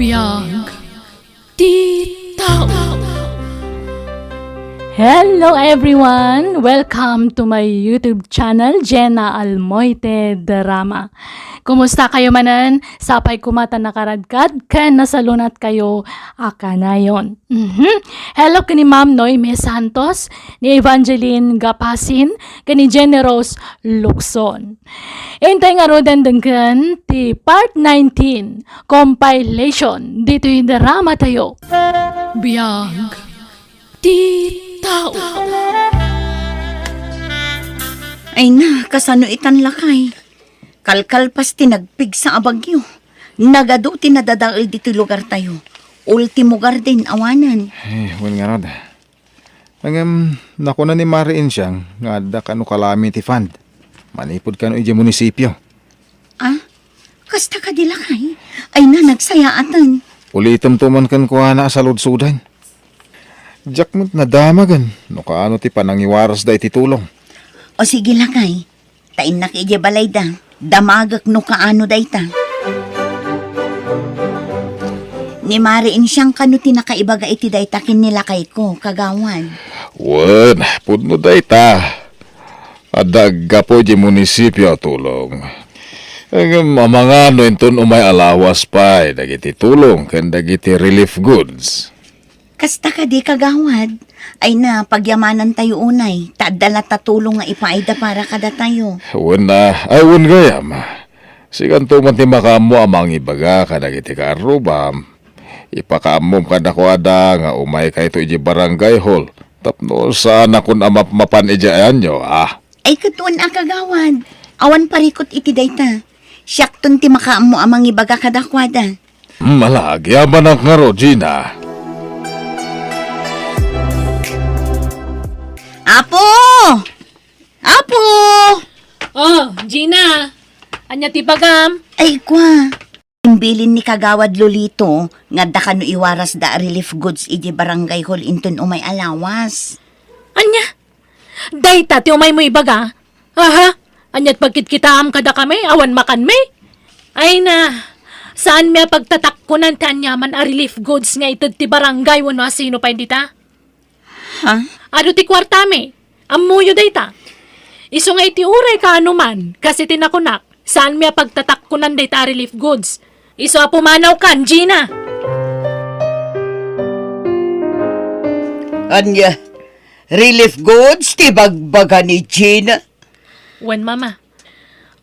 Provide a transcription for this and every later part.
Biyag Titaw. Hello everyone! Welcome to my YouTube channel, Jenna Almoite Drama. Kumusta kayo manan? Sapay kumata nakaradkad, ken nasalunat kayo akanayon. Hello kini Ma'am Noime Santos, ni Evangeline Gapasin, kani Jenny Rose Luxon. Entay nga rodan dengken ti part 19, compilation, dito yung drama tayo. Biyag Titaw. Ay na, kasano itan lakay. Kalkalpas tinagpig sa abagyo. Nagado tinadadaal dito lugar tayo. Ultimo garden awanan. Well nga rod. Nakuha ni Mariin siyang nga da kano calamity fund. Manipod kano iji munisipyo. Ah, kasta ka di lakay. Ay na, nagsayaatan. Ulitom tuman kan kuha na sa lodsudan. Jakmut na damagan. No kaano ti panangiwaras da iti tulong. O sige lakay. Tain na kaya balay da. Damagak no kaano da ita. Ni Mariin siyang kano tinakaibaga iti da itakin nila kay ko, kagawan. Wan, pudno da ita. Adagga po iji munisipyo tulong. Ang mga ano inton umay alawas pa, dagiti tulong, kan dagiti relief goods. Kasta ka di kagawad. Ay na, pagyamanan tayo unay. Tadala tatulong nga ipaida para kada tayo. Wan na, ay wan gayam. Sigan tuman ti makamo amang ibaga kadagiti karubam. Ipakaamom kada kuada nga umay kay to iji barangay hall. Tapno sana kun mapan iji ayan nyo, Ay katuan kagawad. Awan parikot iti dayta. Siyaktun ti makaamo amang ibaga kada kwada. Malagi yaman ang nga Gina. Apo! Apo! Oh, Gina! Anya ti bagam? Ay kwa. Imbilin ni kagawad Lolito nga da kano iwaras da relief goods iti barangay hall inton umay alawas. Anya? Dayta ti umay mo ibaga? Aha? Anya't pagkit-kitaam kada kami, awan makan me? Ay na, saan may pagtatakkunan kanyaman a relief goods nga itod ti barangay wano asino pa hindi ta? Ha? Ado ti kwarta me? Amuyo dayta. Iso nga iti uray ka anuman, kasi tinakunak, saan may pagtatakkunan dayta relief goods? Iso apumanaw kan, Gina! Anya, relief goods ti bagbaga ni Gina? Wen mama,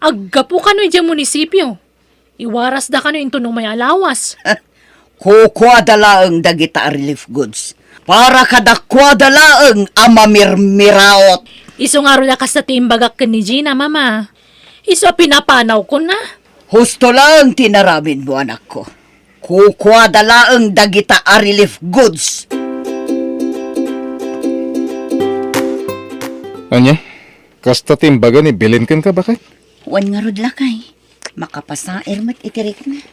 agga po kano iti munisipyo. Iwaras da kano into no may alawas. Kukwada dagita relief goods. Para kadakwada laeng amamirmiraot. Iso nga ro na kas sa timbagak ka ni Gina, mama. Iso pinapanaw ko na. Husto lang tinaramin mo anak ko. Kukwada dagita relief goods. Anya? Kasta timbaga ni bilin kan ka bakit? Wan nga rod lakay. Makapasair mat itirik na.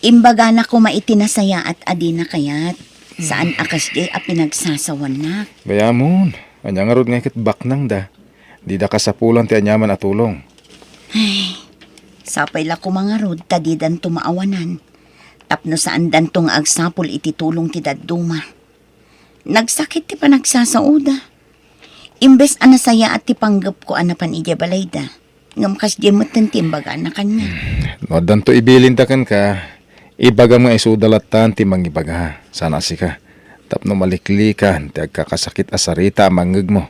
Imbaga na ko maitinasaya at adi na kayat. Saan akas di a pinagsasawan na. Bayamon. Anya nga rod nga ikit baknang da. Di da kasapulan ti anyaman at tulong. Ay, sapay la ko mga rod tadidan tumaawanan. Tapno saan dan tong agsapol iti tulong ti dadduma. Nagsakit ti panagsasauda. Imbes anasaya at tipanggap ko anapan ija balayda. Ngamkas di matan timbaga na kanya. No, danto ibilintakan ka. Ibaga mga isudalatan ti mangibaga. Sana si ka. Tapno maliklikan ti agkakasakit asarita mangeg mo.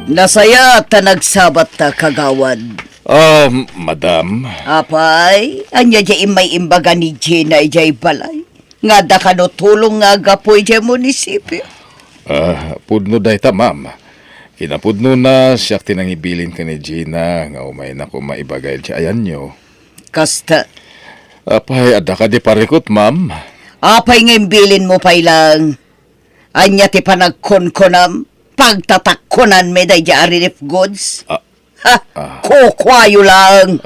Nasaya ta nagsabat ta kagawad. Madam. Apay, anya di may imbaga ni Gina ijay balay. Nga da kano tulong nga gapoy ijay munisipyo. Pudno day ta, ma'am. Kinapudno na siyak tinangibilin ka ni Gina nga umay na ko maibagay siya ayan nyo. Kasta, Apay, ada ka di parikot, ma'am. apay nga imbilin mo pay lang. Anya ti panagkonkonam, pagtatakkonan me day ija relief goods. Kukwayo lang.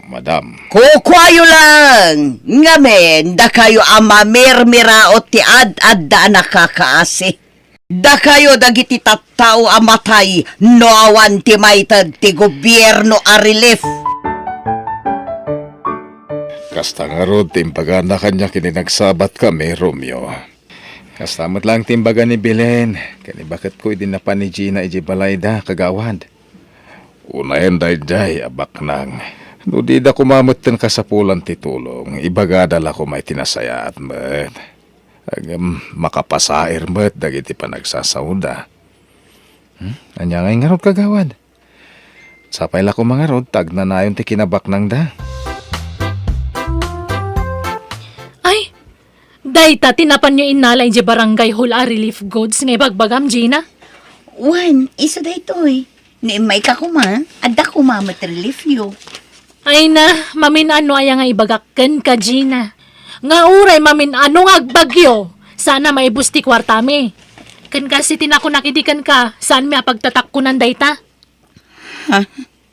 Madam. Kukwayo lang. Ngamen, da kayo amamirmiraot ti ad-ad da nakakaasi. Da kayo dagiti tattao amatay no awan ti maitad ti gobyerno a relief. Kasta nga rod, timbaga na kanya kini nagsabat kami, Romeo. Kastamat lang timbaga ni Belen. Kani bakit ko idin na pa ni Gina iji balayda, kagawad. Unayan day abak nang. No di da kumamot ten kasapulan titulong, ibagadala ko may tinasayat met. Agam makapasair met, dagiti pa nagsasauda. Anya nga rod kagawad. Sapay la ko mga rod, tag na nayon ti kinabak nang da. Ay, dayta tinapan nyo inalay di barangay hall a relief goods nga bagbagam, Gina. Wan, iso da ito eh. Ni may kakuma, adda kumamot relief yo. Ay na, mamin ano ay nga ibagakken ka, Gina. Nga uray mamin ano nga agbagyo. Sana may busti kwartami. Kan kasi tinako nakidikan ka, saan may pagtatakkunan dayta? Ha?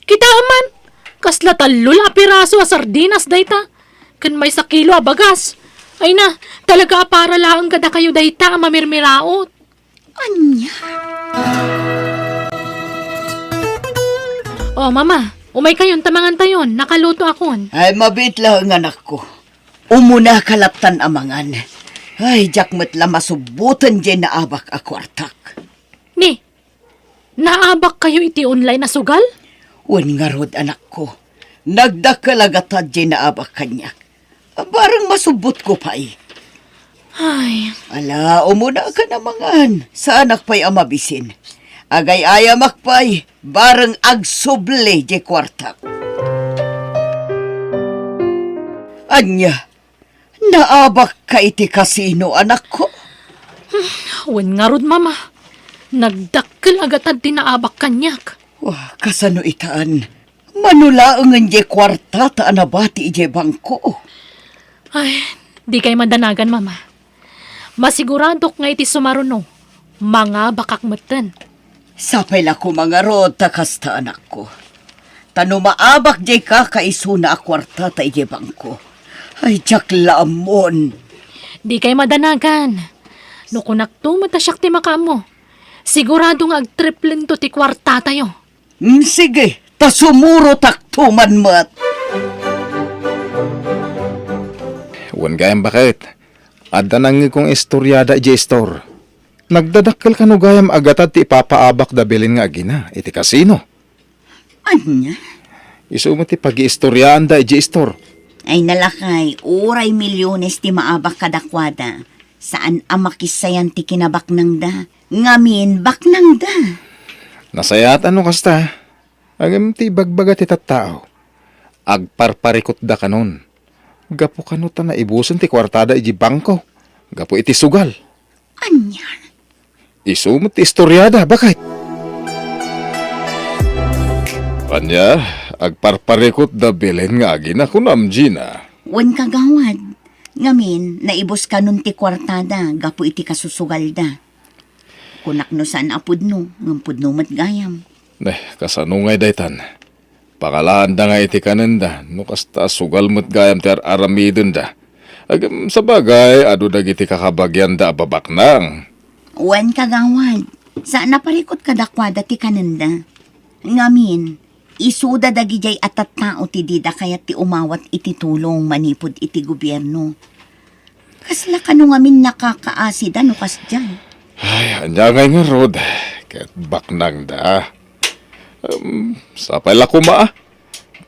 Kita man, kasla talula piraso a sardinas dayta. Kan may sa kilo a bagas. Ay na, talaga para lang kada kayo dayta mamirmiraot. Anya? Oh, mama, umay kayon tamangan tayon, nakaluto akon. Ay, mabit lang ang anak ko. Umuna kalaptan amangan. Ay, jakmat la masubutan dyan na abak a kwartak. Ni, naabak kayo iti online na sugal? Wan nga rod anak ko. Nagdakalagata dyan na abak kanyak. Barang masubot ko pa eh. Ay, Ala, umuna ka namangan. Sa anak pa'y amabisin. Agay ayamak pa'y barang agsuble di kwartak. Anya, naabak ka iti kasino, anak ko. wen nga rod, mama. Nagdakkel agad tinaabak kanyak. Wah, kasano itaan. Manulaangan di kwarta ta anabati iti bangko. Ay, di kay madanagan, mama. Masiguradok nga iti sumaruno. Mga bakakmeten. Sapay la ko mga rod ta kasta anak ko. Tano maabak di ka kaisuna a kwarta ta iti bangko. Ay, jaklamon. Di kay madanagan. No kunak tumata siyak ti makamo. Sigurado nga agtriplen to ti kwarta tayo. Sige, ta sumuro taktuman mat. Wan gayam bakit? Adda nangi kong istoryada iji store. Nagdadakkel ka no gayam agatad ti ipapaabak da bilin nga agina, iti kasino. Anya? Isu mo ti pag-iistoryaan da iji store. Ay nalakay, uray milyones ti maabak kadakwada. Saan amakisayan ti kinabak nang da? Ngamin, bak nang da. Nasayat ano kasta? Agam ti bagbaga ti tattao. Agparparikot da kanon. Gapo kanuta na ibuson ti kwartada iji bangko. Gapo iti sugal. Anya? Isu mo ti istoryada, bakit? Anya, agparparikot da bilin nga agina kunam, Gina. Wan kagawad. Ngamin, naibos ka nun ti kwartada, gapo iti kasusugal da. Kunak no saan apud no, ngampud no matgayam. Kasano ngay daytan. Pakalaan da nga iti kananda, no kasta sugal mo't gayam ti aramidon da. Agam sa bagay, adu dagiti kakabagyan da ababaknang. Wan kagawad. Saan naparikot kadakwada ti kananda? Ngamin, isuda dagijay atat tao ti dida kayat ti umawat iti tulong manipod iti gobyerno. Kasla kano ngamin nakakaasida no kasdyan. Ay, anya ngay nga rod. Ket baknang da. Sapay la kuma.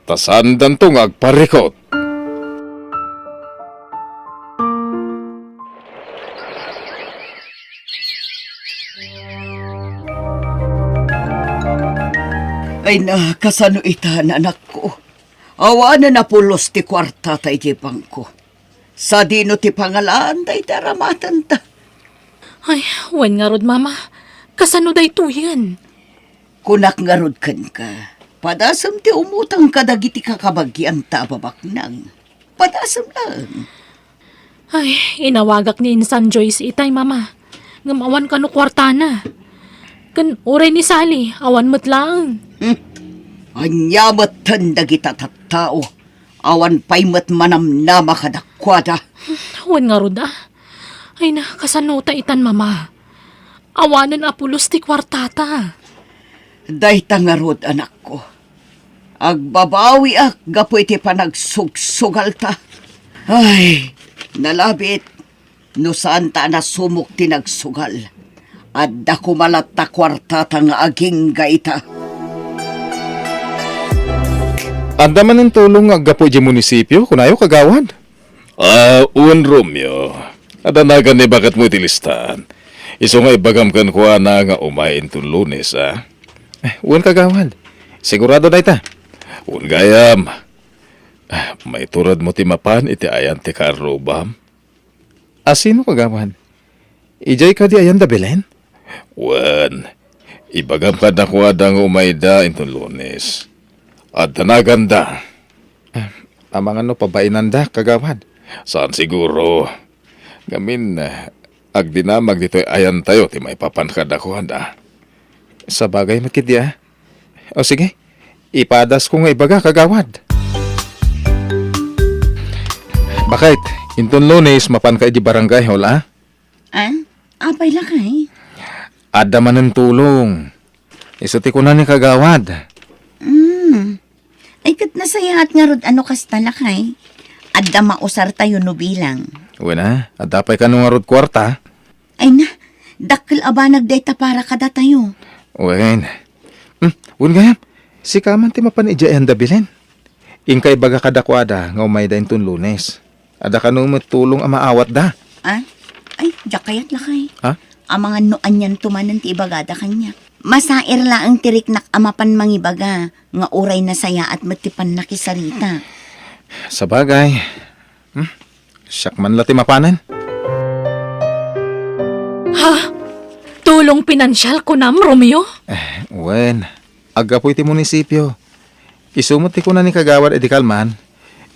Tasandan to nga agparikot. Ay na, kasano itan anak ko. Awa na napulos ti kwarta tay ti bangko. Sa dino ti pangalaan tay taramatan ta. Ay, wen nga rod, mama. Kasano day tuyan? Kunak nga rod kan ka. Padasam ti umutang kadagiti kakabagyan ta babaknang. Padasam lang. Ay, inawagak ni Insan Joyce itay, mama. Ngamawan ka no kwartana. Kan uray ni Sally, awan mo't lang. Anyamat tandagita tattao. Awan paymat manamnama kadakwada. Wen nga rod, Ay na, kasanuta itan, mama. Awanan apulos ti kwartata. Dayta nga rod anak ko. Agbabawi ak gapo iti panagsugsugal ta. Ay, nalabit. No saan ta na sumok tinagsugal. At dako malat ta kwartata nga aging gaita. Anda man ng tulong nga gapo di munisipyo, kunayo kagawad. Un Romeo. Adanagan ni bakit mo itilistan. Iso nga ibagam kan kuha na nga umain tun Lunes, ah. Un kagawad. Sigurado na ita. Un gayam. May turad mo ti mapan iti ayan ti karubam. Sino kagawad? Ijay ka di ayan da Belen? Wan. Ibagam ka na kuha da nga umayda intun Lunes. At tanaganda. Amang ano pabainan da, kagawad. Saan siguro? Gamin, agdinamag dito'y ayan tayo, ti may papankad ako handa. Sa bagay makidya. O sige, ipadas ko nga ibaga, kagawad. Bakit? Intun Lunes, mapan ka di barangay, hola? Apay lakay. Ada man ng tulong. Isuti ko na ni kagawad. Ay kat nasayaat nga rod ano kas talakay. Adda mausar tayo no bilang. Wala, adapay ka nung arod kwarta. Ay na, dakkel abanag dayta para kada tayo. Wen. Gayam, si kaman ti mapan ijayan da Belen. Ingkay baga kadakwada nga umay da intun Lunes. Ada ka nung matulong ang maawat da. Ay, jakayat lakay. Ha? Ang mga noan yan tumanan ti ibagada kanya. Masair la ang tirik nak amapan mangibaga, nga uray na saya at matipan nakisarita. Sa bagay. Siyak man lati mapanan. Ha? Tulong pinansyal ko nam, Romeo? Wen, agapoy ti munisipyo. Isumot ti ko na ni kagawad edi kalman.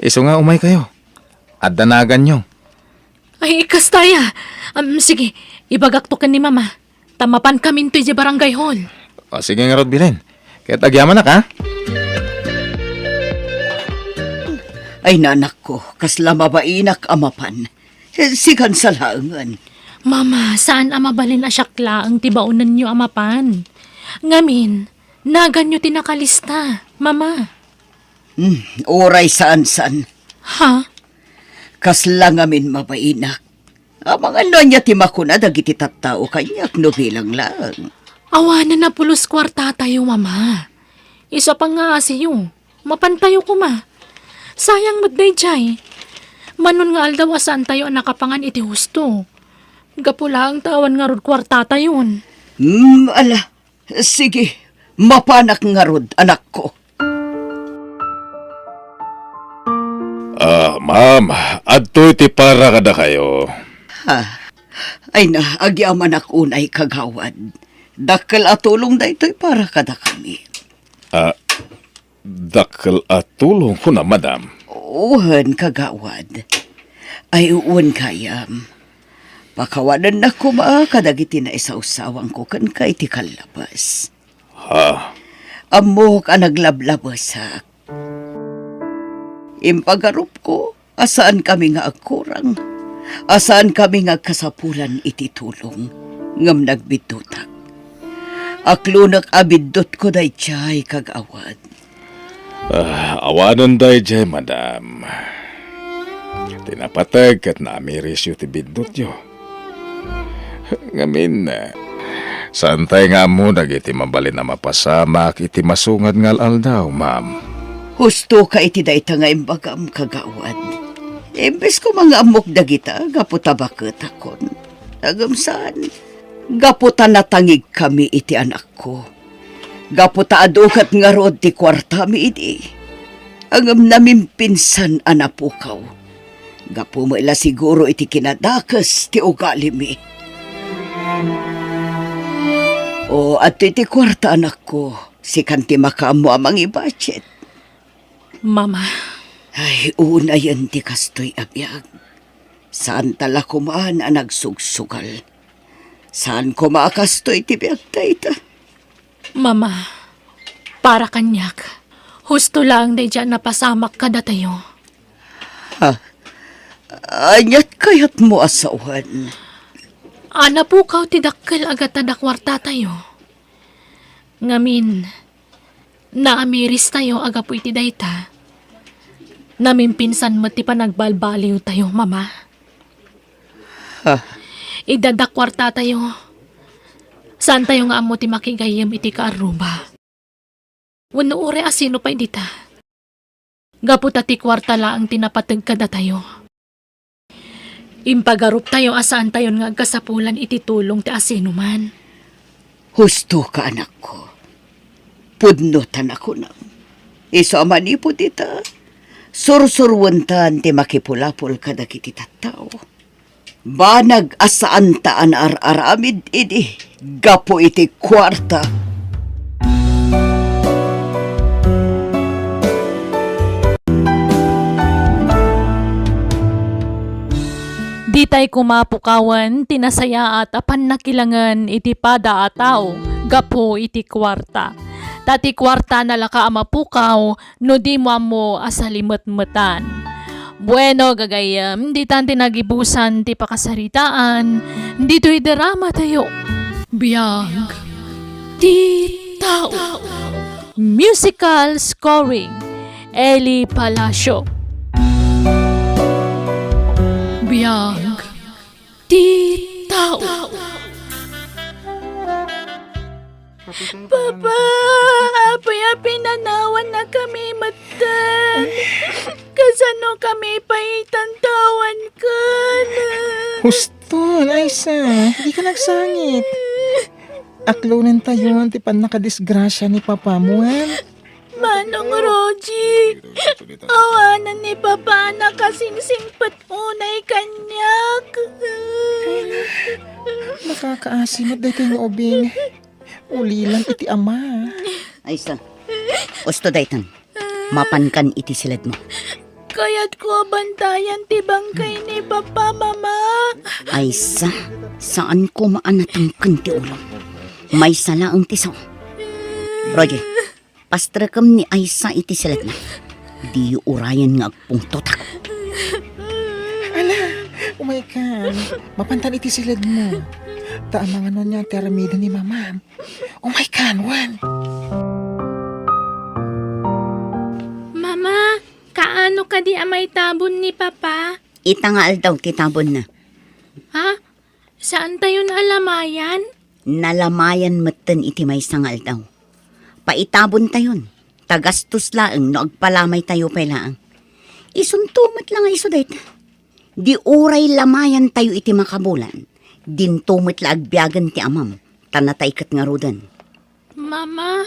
Iso nga umay kayo. At danagan nyo. Ay, kastaya. Sige, ibagaktokan ni Mama. Tamapan kami to barangay hall. O sige nga rod Belen. Kaya tagyaman na ka. Ay nanak ko, kasla mabainak amapan. Sikan sa laangan. Mama, saan amabalin asyakla ang tibaunan niyo amapan? Ngamin, nagan niyo tinakalista, Mama. Oray saan-san. Ha? Kasla ngamin mabainak. Amang ano niya timakuna dagiti tattao kanyak no bilang lang. Awanan na pulos kwarta tayo, Mama. Isa pa nga asiyo. Mapantayo ko, Ma. Sayang magdayjay. Manon nga aldaw asaan tayo ang nakapangan iti husto. Gapula ang tawan nga rod kwarta tayon. Ala. Sige, mapanak nga rod, anak ko. Ma'am, adto iti para kada kayo. Ay na, agyaman ak unay kagawad. Dakkel atulong da ito'y para kada kami. Dakkel at tulong ko na, madam. Uwan kagawad. Ay uwan kayam. Pakawanan na ko kadagiti na isausawang ko kan kay ti kalabas. Amo ka naglablabasak. Impagarup ko, asaan kami nga agkurang. Asaan kami nga kasapulan iti tulong. Ngam nagbidutak. Aklunak abidot ko day chay kagawad. Awanan day jay, madam. Tinapatag kat naamiris yu ti bidot yu. Ngamin, santay nga mo nagiti mabalin na mapasamak iti masungad ngal aldaw, ma'am. Husto ka iti dayta nga imbagam kagawad. Imbes ko mga amok dagita, gaputa bakit akon. Agamsaan, gaputa natangig kami iti anak ko. Gaputa adukat nga rod ti kwarta mi iti. Angam namin pinsan anapukaw. Gapu mo ila siguro iti kinadakas ti ugali mi. O at iti kwarta anak ko, si kanti makamo amang i-budget. Mama. Ay, una yan ti kastoy abiyag. Saan tala kumaan ang nagsugsugal? Saan kumakastoy ti biyag tayta? Mama, para kanyak. Husto lang day dyan napasamak kada tayo. Anyat kayat mo asawan. Ana po kaw ti dakkel agat tadakwarta tayo. Ngamin, naamiris tayo agapu iti dayta. Namin pinsan mo ti pa nagbalbaliw tayo, mama. Idadakwarta tayo. Saan tayo nga amo ti makigayam iti kaaruba? Wano ure asino pa idita. Gaputa ti kwarta laang tinapatag kada tayo. Impagarup tayo asaan tayo nga agkasapulan iti tulong ti asino man. Husto ka, anak ko. Pudnotan ako na. Isa manipod ita. Sursurwantan ti makipulapol kada kiti tattao. Banag asaan taan ar-aramid idi. Gapo iti kwarta. Di tay kumapukawan, tinasaya at apan nakilangan iti pada a tao, gapo iti kwarta. Tati kwarta na laka amapukaw, no di mo asalimot-mutan. Bueno, gagayam, di tan tinagibusan ti pakasaritaan, dito'y drama tayo. Biyag, ti tao. Musical scoring, Eli Palacio. Biyag, ti tao. Papa, apay pinanawan na kami matan. Kasano kami paitantawan ka na. Husto, Liza. Hindi ka nagsangit. Aklunan tayo ang tipan nakadisgrasya ni Papa mo, Manong Roji, awanan ni Papa na kasingsingpat unay kanyak. Nakakaasimot dahi kayo obing. Ulilan iti ama. Aysa. Usto daytan. Mapankan iti silad mo. Kaya't ko bantayan ti bangkay ni Papa, Mama. Aysa, saan ko maanatangkan ti ulo? May sala ang tisaw. Roger, pastrakam ni Aysa iti silad na. Di urayan nga agpong totak. Oh my God. Mapantan iti silad mo. Taamang ano niya teramida ni Mama. Oh my God, Juan. Mama, kaano ka di amay tabon ni Papa? Itangal daw titabon na. Ha? Saan tayo naalamayan? Nalamayan matan iti may sangal daw. Paitabon tayon. Tagastos laeng no agpalamay tayo pailaang. Isuntumat lang ay isudayt. Di uray lamayan tayo iti makabulan. Din tumit la agbiagan ti amam. Tanatay kat nga rudan. Mama,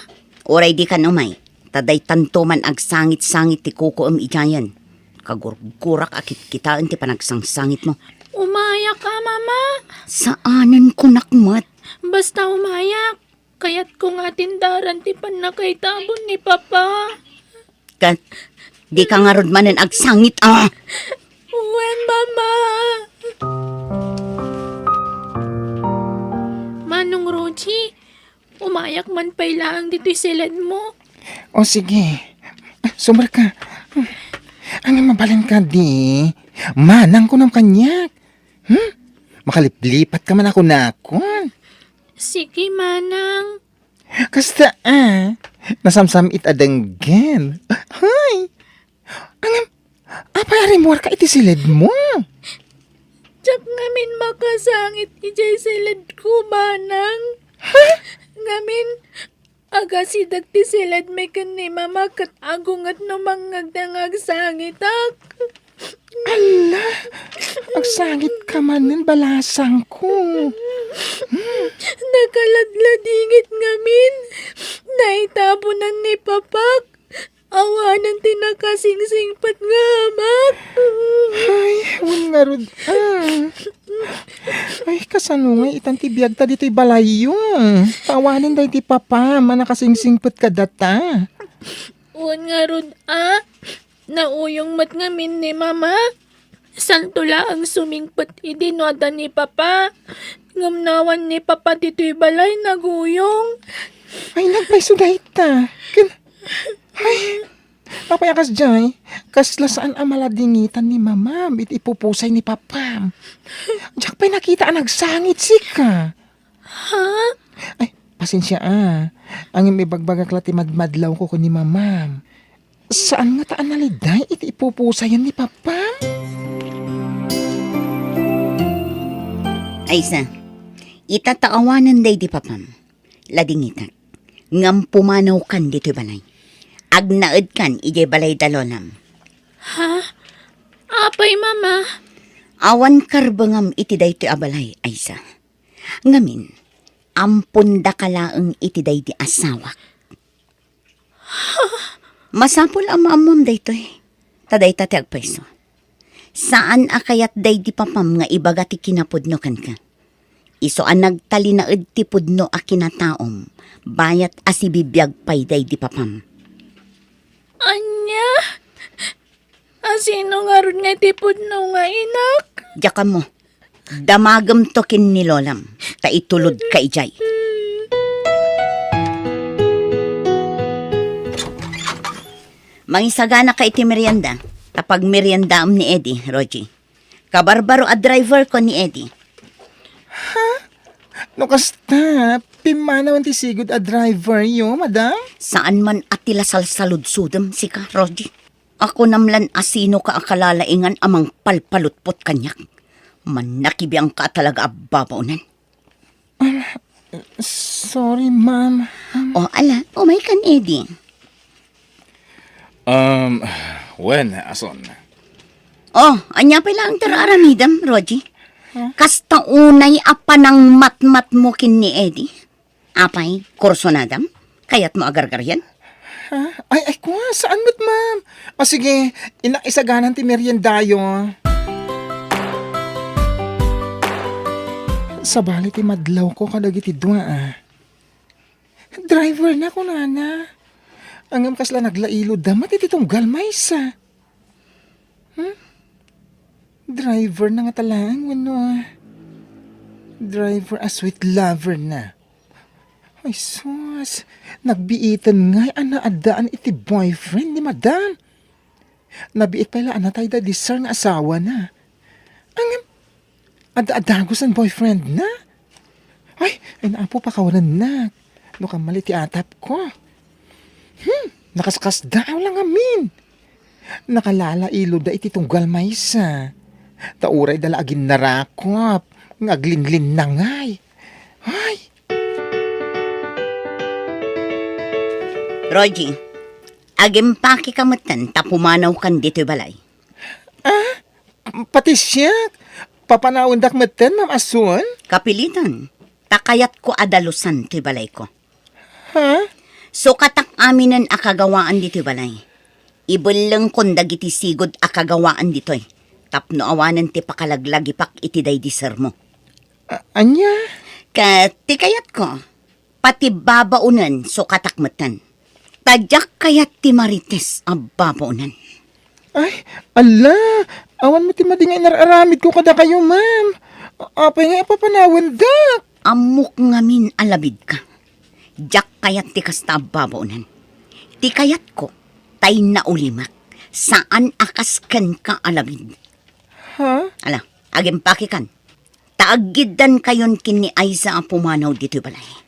Oray di ka umay. Taday tantuman agsangit-sangit ti kuko ijayan. Kagurgurak akit kitaan ti panagsangsangit mo. umayak ka, Mama. Saanan ko nakmat? Basta umayak. Kaya't kung atindaran ti panakay tabon ni Papa. Kat, di ka nga rod manan agsangit When, Mama? Manong Roji, umayak man pailaang dito'y silad mo. O sige. Sumar ka. Ang mabalin ka di. Manang ko ng kanyak. Makaliplipat ka man ako na ako. Sige, Manang. Kasta nasamsam it adanggan. Hay. Apa ari mo ka iti silid mo? Tsak ngamin makasangit ijay silad ko, Manang. Ngamin, aga sidag ti silad may kan ni Mama kat agungat no mangagdangag sangitak. Ala, agsangit ka manin balasang ko. Nakaladladingit ngamin. Naitabunan ni Papak. Awanan tinakasingsingpat nga, amak. Ay, wala nga rod. Ay, kasano nga itang tibiyag ta dito'y balayo. Tawanin dahi ti Papa, manakasingsingput ka data. Uwan nga rod, nauyong mat ngamin ni Mama. Santula ang sumingpat idinwada ni Papa. Ngamnawan ni Papa dito'y balay naguyong. Ay, nagpaiso dahi ta. Ay, papayakas jay, kasla saan ang maladingitan ni Mama, bit ipupusay ni Papa. Diyak pa'y nakita ang nagsangit sika. Ha? Ay, pasensya ang imibagbagak lati madmadlaw ko ni Mama. Saan nga taan naliday iti ipupusayan ni Papa? Aysa, itataawanan day di papam. Ladingita. Ngam pumanaw kan dito'y balay. Agnaed kan ijay balay dalolam. Apay, mama. Awan karbangam iti daytoy abalay, Aysa. Ngamin, ampun da kalaeng iti day di asawak. Masapol ang maamam daytoy. Taday tate agpaiso. Saan akayat day di papam nga ibaga ti kinapudno kan ka? Iso ang nagtalinaed ti pudno a kinataom, bayat asibibiyag pay day di papam. Anya? Asino nga ron nga tipod no nga inak? Diyaka mo, damagam tokin ni Lolam, ta itulod ka ijay. Mangisagana ka iti merienda, tapag meriendaam ni Eddie, Rogie. Kabarbaro a driver ko ni Eddie. No kasta, pimanawan ti sigud a driver yo, madam? Saan man atila salsaludsudam si ka, Rogie? Ako namlan asino ka akalalaingan amang palpalutpot kanyak. Manakibiyang ka talaga ababaonan. Sorry, ma'am. O ala, umay kan Eddie. When, ason? Oh, anya pa lang tararamidam, Rogie. Kasta unay apa ng matmat mo kin ni Eddie. Apay, kurso na dam? Kaya't mo agargar yan? Ha? Ay, kuha, saan mo't, ma'am? O sige, inaisaganan ti meriendayo. Sabali ti madlaw ko kadagiti dua, Driver na ko, nana. Angam kasla naglailo damat iti tunggal maysa. Driver na nga talang, wano. Driver a sweet lover na. Ay sus, nagbiitan nga anaadaan iti boyfriend ni madam. Nabiit pala anatay da disar nga asawa na. Ang ada-adagos ang boyfriend na. Ay naapo pa kawanan na. No kamali ti atap ko. Nakaskas daw lang amin. Nakalala ilo da iti tunggal maysa. Tauray dala agin narakop. Ngaglinglin na ngay. Ay. Rogie, agimpaki kamutan tapumanaw kan dito'y balay. Pati siya. Papanawin dakmeten, ma'am Asun? Kapilitan, takayat ko adalusan to'y balay ko. Ha? So katak aminan akagawaan dito'y balay. Ibulang kon dagiti sigod akagawaan dito'y. Tapno awanan ti pakalaglagipak iti day diser mo. Anya? Kati kayat ko, pati babaunan so katakmatan. Tadyak kayat ti marites ang babaunan. Ay, ala. Awan mo ti madingay nararamid ko kada kayo, ma'am. Apay nga ipapanawan dak. Amok ngamin alabid ka. Diyak kayat ti kasta babaunan. Ti kayat ko, tay na ulimak. Saan akaskan ka alabid? Ha? Ala, agimpaki kan. Taagidan kayon kini Aiza ang pumanaw dito balay.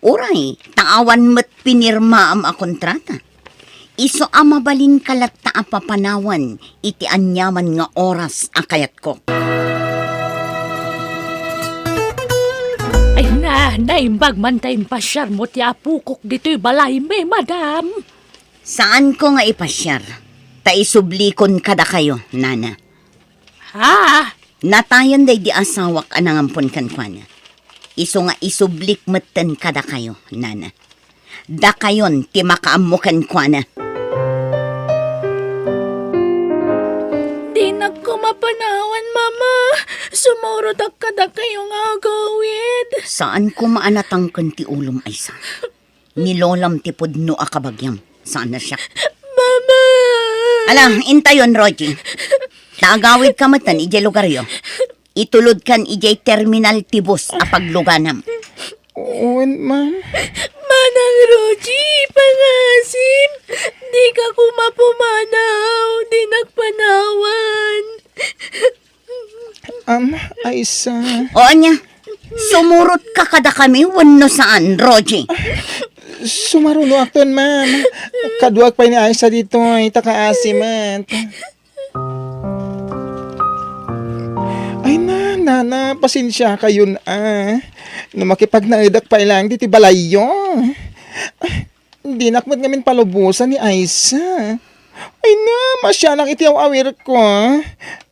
Uray, taawan mo't pinirma ang kontrata. Iso amabalin kalat ta apapanawan, iti anyaman nga oras akayat ko. Ay na, naimbag man tayong pasyar mo ti apukok dito'y balay me, madam. Saan ko nga ipasyar? Ta isublikon kada kayo, nana. Ha? Natayan day di asawak anangampon kan kwa na. Iso nga isublik meten kada kayo, nana. Da kayon ti makaamukan kwa na. Di nagkumapanawan, mama. Sumurot ak kada kayong agawid. Saan ko maanatangkan ti ulom ay sa? Nilolam ti pudno akabagyam. Saan na siya? Mama! Ala, intayon, Rogie. Taagawid ka matan, ijay lugaryo. Itulod kan ijay terminal tibos apagluganam. Owen, ma'am. Manang Rogie, pangasim. Di ka kumapumanaw. Di nagpanawan. Aisa. O anya, sumurot ka kada kami, wano saan, Rogie. Sumaruno akton, ma'am. Kaduwag pa ni Aisa dito ay takaasiman. Ay na, pasensya kayo na. Na makipagnaidak pa ilang diti balayo. Ay, hindi nakmat ngamin palubusan ni Aisa. Ay na, masyanang iti awir ko.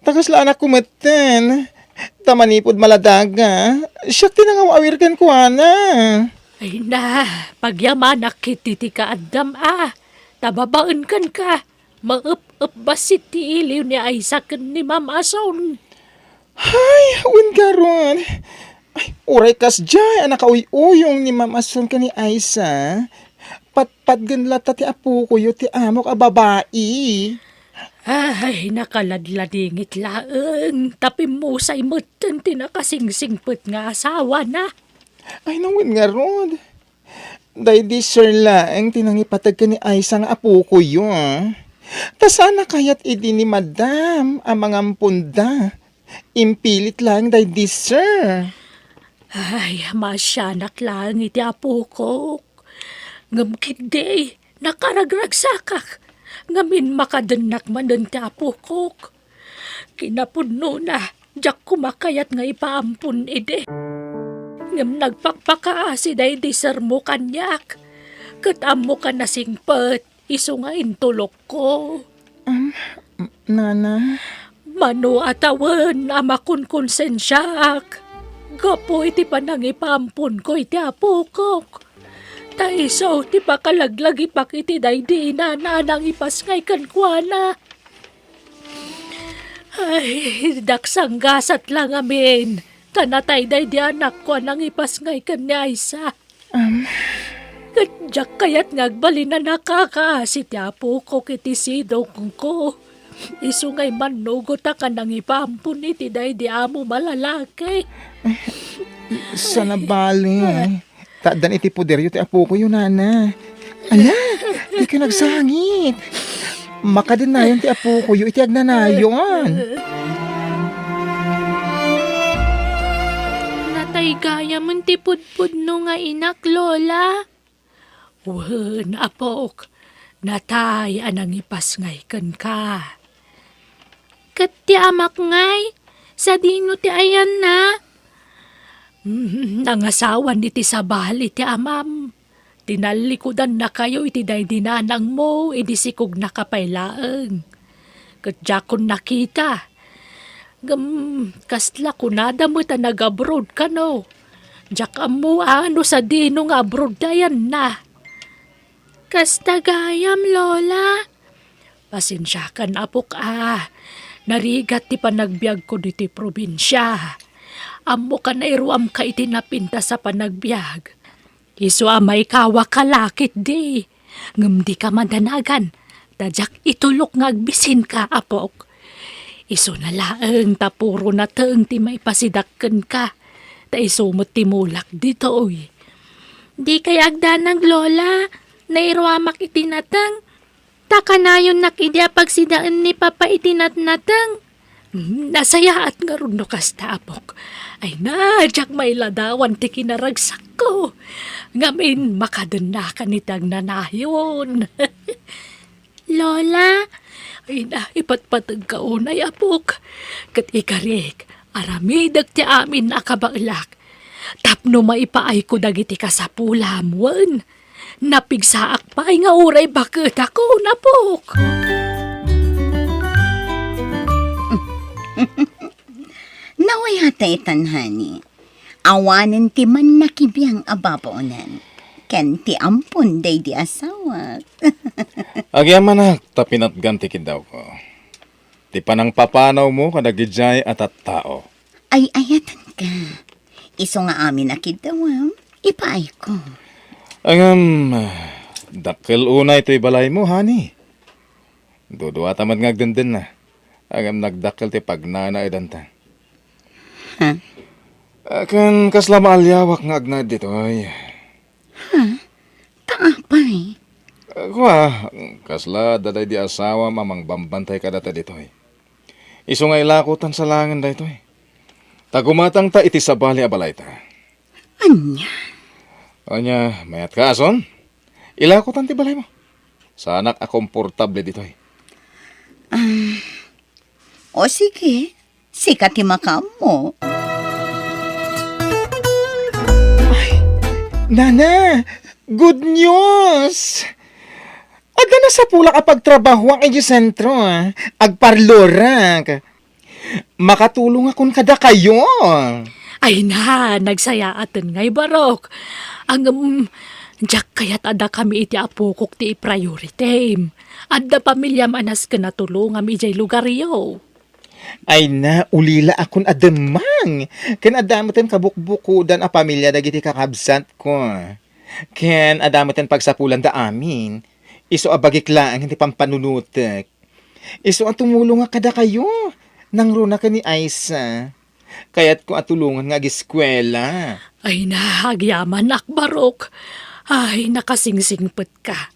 Takas lang anak kumeten. Tamanipod maladaga. Siyak tinangawawir kan ko, ana. Ay na, pagyaman nakititi ka Adam Tababaan kan ka. Maup-up basit ti iliw ni Aisa kan ni Ma'am Ason. Ay, win karon. Ay, uray kas jay, anak uyong ni mamason ka ni Aisa. Patpat ganlata ti apo ko yu ti amok a babae. Ay, nakaladladingit laeng. Tapi musay mutten tinakasingsingput nga asawa na. Ay, nawin nga ron. Day di sir laeng tinangipatag ka ni Aisa nga apo ko yu. Tasana kaya't idi ni madam ang mga punda. Impilit lang day di sir. Ay, masyanak lang iti apo ko. Ngamkid day, nakaragragsakak. Ngamin makadanak manan ti apo ko. Kinapuno na, jak kumakayat nga ipaampun ide. Ngam nagpakpakaasi day di sir mo kanyak. Katam mo ka nasingpet, iso nga intulok ko. Nana, Mano atawan amakon konsensyak. Gapo iti panangipampun ko iti apo ko. Taiso ti pakalaglag ipak iti daydi na nang ipasngay kan kuana. Ay, daksanggasat lang amin. Kanatay daydi anak ko nang ipasngay kan ni Aisa. Kadyak kayat ngagbali na nakakaasi ti apo ko kiti sidong ko. Isungay manugot ka nang ipampun iti day di amo malalaki. sana bali. Tadaan iti poderyo ti apo ko yun, nana. Ala, di ka nagsangit. Makadinayon ti apo ko yun, iti agnanayon. Natay gaya man ti pudpud no nga inak, Lola. Wen, apok. Natay anang ipasngay kan ka. Kat ti amak ngay, sa dino ti ayan na. Nangasawan iti sabali ti amam. Tinalikudan na kayo iti day dinanang mo, iti sikog nakapailaeng. Kat jakon nakita. Kasla kunada mo ta nag-abroad ka no. Jak mo ano sa dino nga abroad dayan na. Kasta gayam, Lola. Pasensya kan apok Narigat ti panagbiag ko diti probinsya. Amo ka na iruam ka iti napinta sa panagbiag. Iso amay kawa kalakit di. Ngam di ka madanagan. Tadyak itulok nga agbisin ka, apok. Iso na laeng tapuro na teeng ti may pasidakken ka. Ta iso mo timulak dito, oy. Di kay agdanag, Lola. Nairuamak itinatang. Takanayon nakidya pagsidaan ni Papa itinatnatang. Nasaya at nga rin no kasta, apok. Ay na, jak may ladawan ti kinaragsak ko. Ngamin makadana ka nitang nanayon. Lola, ay na, ipatpatag ka unay, apok. Kat ikarik, aramidag ti amin akabaglak. Tapno maipaay ko dagiti ka sa pulamwan. Napigsaak pa nga uray bakit ako, napok. Naway hatay tanhani. Awanen ti man nakibiyang ababonan. Ken ti ampun day di asawa. Agyaman na, tapinat ganti daw ko. Ti panang papanaw mo kadagijay at tao. Ay ayatan ka. Iso nga amin akidawam. Ipaay ko. Dakil una ito'y balay mo, hani. Dudua tamad ngagdindin na. Nagdakil ti pagnana idanta. Ha? Akan kasla maalyawak nga agnad dito ay. Taapay. Kuha, kasla daday di asawa mamang bambantay ka data dito ay. Iso nga ilakutan sa langan da ito ay. Tagumatang ta iti sabali abalay ta. Anya? Anya, mayat ka ason? Ilakutan ti balay mo. Sana ka komportable dito eh. O sige, sikat ti makamo. Nana, good news! Aga na sa pula kapag trabaho ang sentro, agparlora. Makatulong akong kada kayo. Ay na, nagsaya atin ngay barok. Ang Jack kaya't ada kami iti apukok ti priority. Adda pamilya manas ka natulong am ijay lugar yo. Ay na, ulila akong adamang. Ken adamatan kabukbukudan a pamilya dagiti kakabsat ko. Ken adamatan pagsapulan da amin. Iso abagik lang hindi pampanunutek. Iso ang tumulong nga kada kayo. Nang runa ka ni Aisa. Kaya't ko atulungan nga giskwela. Ay na, agyaman akbarok. Ay, nakasingsingpet ka.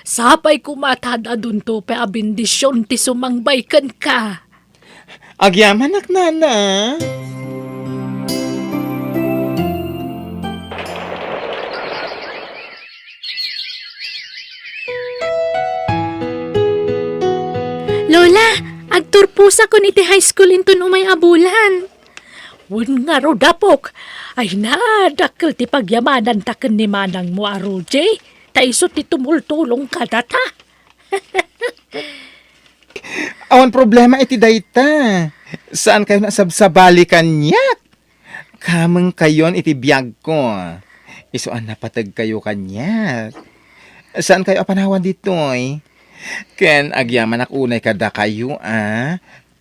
Sapay kumatad adun to pe abindisyon ti sumangbaykan ka. Agyaman ak nana. Lola, agturpusa ko iti high school intun umay abulan. Wun nga ro dapok. Ay na, dakkel ti pagyamanan taken ni manang mo aruje. Taisot ti tumultulong ka data. Awan problema iti dayta. Saan kayo nasabsabali kanyak? Kamang kayon iti biyag ko. Isuan napatag kayo kanyak. Saan kayo apanawan ditoy? Ken agyaman ak unay kada kayo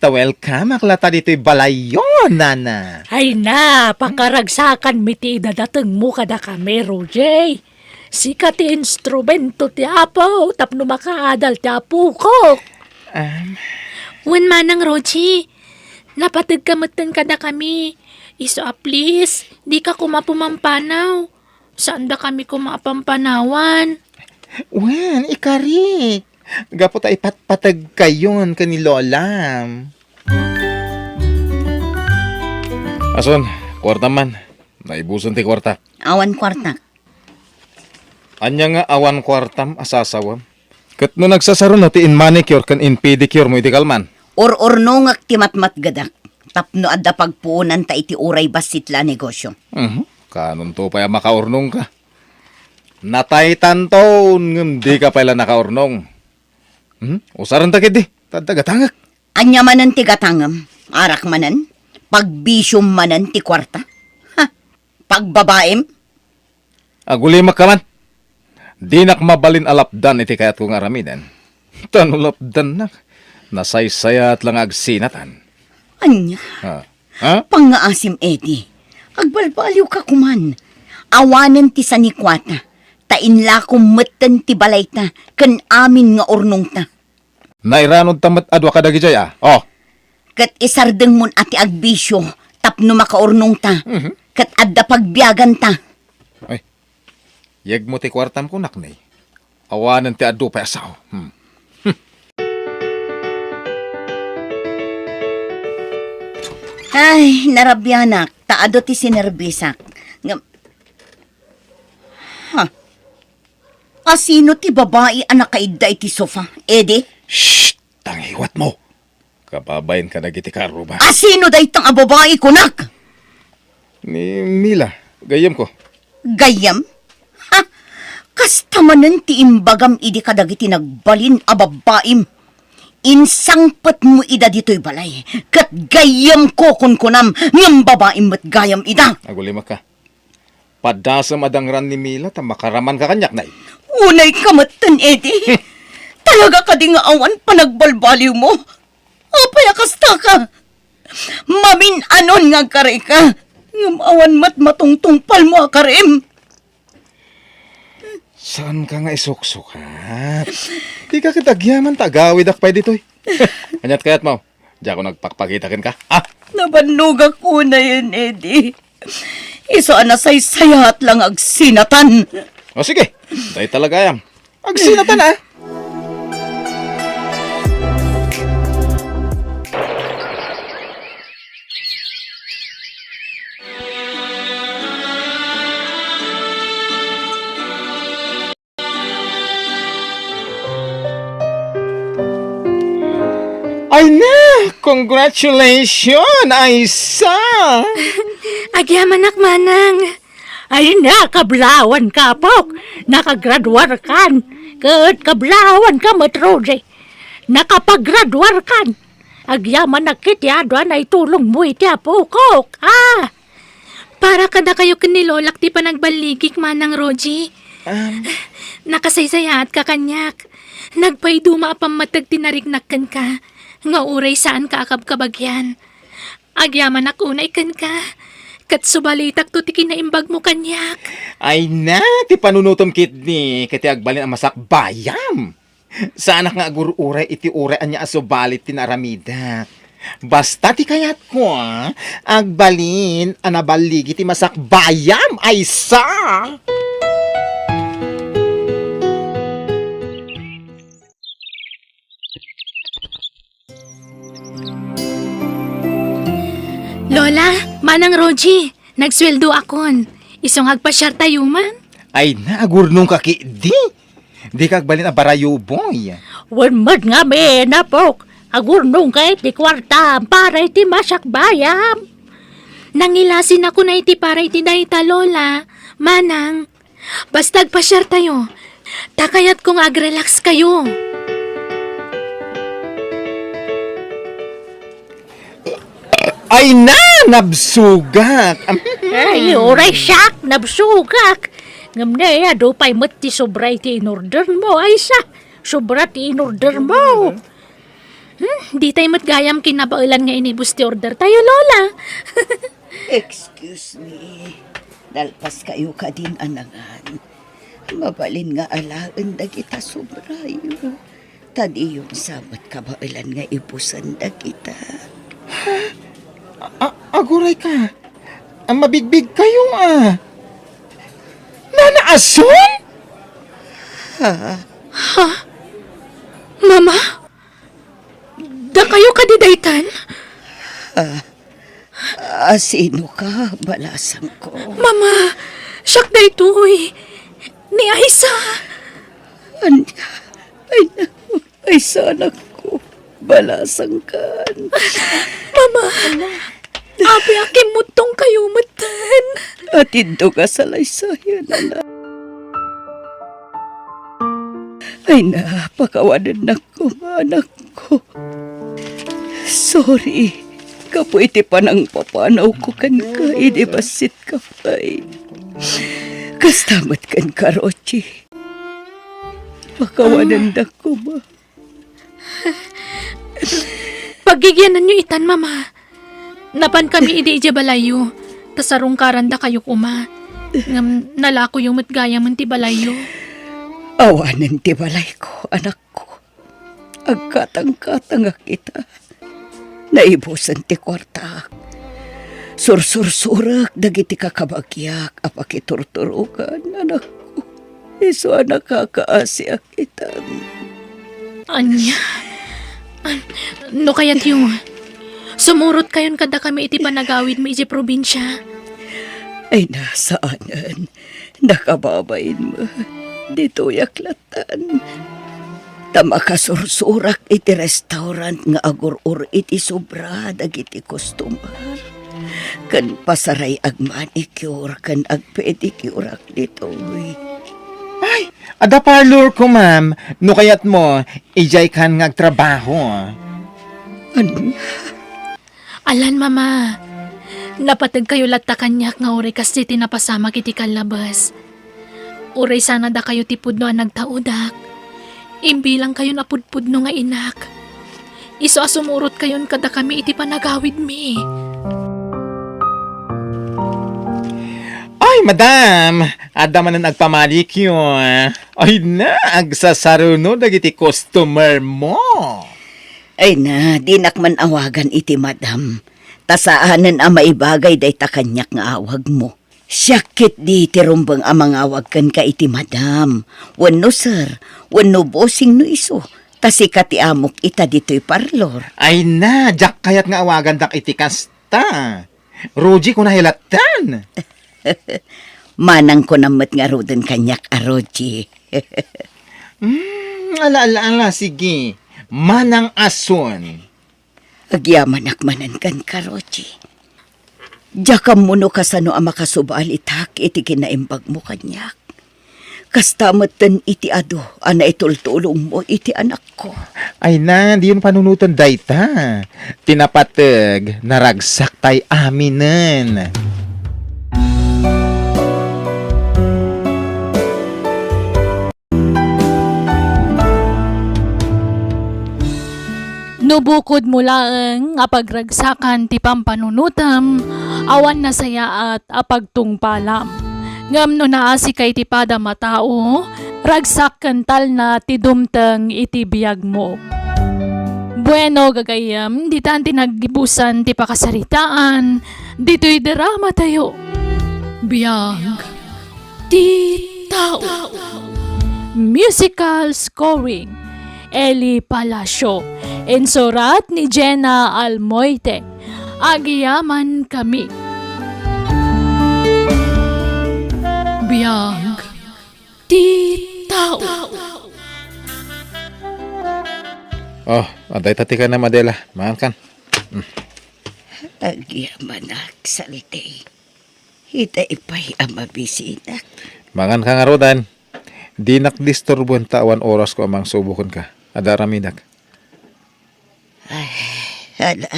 welcome aklata dito'y balayon, nana. Ay na, pakaragsakan miti idadateng mo kada kami, Roje. Sika ti instrumento ti apo, tapno makaadal ti apo ko. Wen manang Roji, napatag kamutan kada kami. Iso please, di ka kumapumampanaw. Saan da kami kumapampanawan? Wen, ikarik. Gapo ta ipatpatag kayon kani Lolam. Ason, kwarta man. Naibuson ti kwarta. Awan kwarta. Anya nga awan kwartam asasawam. Kat no nagsasaro no ti in manicure kan in pedicure mo iti kalman. Or-orno ngak ti matmat gadak. Tapno adda pagpuunan ta iti uray basitla negosyo. Kanon to pa makaurnong ka. Natay tanton ngem di ka pala nakaurnong. Usaran ta kidi. Tadagatangak. Anya manan ti gatangam. Arak manan. Pagbisyom manan ti kwarta. Ha? Pagbabaem. Agulimak ka man. Di nak mabalin alapdan iti kayat kong aramidan. Tanulapdan nak. Nasaysayat lang agsinatan. Anya. Ha? Pangaasim edi. Agbalbaliw ka kuman. Awanan ti sanikwata. Tainla kumatan ti balayta. Kan amin nga ornong ta. Nairanod tamat adwa ka dagijay Oh. Kat isardeng mon ati agbisyo. Tapno makaornong ta. Kat adda pagbiyagan ta. Ay. Yeg mo ti kwartam ko naknay. Awanan ti adu pa asaw. Ay, narabyanak. Taado ti sinerbisak. Asino ti babae anak kaida iti sofa? Ede? Shh! Tangiwat mo. Kababayin ka na giti karo ba? Asino da itang babae kunak? Ni Mila. Gayam ko. Gayam? Ha? Kastamanan ti imbagam idi kadagiti nagbalin a babaim. Insangpat mo ida dito'y balay. Kat gayam ko kunam ngam babaim mat gayam ida. Agulimak ka. Padasam adangran ni Mila ta makaraman ka kanyak nay. Unay kamatan, Eddie. Talaga ka di nga awan panagbalbaliw mo. Apay akasta ka. Mamin anon nga kare ka. Ngam awan mat matungtungpal mo akarim. Saan ka nga isuksukat? Di ka kitagyaman tagawid akpay dito'y. Kanyat kayat mo. Di ako nagpakpakitakin ka. Nabanug ako na yun, Eddie. Iso anasay sayat lang agsinatan. O sige. Dahil talaga yan. Agsinatan Ay na! Congratulations, Aisa! Agyaman manang. Ay na, kablawan ka, Pok. Nakagradwar kan. Kat kablawan ka, Matroje. Nakapagradwar kan. Agyaman na kityadwa na itulong mo iti Pokok, ha? Para kada kayo kanilolak ti panagbaligik manang Roji. Nakasaysayat ka kanyak. Nagpayduma apang matag tinarignakan ka. Nga uray saan ka akab kabagyan. Agyaman akunay kan ka. Kat subalitak to ti kinaimbag mo kanyak. Ay na, ti panunutom kitni, kiti agbalin ang masak bayam. Saanak nga agururay iti uray anya asubalit tinaramidak. Basta ti kayat ko, agbalin anabaligi ti masak bayam, Aisa! Lola, manang Roji, nagsweldo akon. Isong agpasyar tayo man. Ay na, agurnong kaki, di kagbalin a barayo, boy. Wanmad nga me na, Pok. Agurnong ka iti kwarta para iti masakbayam. Nangilasin ako na iti para iti dayta, Lola. Manang, basta agpasyar tayo. Takayat kong agrelax kayo. Ay na, nabsugak. Ay, oray siyak, nabsugak. Ngam na ya, do pa'y mat ti sobra iti in-order mo, ay sa. Sobra ti in-order mo. Di tayo matgayam kinabailan nga inibus ti order tayo, Lola. Excuse me. Dalpas kayo ka din, anangan. Mabalin nga alaan dagita sobrayo. Tadi yung sabat kabailan nga ibusan dagita. Aguray ka. Ang mabigbig kayo, Nanaason? Mama? Da kayo kadidaytan? Sino ka? Balasan ko. Mama, siyak da ito'y. Ni Aisa. Ay, sana ko. Balasan ka. Mama, abi aking mutong kayo matan. Atindo ka sa laysayan, anak. Ay na, pakawanan na ko, anak ko. Sorry. Kapo iti panang papanaw ko kan ka, basit ka pa'y. Kastamat kan ka, Rochi. Pakawanan na ko, ma. Pagigyanan nyo itan, Mama. Napan kami idi balayo. Tasarong karanda kayo kuma. Ngam nalako yung matgaya man ti balayo. Awanan ti balay ko, anak ko. Agkatang-katang kita. Naibusan ti kwarta. Sursur-surak dagiti kakabagyak apakiturturukan, anak ko. Iso anak kakaasi akitan. Anya? No kayat yung sumurot kayon kada kami iti panagawid mo iti probinsya. Ay nasaanan, nakababain mo. Dito yaklatan. Tamakasursurak iti restaurant nga agur-ur iti sobra dagiti customer. Kan pasaray ag manicure, kan ag pedicure ak ditoy. Ay, ada parlor ko, ma'am. No kayat mo, ijay kan nga agtrabaho. Alan, Mama. Napatag kayo latta kanyak nga uri kasi tinapasama kiti kalabas. Uray sana da kayo tipud no ang nagtaudak. Imbilang kayo napudpud no nga inak. Iso asumurot kayon kada kami iti panagawid mi. Ay, madam, ada man ang nagpamalik yun. Ay na, agsasaruno dagiti customer mo. Ay na, dinak man awagan iti madam. Tasaanan ang maibagay day takanyak nga awag mo. Syakit di tirumbang ang mga awag kan ka iti madam. Wano sir, wano bossing no iso. Tasikati amok ita dito'y parlor. Ay na, jak kayat nga awagan dak iti kasta. Ruji ko nahilatan. Manang ko namat nga rodan kanyak aroji. Ala, sige. Manang ason. Agyaman akmanan kan karochi. Jakam muno kasano ang makasubalitak iti kinaimbag mo kanyak. Kastamatan iti ado, ana itultulong mo iti anak ko. Ay na, di yun panunutan dayta. Tinapatag, naragsak tay aminan. Nubukod mula nga pagragsakan ti pampanunutam, awan na saya at apagtungpalam. Ngam no naasi kay ti pada matao, ragsak kantal na ti dumteng iti biyag mo. Bueno gagayam, di tan tinagibusan ti pakasaritaan, dito'y drama tayo. Biyag ti tao. Musical scoring, Eli Palacio. Ensurat ni Jenna Almoite. Agiyaman kami. Biyag ti tao. Oh, aday tati ka na, Madela. Mahal kan. Agyaman salite. Hita ipay ang mabisinak. Mangan ka nga rodan. Di nakdisturbuhan tawan oras ko amang subukon ka. Adaramidak. Hala,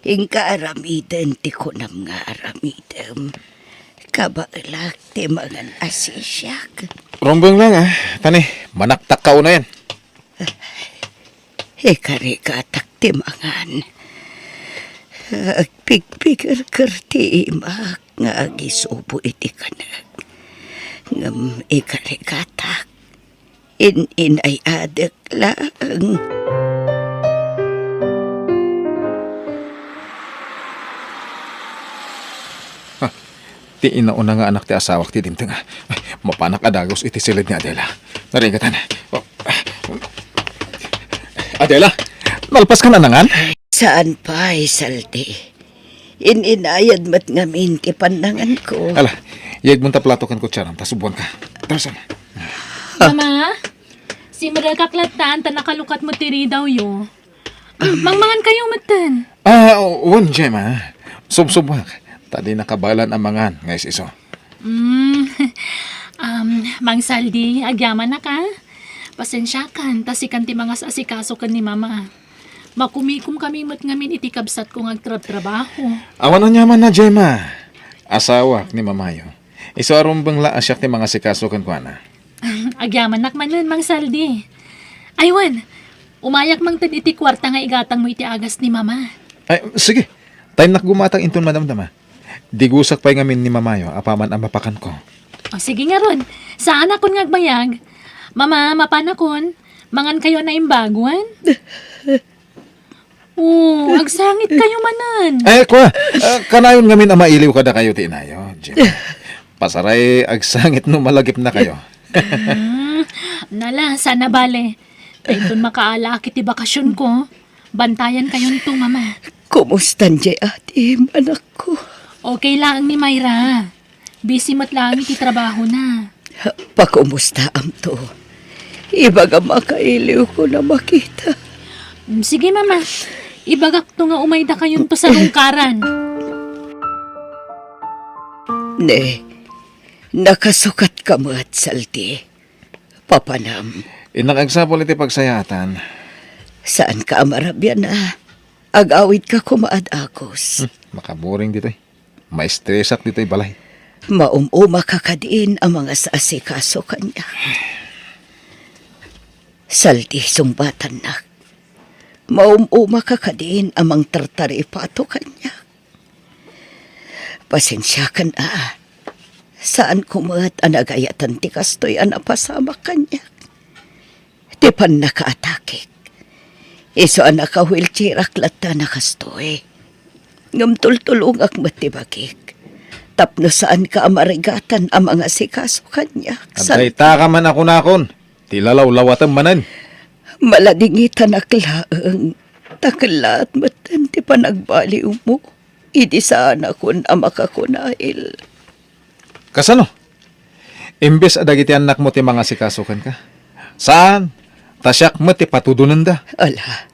ingka aramidan ti kunam nga aramidam. Kabailak ti mangan asisyak. Rombong lang Tani, manaktak ka una yan. Ikarikatak ti mangan. Agpigpigir-kir ti imak nga agisubo iti kanag. Ngam ikarikatak. Inay adak lang. Ti inauna nga anak ti asawak ti dimteng. Ay, mapanak adagos iti silid ni Adela. Naringatan. Oh. Adela, nalpas ka na nangan? Saan pa, Saldi? Inayad mat ngamin ti pandangan ko. Ala, yag mong taplatokan ko tsaram, tasubuan ka. Tarasan. Mama, si Maragaklatan, tanakalukat mo tiri daw yo. Mangmangan kayo matan. Uwan, Gemma. Subsubak. Tadi nakabalan ang mangan, ngayon iso. Mang Saldi, agyaman na ka. Pasensya kan, tasikan ti mga asikaso kan ni mama. Makumikum kami mat ngamin iti kabsat kong agtrabaho. Awan na nyaman na, Gemma. Asawa ni Mamayo. Iso arumbang la asyak ni mga sikaso kan ko na. Agyaman nakmanan, Mang Saldi. Aywan, umayak mang tad iti kwarta nga igatang mo iti agas ni mama. Ay, sige. Time nakgumatang inton madamdama. Digusak pa'y ngamin ni Mamayo, apaman ang mapakan ko. O sige nga ron, saan akon ngagbayag? Mama, mapanakon, mangan kayo na imbaguan? Agsangit kayo manan. Kwa, kanayon ngamin ang mailiw kada kayo tinayo, Jim. Pasaray, agsangit no malagip na kayo. Nala, sana bale. Dahil makaalaki ti bakasyon ko, bantayan kayon to, mama. Kumustan di atim, anak ko? Okay lang ni Myra. Busy mat lang iti trabaho na. Pakumusta am to? Ibaga makailiw ko na makita. Sige, mama. Ibagak to nga umayda kayon to sa lungkaran. Ne, nakasukat ka mo at salti. Papanam, Inakagsapol iti pagsayatan. saan ka amarabyan na? Agawid ka kumaad akos. Makaboring dito eh. Maestresak dito balay. Maumuma ka kadiin ang mga saasikaso kanya. Saldi sumbatan na. Maumuma ka kadiin ang mga tartaripato kanya. Pasensya ka na. Saan kumat ang nagayatan ti kastoy ang napasama kanya. Di pan nakaatakik. Iso ang naka-wheelchair aklata na kastoy. Ngamtultulong ak matibagik. Tapno saan ka amarigatan ang mga sikaso kanya. Antay ka man ako nakon. Tilalaw-lawatan manan. Maladingitan aklaang. Taklat matan ti panagbaliw mo. Idi sana kun ama ka kunahil. Kasano? Imbes adagiti anak mo ti mga sikasukan ka. Saan? Tasyak mo ti patudunan da. Ala,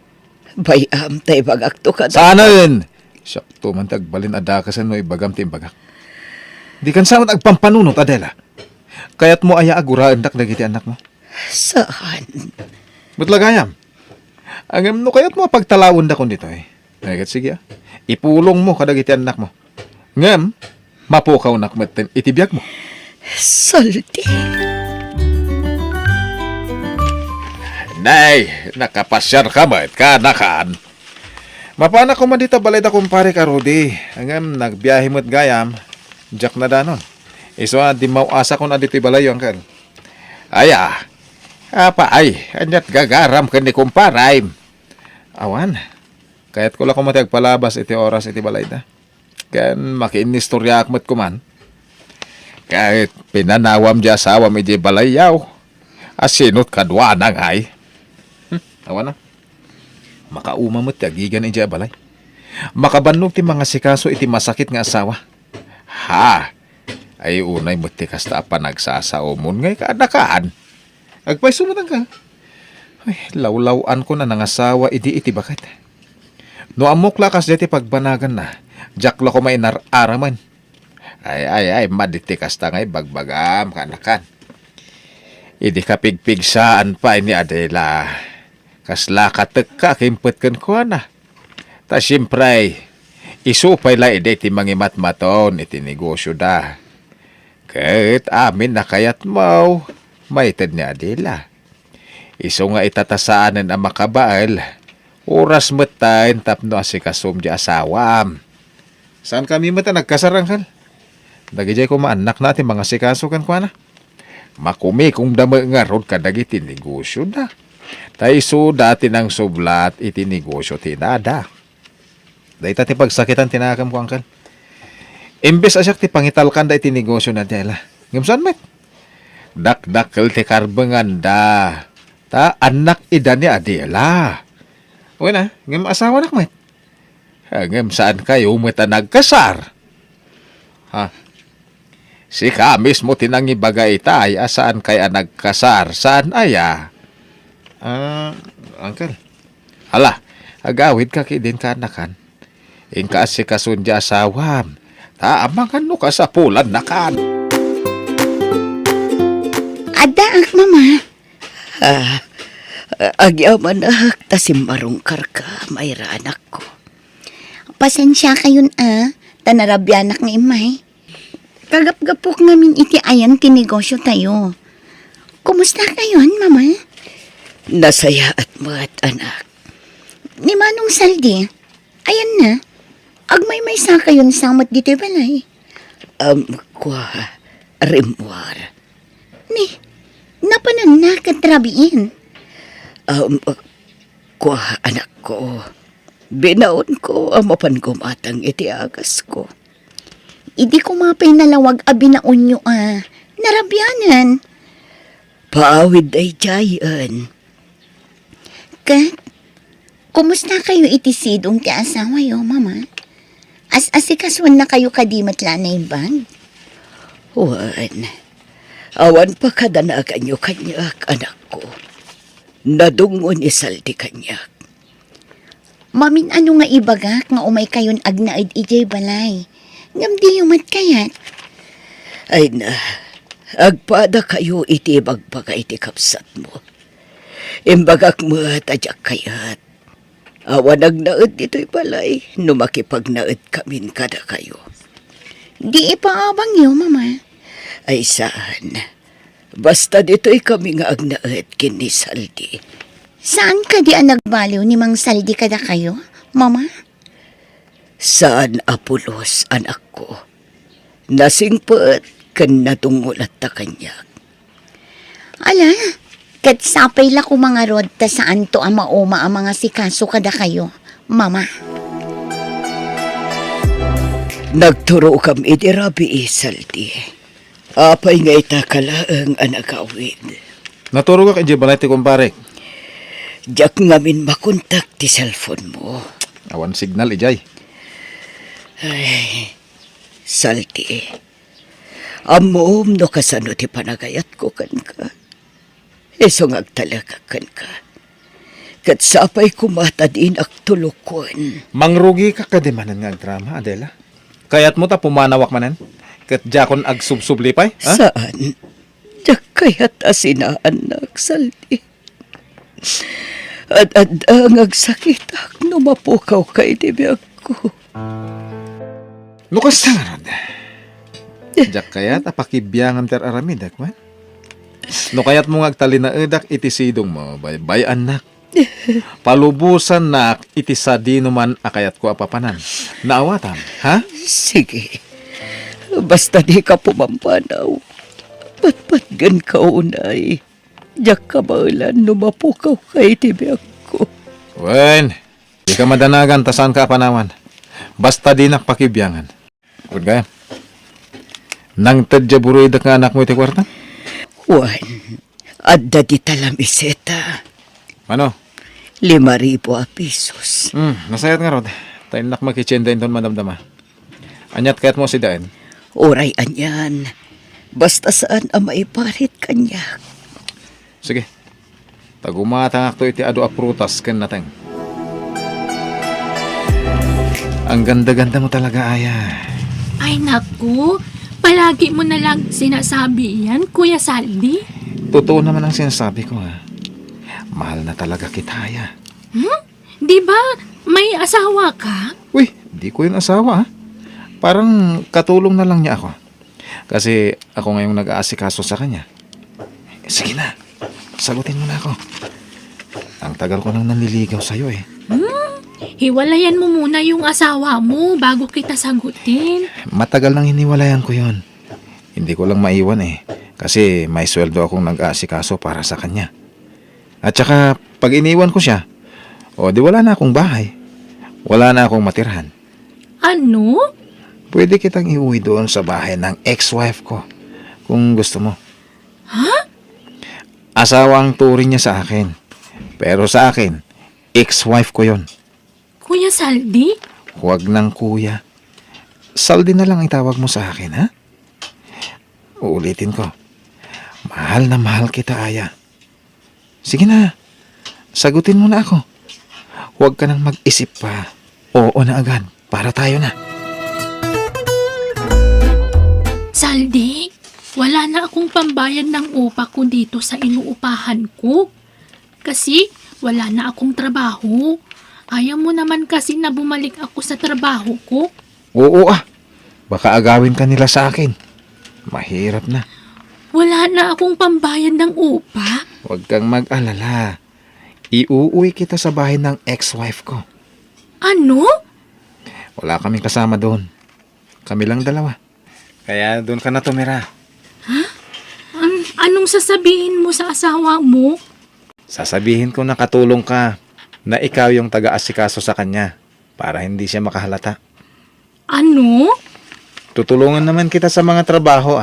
Bayam tay bagak to ka. Sana yun! Sakto man tagbalin adakasan no ibagam ti imbagak. Di kan sa agpampanunot, Adela. Kaya't mo aya aguraan dak dagiti anak mo. Saan? Butlagayam. Angam no kaya't mo pagtalawon da kon dito eh. Nagat sige ah. Ipulong mo kadagiti anak mo. Ngam, mapukaw nak maten itibiyag mo. Saldi. Nay, nakapasyar ka ba? Kanakaan. Mapana ko man dito balay da kumpare ka, Rudy. Angam, nagbiyahe mo't gayam. Jack na danon. Iso di mauasa ko na dito balay yung kan. Aya, apa ay, anyat gagaram ka ni kumparay. Awan, kaya't ko lang kumatag palabas iti oras iti balay da. Kan makinistorya akmat ko man. Kahit pinanawam di asawam iti balay yaw. Asinot kadwa nang ay. Awan na. Makauma mo't yagigan iti balay. Makabannog ti mga sikaso iti masakit nga asawa. Ha! Ay unay mo't ti kasta pa nagsasaomon ngay kaadakaan. Agpay sumunang ka. Ay, lawlawan ko na nangasawa iti bakit. No amok lakas deti pagbanagan na. Jakla ko may nararaman. Ay, maditi kasta ngay bagbagam kanakan. Idi kapigpigsaan pa ini Adela. Kasla katek ka kimpet kan ko na. Ta siyempre, isupay la ide ti mangimat-maton iti negosyo da. Kahit amin na kayat mo, maited ni Adela. Iso nga itatasaanan ang makabaal, oras matain tapno asikasum di asawam. Saan kami mata nagkasarangkal? Dagijay ko maanak natin mga sikaso kan kwa na. Makumi kung dama nga rod kadagiti negosyo da. Taiso dati ng sublat iti negosyo tinada. Dahil tati pagsakitan tinakam ko angkal. Imbes asyak ti pangitalkan da iti negosyo na dela. Ngimsan met? Dakdakkel ti karbangan da. Ta anak ida ni Adela. O na, ngim asawa nak met. Ngim saan kayo meta nagkasar? Ha? Si kamis mo tinangi bagay tay asaan kaya nagkasar? Saan aya? Uncle. Hala, agawid ka kidin ka anakan. Ingka si kasundya asawam. Taamangan no ka sa pulan na kan. Adaak, mama. Agyaman ak, tasimmarong karka, mayra anak ko. Pasensya kayon tanarabyanak ng imay. Kagap-gapok namin iti ayan tinegosyo tayo. Kumusta kayon, mama? Nasaya at mat, anak. Ni Manong Saldi, ayan na. Agmay-may sa kayon samot dito balay. Kwa, rimwar. Ni, napanan na katrabiin. Kwa, anak ko. Binaon ko ang mapangumatang iti agas ko. Idi ko mapay nalawag abinaon nyo narabyanan. Paawid ay jayan. Kat, kumusta kayo iti sidong ti asawa yo, mama? As-asikaswan na kayo kadimat lanay bang? Wan, awan pa kadanagan nyo kanyak, anak ko. Nadungon isaldi kanyak. Mamin ano nga ibagak nga umay kayon agnaid ijay balay. Ngam di yumat kayat. Ay na, agpada kayo iti bagbaga iti kapsat mo. Imbagak mo tadyak kayat. Awan nagnaed dito'y balay, numakipagnaed kamin kada kayo. Di ipaabang yo, mama. Ay saan? Basta dito'y kami nga agnaed kini Saldi. Saan ka di nagbaliw ni Mang Saldi kada kayo, mama? Saan Apulos, anak ko? Nasingpet kan natungulat ta kanyak. Ala, kat sapay la ko mga rod ta saan to ang mauma ang mga sikaso kada kayo, mama. Nagturo kam iti rabi Saldi. Apay nga itakalaang anagawid. Naturo ka kay balay ti kumpare. Diyak ngamin makontak ti cellphone mo. Awan signal ijay. Ay, Saldi. Amom no kasano ti panagayat ko kan ka. Iso ngagtalaga kan ka. Kat sapay kumata din ak tulukon. Mangrugi ka kadimanan nga drama, Adela. Kaya't mo ta pumanawak manan. Kat jakon ag subsublipay, ha? Saan? Diyak kaya't asinaan nagsaldi. At ang agsakit ak numapukaw kay tibiyag ko. Lukas na nga ron. Jak kaya't apakibyangan ter aramid, akwan. No kaya't mo ngagtalinaedak itisidong mo, bay anak. Palubusan nak itisadino man akayat ko apapanan. Naawatan, ha? Sige. Basta di ka pumampanaw. Patpatgan ka unay. Diyak ka baulan numapukaw kay tibiyag ko. Wen, di ka madanagan tasan ka panawan. Basta di nakpakibyangan. Kung kaya, nang tadya buroy da ka anak mo iti kwarta? Juan, adda di talamiseta. Ano? 5,000 pesos. Nasayat nga rod. Tayo nak makichinda inton madamdama. Anyat kayat mo si Daen. Oray anyan. Basta saan ang maiparit kanya. Sige. Tagumatang akto iti adu a prutas ken nateng. Ang ganda-ganda mo talaga, Aya. Ay naku, palagi mo na lang sinasabi yan, Kuya Saldi. Totoo naman ang sinasabi ko, ha. Mahal na talaga kita, Aya. Di ba may asawa ka? Uy, di ko yung asawa, ha. Parang katulong na lang niya ako. Kasi ako ngayong nag-aasikaso sa kanya. Sige na, sagutin mo na ako. Ang tagal ko nang nanliligaw sa'yo, eh. Hiwalayan mo muna yung asawa mo bago kita sagutin. Matagal nang hiniwalayan ko yon. Hindi ko lang maiwan, eh. Kasi may sweldo akong nag-aasikaso para sa kanya. At saka, pag iniwan ko siya, di wala na akong bahay. Wala na akong matirhan. Ano? Pwede kitang iuwi doon sa bahay ng ex-wife ko, kung gusto mo. Ha? Asawa ang turing niya sa akin. Pero sa akin, ex-wife ko yon. Kuya Saldi? Huwag ng kuya. Saldi na lang itawag mo sa akin, ha? Uulitin ko. Mahal na mahal kita, Aya. Sige na, sagutin mo na ako. Huwag ka nang mag-isip pa. Oo na agad, para tayo na. Saldi, wala na akong pambayad ng upa ko dito sa inuupahan ko. Kasi wala na akong trabaho. Ayaw mo naman kasi na bumalik ako sa trabaho ko. Oo baka agawin ka nila sa akin. Mahirap na. Wala na akong pambayad ng upa. Huwag kang mag-alala. Iuuwi kita sa bahay ng ex-wife ko. Ano? Wala kaming kasama doon. Kami lang dalawa. Kaya doon ka na tumira. Anong sasabihin mo sa asawa mo? Sasabihin ko na katulong ka na ikaw yung taga-asikaso sa kanya para hindi siya makahalata. Ano? Tutulungan naman kita sa mga trabaho,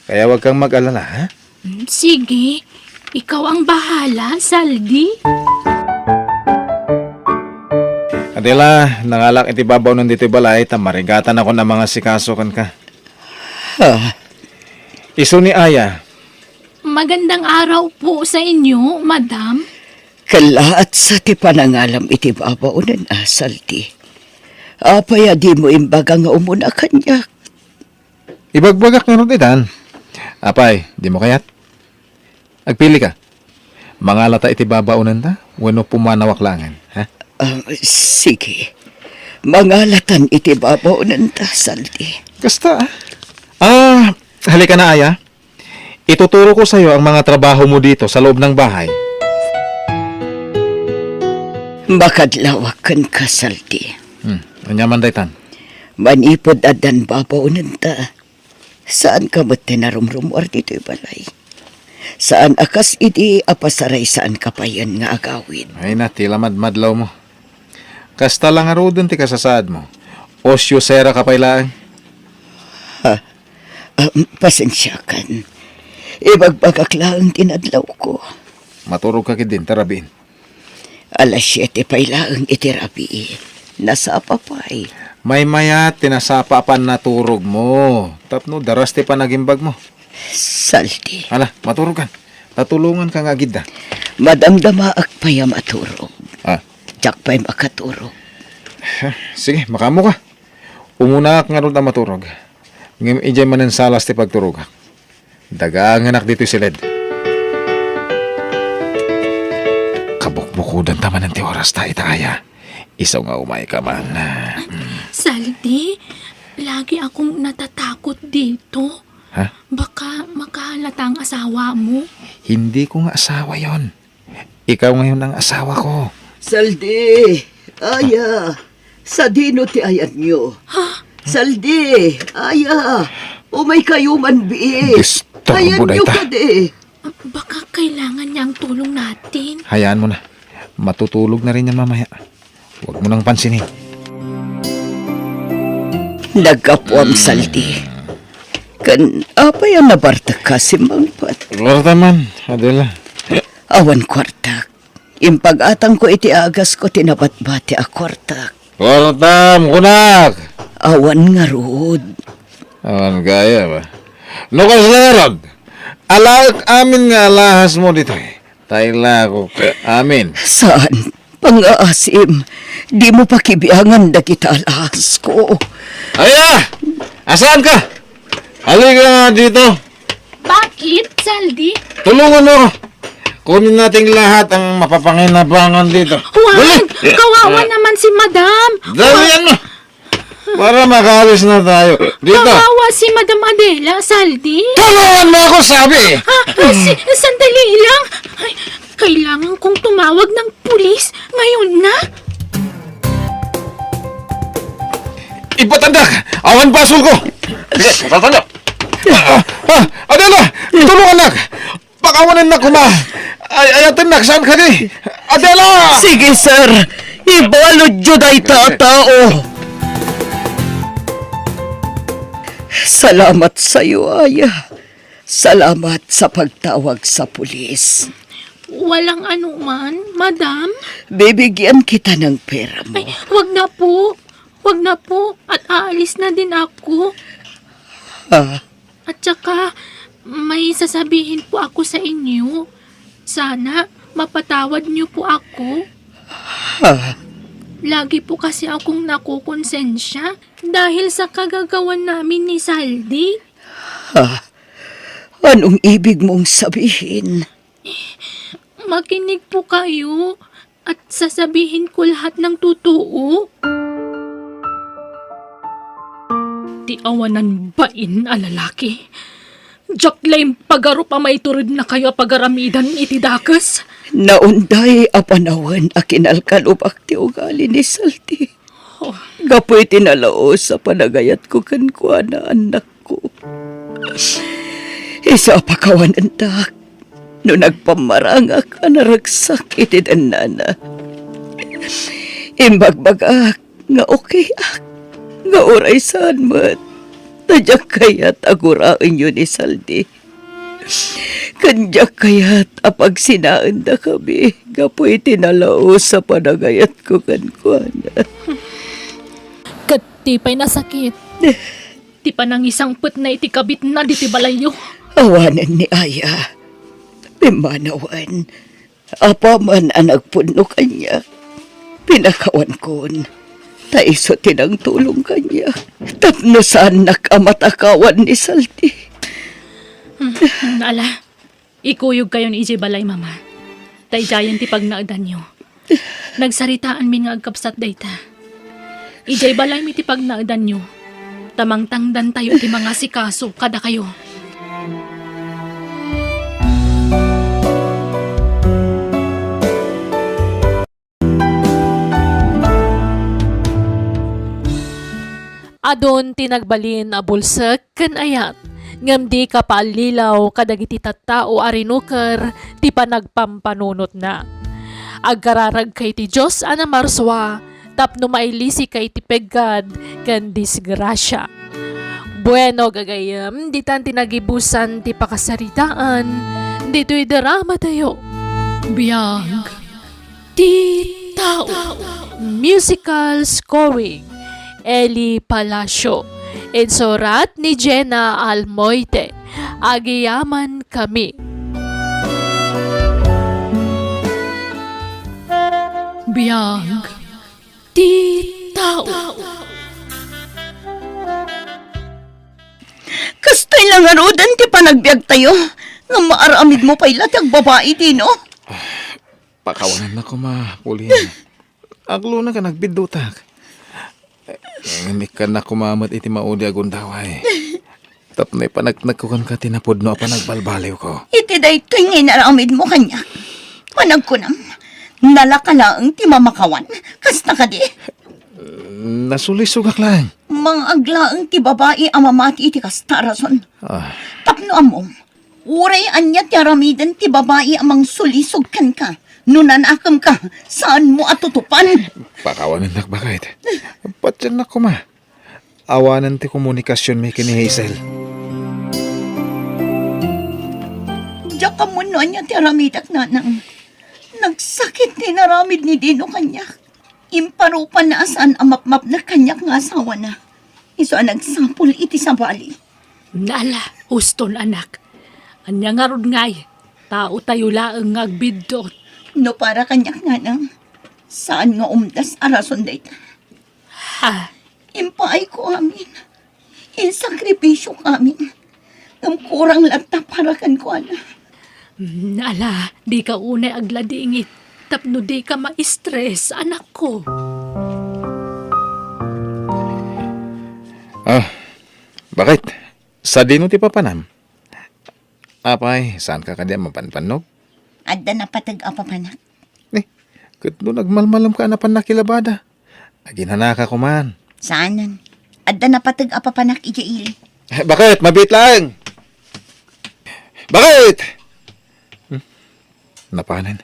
Kaya huwag kang mag-alala, ha? Sige, ikaw ang bahala, Saldi. Adela, nangalak iti babaw ng dito balay, tamarigatan ako ng mga sikaso kan ka. Iso ni Aya. Magandang araw po sa inyo, madam. Kalaat sa ti panangalam iti babaw ng asalti. Apaya di mo imbaga nga umuna kanya. Ibagbagak nga itan. Apay, di mo kayat? Agpili ka. Mga lata iti babaunan ta, wano pumanawaklangan, ha? Sige. Mangalatan iti babaw ng tasalti. Kasta, halika na, Aya. Ituturo ko sa'yo ang mga trabaho mo dito sa loob ng bahay. Makadlawakan ka, salti. Anyaman daytan. Manipod adan babaw ng ta. Saan ka ba't tinarumrumwar dito'y balay? Saan akas iti apasaray saan kapayan nga agawin? Ay na, tila madmadlaw mo. Kasta lang arudon ti kasasad mo. Osyo sera kapailaan. Pasensyakan. Ibagbagak lang tinadlaw ko. Maturog ka din, tarabin. 7:00 pailaang itirabi. Nasa papay. May mayat, tinasapapan na turog mo. Tapno, daras ti panagimbag mo. Saldi. Hala, maturog ka. Tatulungan ka nga gid da. Madamdama ak paya maturog. Ah, Jak pa'y makaturog. sige, makamo ka. Umuna ka nga ron na maturog. Ngayon ijay man ang salas ti pagturog. Dagang anak dito si Led. Kabukbukudan taman ng ti oras ta itaaya. Isaw nga umay ka man. Saldi, lagi akong natatakot dito. Ha? Baka makahalata ang asawa mo. Hindi ko nga asawa yon. Ikaw ngayon ang asawa ko. Saldi, aya, sa dino ti ayat nyo. Saldi, aya, umay kayo man biit. Disturbo Ayan na nyo ita. ka di. Baka kailangan niya ang tulong natin. Hayaan mo na. Matutulog na rin yan mamaya. Huwag mo nang pansinin. Nagkapuam saldi. Kan apa yan nabarta ka si Mangpat? Lorta man, Adela. Awan kwartak. Impag-atang ko iti agas ko tinabat-bati a kwartak. Lorta, mukunak! Awan nga rod. Awan gaya ba? Nukas na rod. Alak amin nga alahas mo dito eh. Tayla ko amin. Saan? Pang-aasim. Di mo pa kibiangan na kita alahas ko. Aya! Asaan ka? Halika nga dito. Bakit, Saldi? Tulungan mo ako. Kunin nating lahat ang mapapanginabangan dito. Huwag! Kawawa naman si Madam! Dalian mo! Para makalis na tayo. Dito! Kawawa si Madam Adela, Saldi! Tulungan mo ako, sabi! Sandali lang! Ay, kailangan kong tumawag ng pulis ngayon na! Ipatandak! Awan pasul ko! Sige, tatandak! Adela! Tulungan nak! Pakawanin na kuma! Ayatin nak, saan ka di? Adela! Sige, sir. Ibalod yun ay tatao. Salamat sa iyo, Aya. Salamat sa pagtawag sa pulis. Walang anuman, Madam. Bibigyan kita ng pera mo. Ay, wag na po. Wag na po. At aalis na din ako. Ah, At saka, may sasabihin po ako sa inyo. Sana, mapatawad niyo po ako. ah, Lagi po kasi akong nakukonsensya dahil sa kagagawan namin ni Saldi. anong ibig mong sabihin? Makinig po kayo at sasabihin ko lahat ng totoo. Di awanan bain a lalaki. Jaklaim pagaro pa may turod na kayo pagaramidan iti dakas. Naunday a panawan a kinalkalubak ti ugali ni Saldi. Gapoy tinalao sa panagayat ko kankwa na anak ko. Isa pa kawanan tak. No nagpamarangak ka naragsak iti danana. Imbagbagak nga okay ak. Nga oray saan mat. Tadyak kayat agurain yun ni Saldi. Kandyak kayat apag sinaan na kami. Gapoy tinalao sa panagayat ko kankwana. Katipay na sakit. Di pa nang isang put na itikabit na di balayo. Awanan ni Aya. Pimanawan. Apa man ang nagpuno kanya. Pinakawan kon. Taiso tinang tulong kanya. Tapno saan nakamatakawan ni Saldi. Ala, ikuyog kayo ni Ije Balay, Mama. Tayjayan ti pagnaadan nyo. Nagsaritaan min nga agkapsat dayta. Ije Balay mi ti pagnaadan nyo. Tamang tangdan tayo ti mga sikaso kada kayo. Adon tinagbalin a bulsak ken ayat. Ngam di ka paalilaw kadagiti tattao arinuker ti panagpampanunot na. Agkararag kay ti Diyos ana marswa tapno mailisi kay ti peggad ken disgrasya. Bueno gagayam, di tan tinagibusan ti pakasaritaan, dito'y drama tayo. Biyag ti tao. Musical scoring Eli Palacio. Insurat ni Jenna Almoite. Agiyaman kami. Biyag. Ti tao. Kastay lang arudan ti panagbiag tayo. Nga maaramid mo pa ilatag babae din, no? Pakawanan na ko ma, Pauline. Aglo na ka nagbidutak. Ngimik ka na kumamat iti maudi agundaway. Tapnay panagkukan ka tinapod no pa nagbalbaliw ko. Iti day ito yung inaramid mo kanya. Manag ko nang nalakalaang ti mamakawan. Kasta ka di. Nasulisugak lang. Mga aglaang ti babae amamati iti kastarason. Ah, Tapno amom. Uray anya ti aramidan ti babae amang sulisog kan ka. Nunanakam ka. Saan mo atutupan? pakawanan na bakit? Patyan na ko ma. Awanan ti komunikasyon may kini Hazel. Diyak ka mo no anya ti aramidak nanang. Nagsakit ni naramid ni Dino kanya. Imparupan na asan amapmap na kanyak nga asawa na. Iso ang nagsapul iti sa bali. Nala, huston anak. Anya nga rod ngay. Tao tayo laang ngagbidot. No para kanyak nga nang. Saan nga umdas arason dayta. Ha? Impaay ko amin. Insakripisyo amin. Ang kurang lagta para kan ko ana. Nala, di ka unay agladingit. Tapno di ka ma-stress, anak ko. Ah, bakit? Sa dino ti papanam? Apay, saan ka kanya mapanpanog? Adda na patag-apapanak. Kat doon nagmalmalam ka na panakilabada. Aginhanaka ko man. Saanan? Adda na patag-apapanak ijaili. Bakit? Mabit lang! Bakit? Napanan.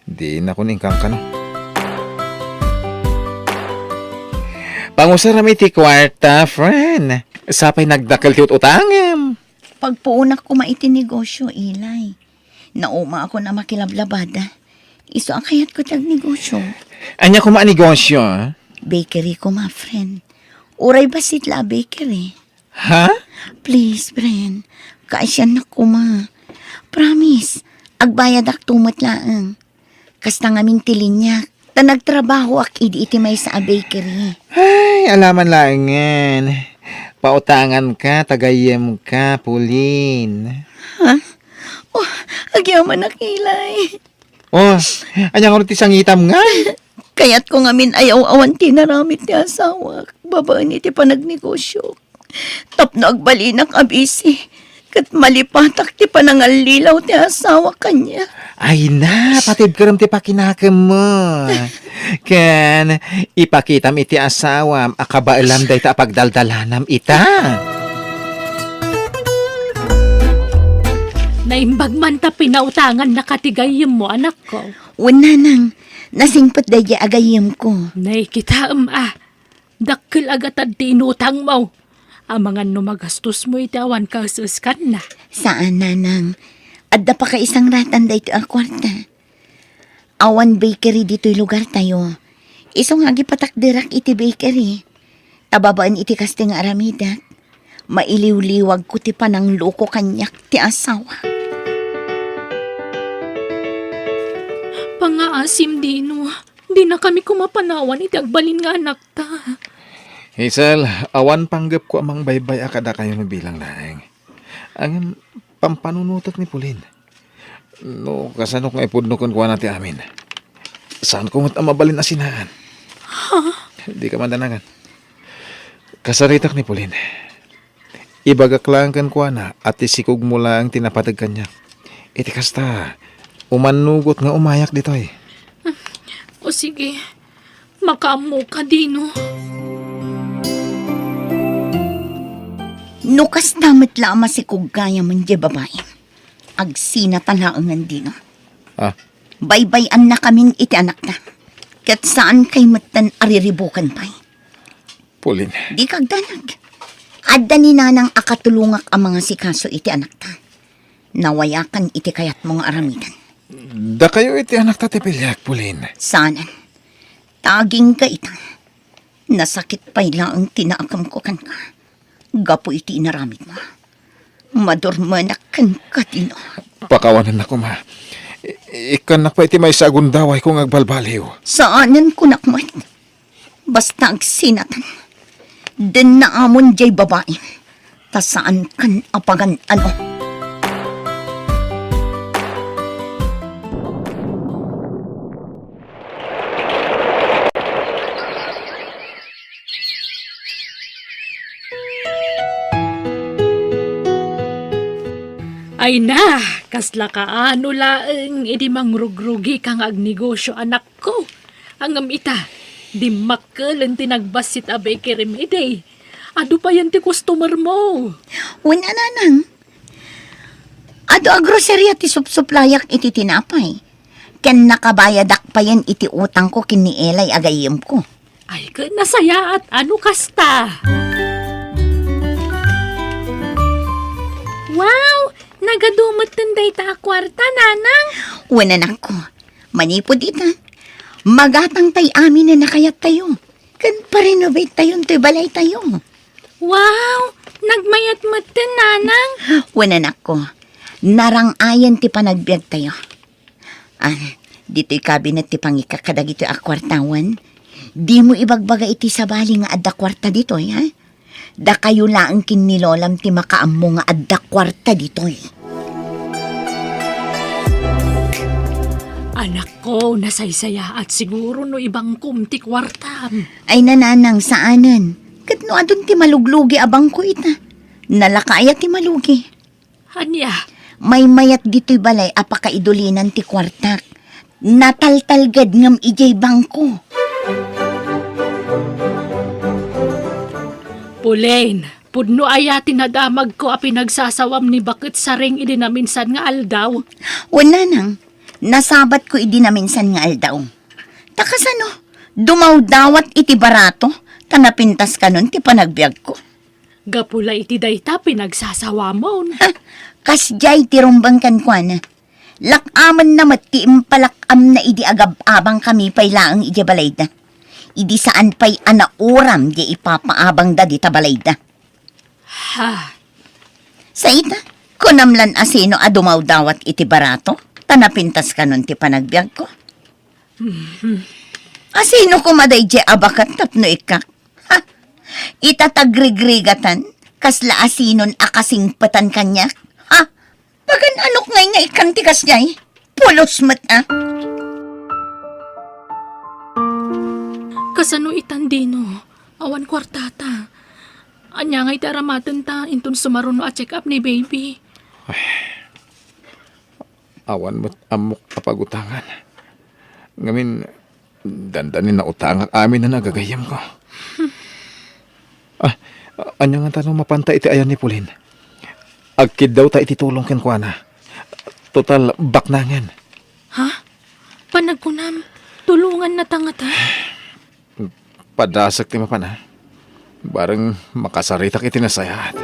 Di na ko ningkang ka no. Pangusarami ti kwarta, friend. Sapay nagdakal ti utangem. Pagpuunak ko maiti negosyo, Ilay. Nauma ako na makilablabada. Iso ang kayat ko tag negosyo. Anya ko maanegosyo, ha? Bakery ko, ma, friend. Uray basit la bakery. Ha? Please, friend. Kaasyan na ko, ma. Promise. Agbayad ak tumat laang. Kasta ngamin tilinyak. Ta nagtrabaho ak iti may sa bakery. Ay, alaman lang yan. Pautangan ka, tagayem ka, Pauline. Oh, agyaman na kilay. Oh, anya ko ti sangitam nga. Kaya't ko ngamin ayaw-awan tinaramit ti asawa. Babaan iti panagnegosyo. Tapno agbalinak abisi. Kat malipatak ti panangalilaw ti asawa kanya. Ay na, patid ka rin ti pakinakam mo. Ken, ipakitam iti asawam, akabailam day ta pagdaldalanam ita. Naimbag man ta pinautangan na katigayim mo, anak ko. Una nang, nasingpat daya agayim ko. Naikitaam Dakil agatad ti inutang mo. Amangan no magastos mo itawan ka suskan na. Saan na nang, adda pa ka isang ratan dito ang kwarta. Awan bakery dito'y lugar tayo. Isong hagi patakdirak iti bakery. Tababaan iti kasting aramidak. Mailiw-liwag ko ti panang loko kanyak ti asawa. Pangaasim dino. Di na kami kumapanawan iti agbalin nga anak ta. Hazel, awan panggap ko amang baybay akada kayo na bilang laeng. Ang pampanunutot ni Pauline. No, kasanok nga ipudnukon ko na ti amin. Saan ko ngat mabalin asinaan? Di ka mandanangan. Kasaritak ni Pauline. Ibagak lang kan ko na at isikog mo lang tinapatag kanya. Iti kasta, umanugot nga umayak dito eh. O sige, makamu ka dino. Nukas tamat lama si kugaya man di babae. Agsina talaangan din. Ah, Baybayan na kaming iti anak na. Kat saan kay matan ariribukan pa. Pauline. Di kagdanag. Adda ni nanang akatulungak ang mga sikaso iti anak ta. Nawayakan iti kayat mong aramidan. Da kayo iti anak tatipilyak, Pauline. Sanan. Taging ka ita. Nasakit pa ang tinaakam ko kan ka. Gapo iti inaramid mo. Madurmanak kan ka dino. Pakawanan ako, ma. Ikanak pa iti may sagundaway kung agbalbaliw. Saanan ko nakmat. Basta agsinatan. Den na amon jay babae. Ta saan kan apagan ano. Ay na, kasla kaano laeng idi mangrugrugi kang agnegosyo anak ko. Ang ita, di makkel ang tinagbasit abe kirimide. Ado pa yan ti customer mo. Wala na nang. Ado a grocery ti supsuplayak iti tinapay. Ken nakabayadak pa yan iti utang ko kini Elay agayem ko. Ay ka nasaya at ano kasta. Wow! Nagadumot tunday ta kwarta, nanang. Wala na ko. Manipod ita. Magatang tay amin na nakayat tayo. Kan pa-renovate tayo to'y balay tayo. Wow! Nagmayat mo tin, nanang. Wala na ko. Narangayan ti panagbiag tayo. Dito'y kabinet ti pangikakadag ito'y akwartawan. Di mo ibagbaga iti sabali nga adda kwarta dito'y, ha? Da kayo laang kinilolam ti makaammo nga adda kwarta dito'y. Anak ko, nasaysaya at siguro no ibang kumti kwartam. Ay nananang saanan. Kat no adun ti maluglugi abang ko ita. Nalakaya ti malugi. Anya, May mayat dito'y balay apakaidulinan ti kwartak. Nataltalgad ngam ijay bangko. Pulain, pudno aya tinadamag ko a pinagsasawam ni bakit saring idinaminsan nga aldaw. Wala nang. Nasabat ko idi na minsan nga aldaw. Takas ano, dumaw-dawat iti barato, tanapintas ka nun ti panagbiag ko. Gapula iti dayta pinagsasawamon. Kasjay ti rumbang kankwana. Lakaman na mati impalakam na idi agab-abang kami pay laang iti balay da. Idi saan pay anauram di ipapaabang da di tabalay da. Ha, Sa ita, kunamlan asino a dumaw-dawat iti barato, tanapintas ka nun ti panagbiag ko. Asino kumaday di abakat tapno ikak? Ha? Itatagrigrigatan, kasla asinon akasingpatan kanya? Ha? Pagan anok ngay nga ikang tikas niya eh? Pulos mat ah. kasano itandino, awan kwartata. Anya ngay taramatan ta, intun sumaruno a check up ni baby. Awan mo't amok kapagutangan. Ngamin, dandanin na utang amin na nagagayam ko. Anya nga tanong mapanta iti ayan ni Pulin. Agkid daw ta iti tulong ken kuana. Total baknangan. Ha? Panagkunam, tulungan na tangata. Padasak ti mapana. Bareng makasaritak iti nasayat.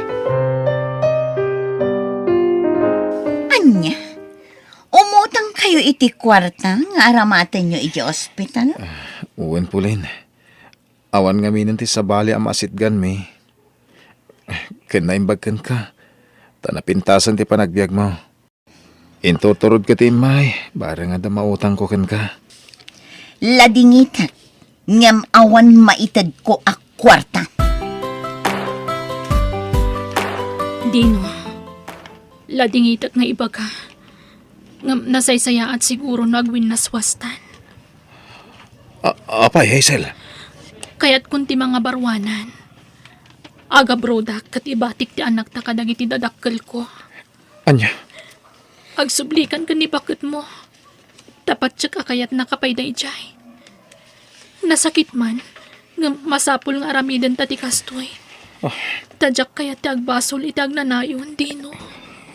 Anya? Umutang kayo iti kwarta nga aramatan nyo iti ospital? Uwan Pulin. Awan nga minan ti sabali ang masitgan mi. Kinaimbagkan ka. Tanapintasan ti panagbiag mo. Intuturod ka ti imay. Bareng nga da mautang ko ken ka. Ladingitat, ngam awan maitad ko a kwarta. Dino, ladingitat nga iba ka. Ngam nasaysaya at siguro nagwin naswastan. Apay, Hazel. Kaya't kunti mga barwanan. Aga brodak kat ibatik ti anak ta kadag iti dadakkel ko. Anya? Agsublikan ka ni bakit mo. Tapat siya kakayat nakapay da ijay. Nasakit man, nga masapul nga aramiden ta ti kastoy. Tadyak kaya ti agbasol iti agnanayon, Dino.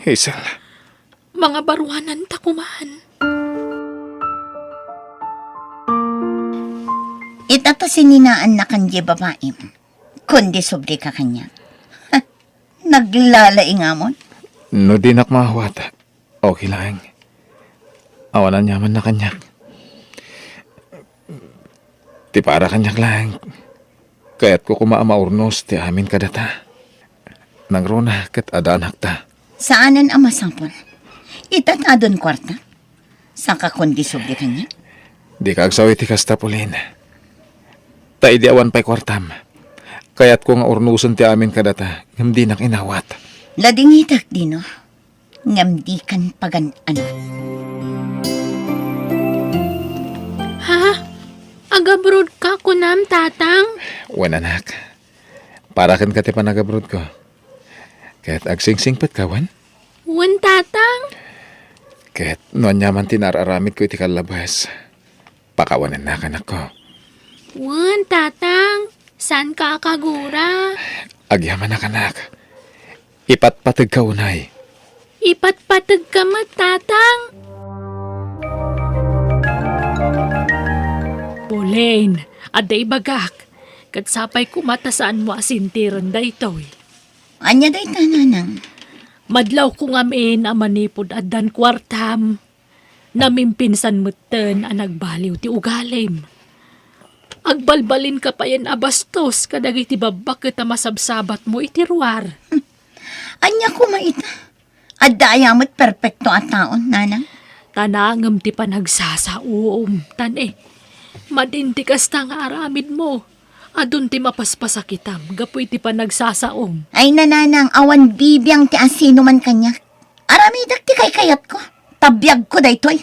Hazel. Mga barwanan ta kumahan. Itata sininaan na kanji babae. Kundi sobre ka kanya. Ha, naglalaing amon. No di nakmahawat. Okay lang. Awanan nyaman na kanyak. Ti para kanyak lang. Kaya't ko kumaamaurnos ti amin kadata. Nang runa kat ada anak ta. Saanan ang masapol? Itatadon kwarta? Sa kakondisubli kanya? Di ka agsawi ti kastapulin. Ta idi awan pa'y kwartam. Kaya't ko nga urnuson ti amin kadata, ngam di nak inawat. Ladingitak dino. Ngam di kan pagan ano. Ha? Agabrod ka kunam, tatang? Wan anak, para kan kati panagabrod ko. Kaya't agsingsing pat kawan. Wan, tatang? Kaya't noon nyaman tinararamid ko iti kalabas. Pakawanan na kanak ko. Wan, tatang? Saan ka akagura? Agyaman na kanak. Ipatpatag ka unay. Ipatpatag ka mo, tatang? Pauline, aday bagak. Katsapay kumatasaan mo asintiran da ito eh. Anya day tananang. Madlaw ko ngamin ang manipod at dan kwartam. Namimpinsan mutten ang nagbaliw ti ugalim. Agbalbalin ka pa yan abastos kadag iti babak kita masabsabat mo iti ruwar. Anya ko maita. Adayamot perfecto at taon, nanang. Tanangam ti panagsasauom. Tan madintikas ta nga aramid mo. Adun ti mapaspasakitam. Gapoy ti panagsasaom. Ay nananang awan bibiyang ti asino man kanya. Aramidak ti kay kayat ko. Tabiyag ko daytoy.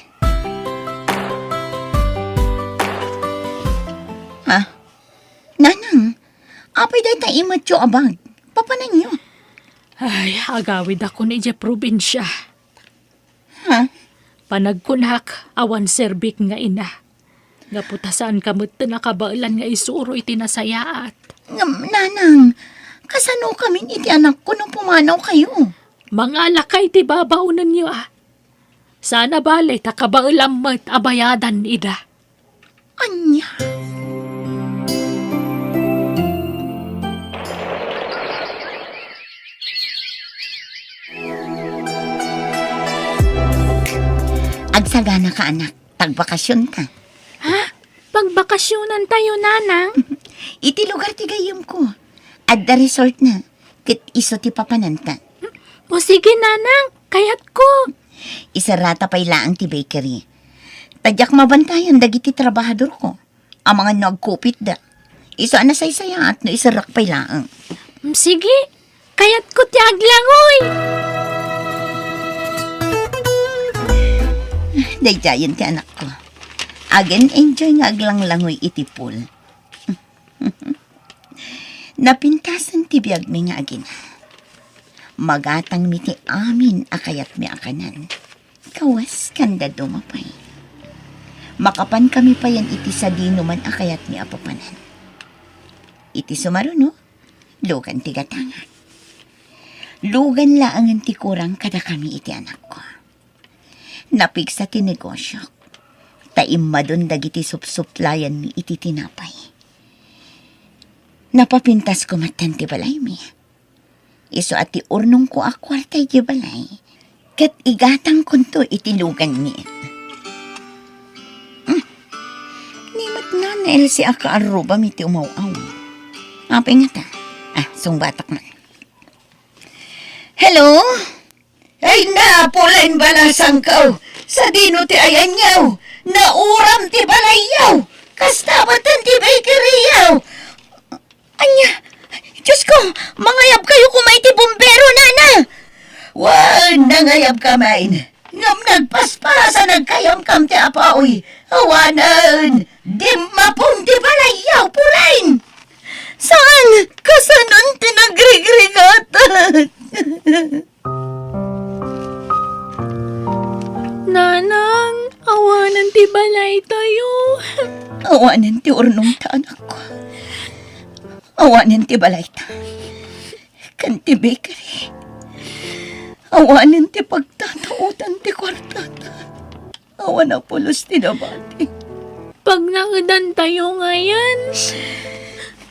Ha? Nanang, apay day ta imatyo abag. Papanan nyo. Ay, agawid ako ni Jeff probinsya. Ha? Panagkunak, awan serbik nga ina. Gaputasan kamot na nakabailan nga isuro iti nasayaat. Nanang, kasano kami iti anak ko nung pumanaw kayo? Mga lakay ti babaunan niyo Sana bale takabailan mo't abayadan ida. Anya? Agsagana ka anak, tagbakasyon ka. Ha? Pagbakasyonan tayo, nanang? Iti lugar ti gayam ko. At the resort na, kit iso ti papananta. O sige, nanang, kayat ko. Isarata pa'y laang ti bakery. Tadyak mabantayan dagiti trabahador ko. Ang mga nagkupit da. Iso anasay-saya at no isarak pa'y laang. Sige, kayat ko ti aglangoy. Dayjayan ti anak ko. Again, enjoy nga aglanglangoy iti pool. Napintasan ti biyag mi nga agin. Magatang mi ti amin akayat mi akanan. Kawas kanda dumapay. Makapan kami pa yan iti sa dinuman akayat mi apapanan. Iti sumaruno, lugan ti gatangan. Lugan laangan ti kurang kada kami iti anak ko. Napigsa ti negosyo. Taim madon dagiti supsuplayan mi iti tinapay. Napapintas ko matan ti balay mi. Iso at ti urnong ko akwartay ti balay. Kat igatang kunto iti lugan mi. Nimat nga nail si aka aruba mi ti umaw-aw. Apay nga ta. Sungbatak man. Hello? Ay na, pulain balasang kao. Sa dino ti ayan yaw. Nauram ti balayaw. Kastabatan ti bakery yaw. Anya, Diyos ko, mangayab kayo kumay ti bumbero, nana. Wag nangayab kamain. Ngam nagpaspasa nagkayam-kam ti apaoy. Awanan, di mapong ti balayaw, pulain. Saan? Kasanon ti nagrigregatan. Nanang, awanan ti balay tayo. Awanan ti urnong ta, anak ko. Awanan ti balay ta. Kan ti bakery. Awanan ti pagtatautan ti kwartata. Awan na pulos ti nabati. Pag nangadan tayo ngayon,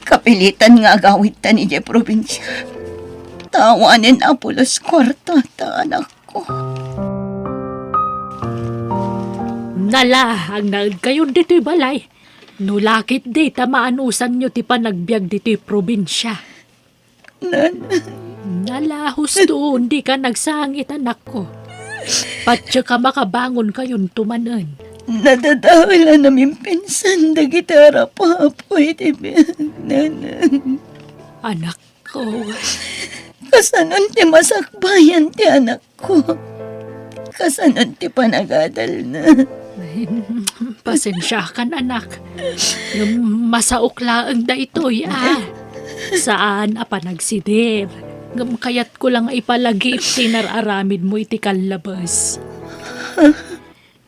Kapilitan nga agawit ta ni Jeff probinsya. Tawanin na pulos kwartata, anak ko. nala ang naad kayo dito'y balay. Nulakit di tamaanusan nyo ti panagbiag dito'y probinsya. Nala, husto, hindi ka nagsangit anak ko. Patya ka makabangon kayon tumanan. Nadadawila namin pinsan dagiti arapapoy ti pinagnanan. Anak ko, Kasanon ti masakbayan ti anak ko. Kasanon ti panagadal na. pasensya kan anak. Yung masaukla ang da ito'y Saan apa nagsidir? Ngam kayat ko lang ipalagi iti nararamid mo iti kalabas.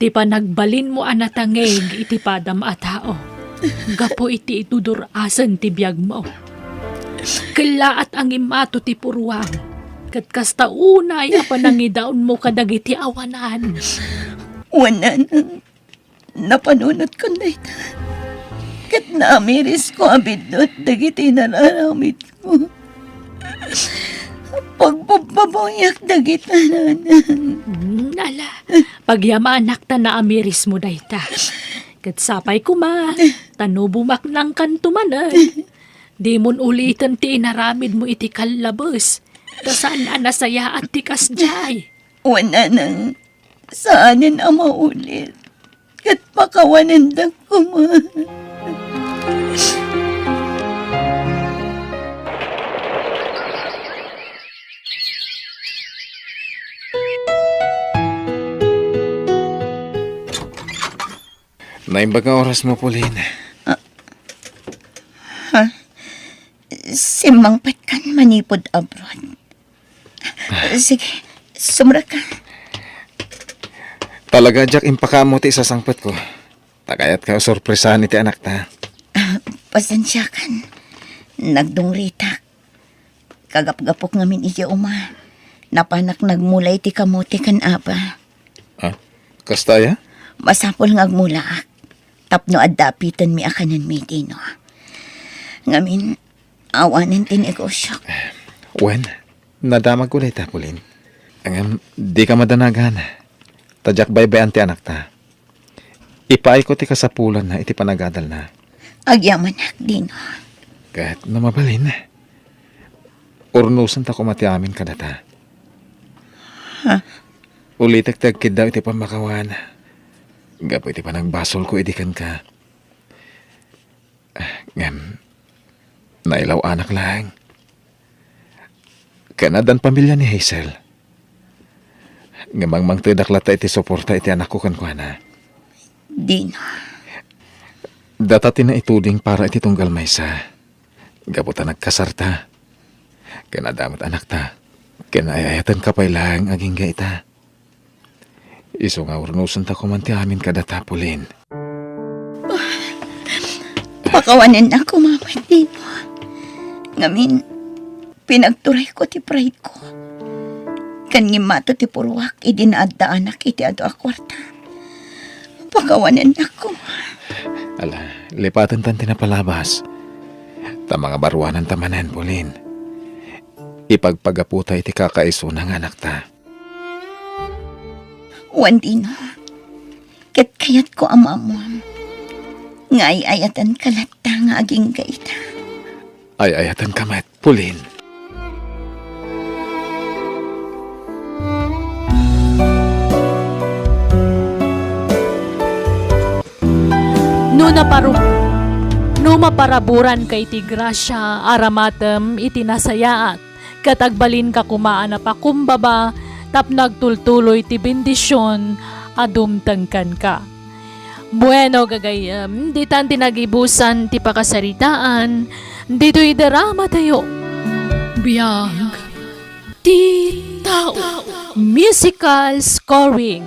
Ti pa nagbalin mo anatangeg iti padam a tao. Gapo iti itudurasan ti biyag mo. Kala at ang imato ti purwang. Kat kasta unay apa nangidaon mo kadagiti awanan. Wala nang napanunot ko na ito. Kat naamiris ko abidot dagiti nararamid ko. Pagpapabayak dagiti nanan. Ala, pagyamanak ta na amiris mo dayta. Kat sapay kuma, tanubumak ng kantumanan. Di mon ulitan ti inaramid mo iti kalabas. Tasaan anasaya at tikas jay. Wala nang saanin ang maulit. Kat pakawanan da ko ma. Naimbag nga oras mo, Pauline. Simangpat kan manipod abroad. Sige, sumra ka. Talaga, Jack, impakamo ti isasangpat ko. Takayat ka sorpresahan iti anak ta. Pasensya kan. Nagdungrita. Kagap-gapok ngamin iya uma. Napanak nagmulay ti kamote kan apa. Ha? Kastaya? Masapol ngagmulaak. Tapno adapitan mi akanan mi dino. Ngamin, awanan ti negosyo. Wen, nadamag ko na ita, Pauline. Ang di ka madanagan. Tadyak baybayan ti anak ta. Ipaay ko ti kasapulan na iti panagadal na. Agyaman ak dino. Kahit na mabalin. Urnusan ta kumati amin kadata. Ulitek tagkid daw iti pamakawan. Gapo iti panagbasol ko idikan ka. Ngam, nailaw anak lang. Kanadan pamilya ni Hazel. Ngamang mang tidaklata iti suporta iti anak ko kankwana. Dino. Data ituding para iti tunggal maysa. Gapo ta nagkasarta. Kanadamat anak ta. Kanayayatan ka pa'y lang aging gaita. Iso nga urnusan ta kumanti amin kadata, Pauline. Pakawanan ako, mama, dino. Ngamin, pinagturay ko ti pride ko. Kangimato ti purwak, idinaadda anak iti ado a kwarta. Pakawanan ako. Ala, lipatan tan tinapalabas. Ta mga baruanan tamanan, Pauline. Ipagpagaputa iti kakaiso ng anak ta. Wandino, kat kayat ko amamon. Ngay ayatan kalata nga aging gaita. Ay ayatan kamat, Pauline. No maparaburan kay ti grasya aramatem iti nasayaat. Katagbalin ka kumaan na pakumbaba tap nagtultuloy ti bendisyon adumtengkan ka. Bueno gagayem, di tan tinagibusan ti pakasaritaan, dito'y drama tayo. Biyag, ti tao. Musical scoring,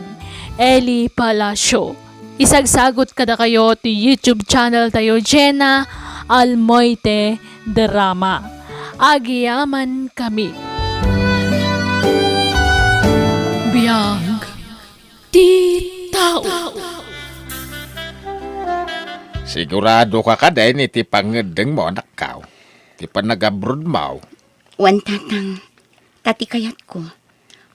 Eli Palacio. Isagsagot kada kayo ti YouTube channel tayo, Jenna Almoite Drama. Agiyaman kami. Biyag, ti tao. Sigurado ka kaday ni ti pangedeng mo anak ka. Ti panagabrod mo. Wan tatang, tati kayat ko.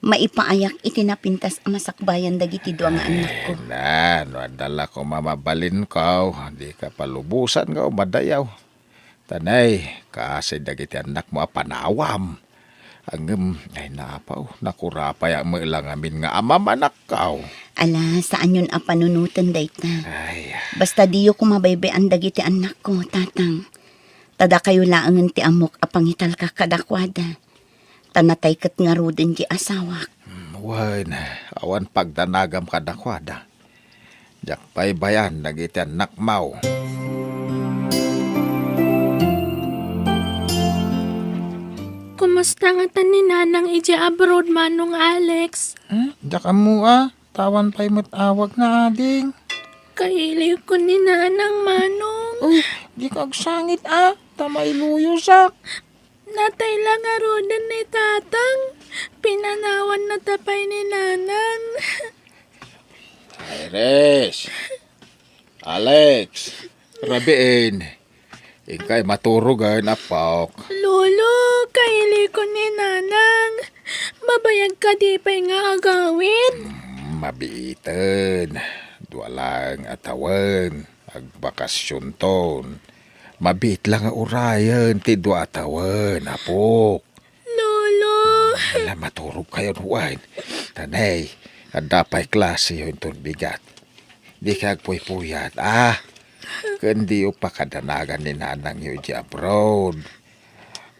Maipaayak itinapintas ang masakbayan dagiti duwa nga anak ko. Na, nadala ko mamabalin ko. Di ka palubusan ka o madayaw. Tanay, kasi dagiti anak mo panawam. Ay napaw, nakurapay ang mailang amin nga ama manakaw. Ala, saan yun ang panunutan dayta? Ay, Basta diyo kumabaybay ang dagiti anak ko, tatang. Tada kayo laangan ti amok apangital ka kadakwada. Tanatay kat nga ruden di asawak. wan, awan pagdanagam kadakwada. Jak pay bayan, dagiti anak mau. Kumusta nga tan ni Nanang iji abroad manong Alex? Diyak mo tawan pa'y matawag na ading. Kailiw ko ni Nanang manong. Di kag sangit tamay luyo sak. Natay lang arudan ni tatang. Pinanawan na tapay ni Nanang. Iris, Alex, Rabiin, ikay maturugan apok. Lolo, kaili ko ni Nanang. Mabayag ka di pa'y nga agawin. Mabiiten, duwalang atawan, agbakasyon ton. Mabit lang ang urayan, ti dua atawan, apok. Lolo. Alam, maturog kayo nuwan. Tanay, adapay klase yun ton bigat. Di kag puy-puyat, Kundi pa kadanagan ni Nanang yun di abroad.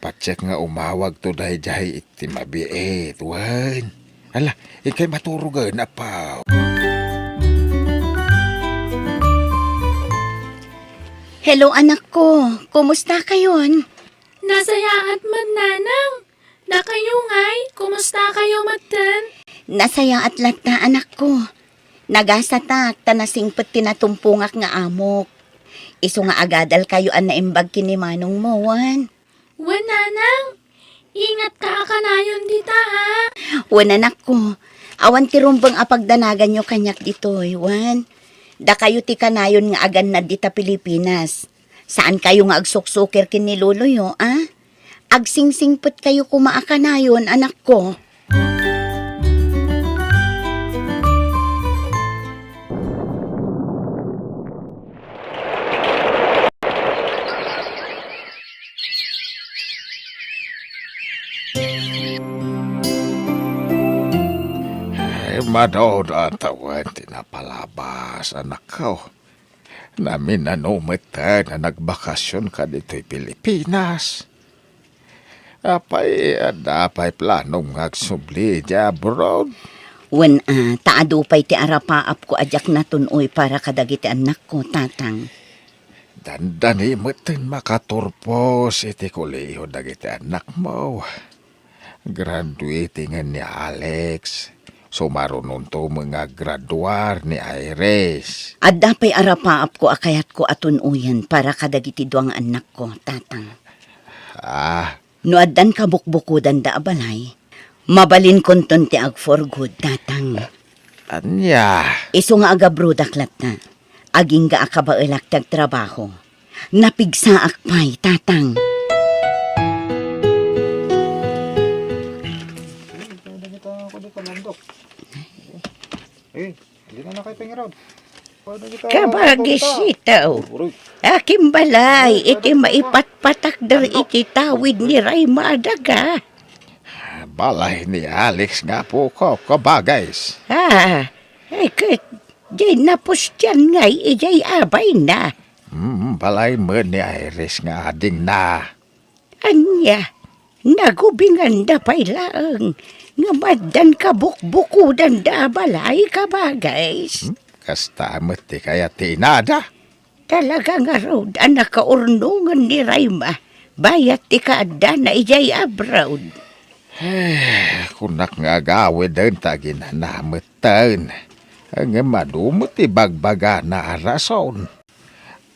Patsek nga umawag to dahi-dahi iti mabiit, wan. Ala, ikay maturugan na pa. Hello anak ko, kumusta kayon? Nasaya at Nanang. Da kayo ngay, kumusta kayo magtan? Nasaya at lata anak ko. Nagasatak, tanasingpet tinatumpungak nga amok. Iso nga agadal kayo an naimbag kini manong mo, wan. Wan Nanang, ingat ka akanayon dita ha. Wan anak ko, awan ti rumbang apagdanagan nyo kanyak ditoy, wan. Da kayo ti kanayon nga agan na dita Pilipinas. Saan kayo nga agsuksukir kini luluyo, Agsingsingpet kayo kumaakanayon, anak ko. Manood ang tawan, tinapalabas, anak ko. Namin nanumita na nagbakasyon ka dito'y Pilipinas. Apay planong agsubli di abroad. Wan taado pa'y ti arapaap ko ajak na tunoy para kadagiti anak ko, tatang. Dandani mo'tin makaturpos iti kuliho dagiti anak mo. Graduating ni Alex. Sumarunon to mga graduar ni Iris. Adda pa'y arapaap ko akayat ko atunuyan para kadagiti duang anak ko, tatang. No addan ka bukbukudan da abalay, mabalin konton ti ag for good, tatang. Anya? Iso nga agabrodaklat na, aging ga akabaelak tag trabaho. Napigsaak pa'y, tatang. Kabagis itaw. Aking balay, iti maipatpatak dar iti tawid ni Rayma adaga. Balay ni Alex nga po ko, kabagays. Ay kat, di napustyan ngay, ijay abay na. Balay mo ni Iris nga ading na. Anya, nagubingan da pa'y laang, nga maddan ka bukbukudan da balay kabagays. Kasta mo ti kaya tinada. Talaga nga raw, anak kaurnungan ni Rayma, bayat ti kaada na ijay abroad. Kunak nga gawid din tagin na namutan. Ang madumot ti bagbaga na rason.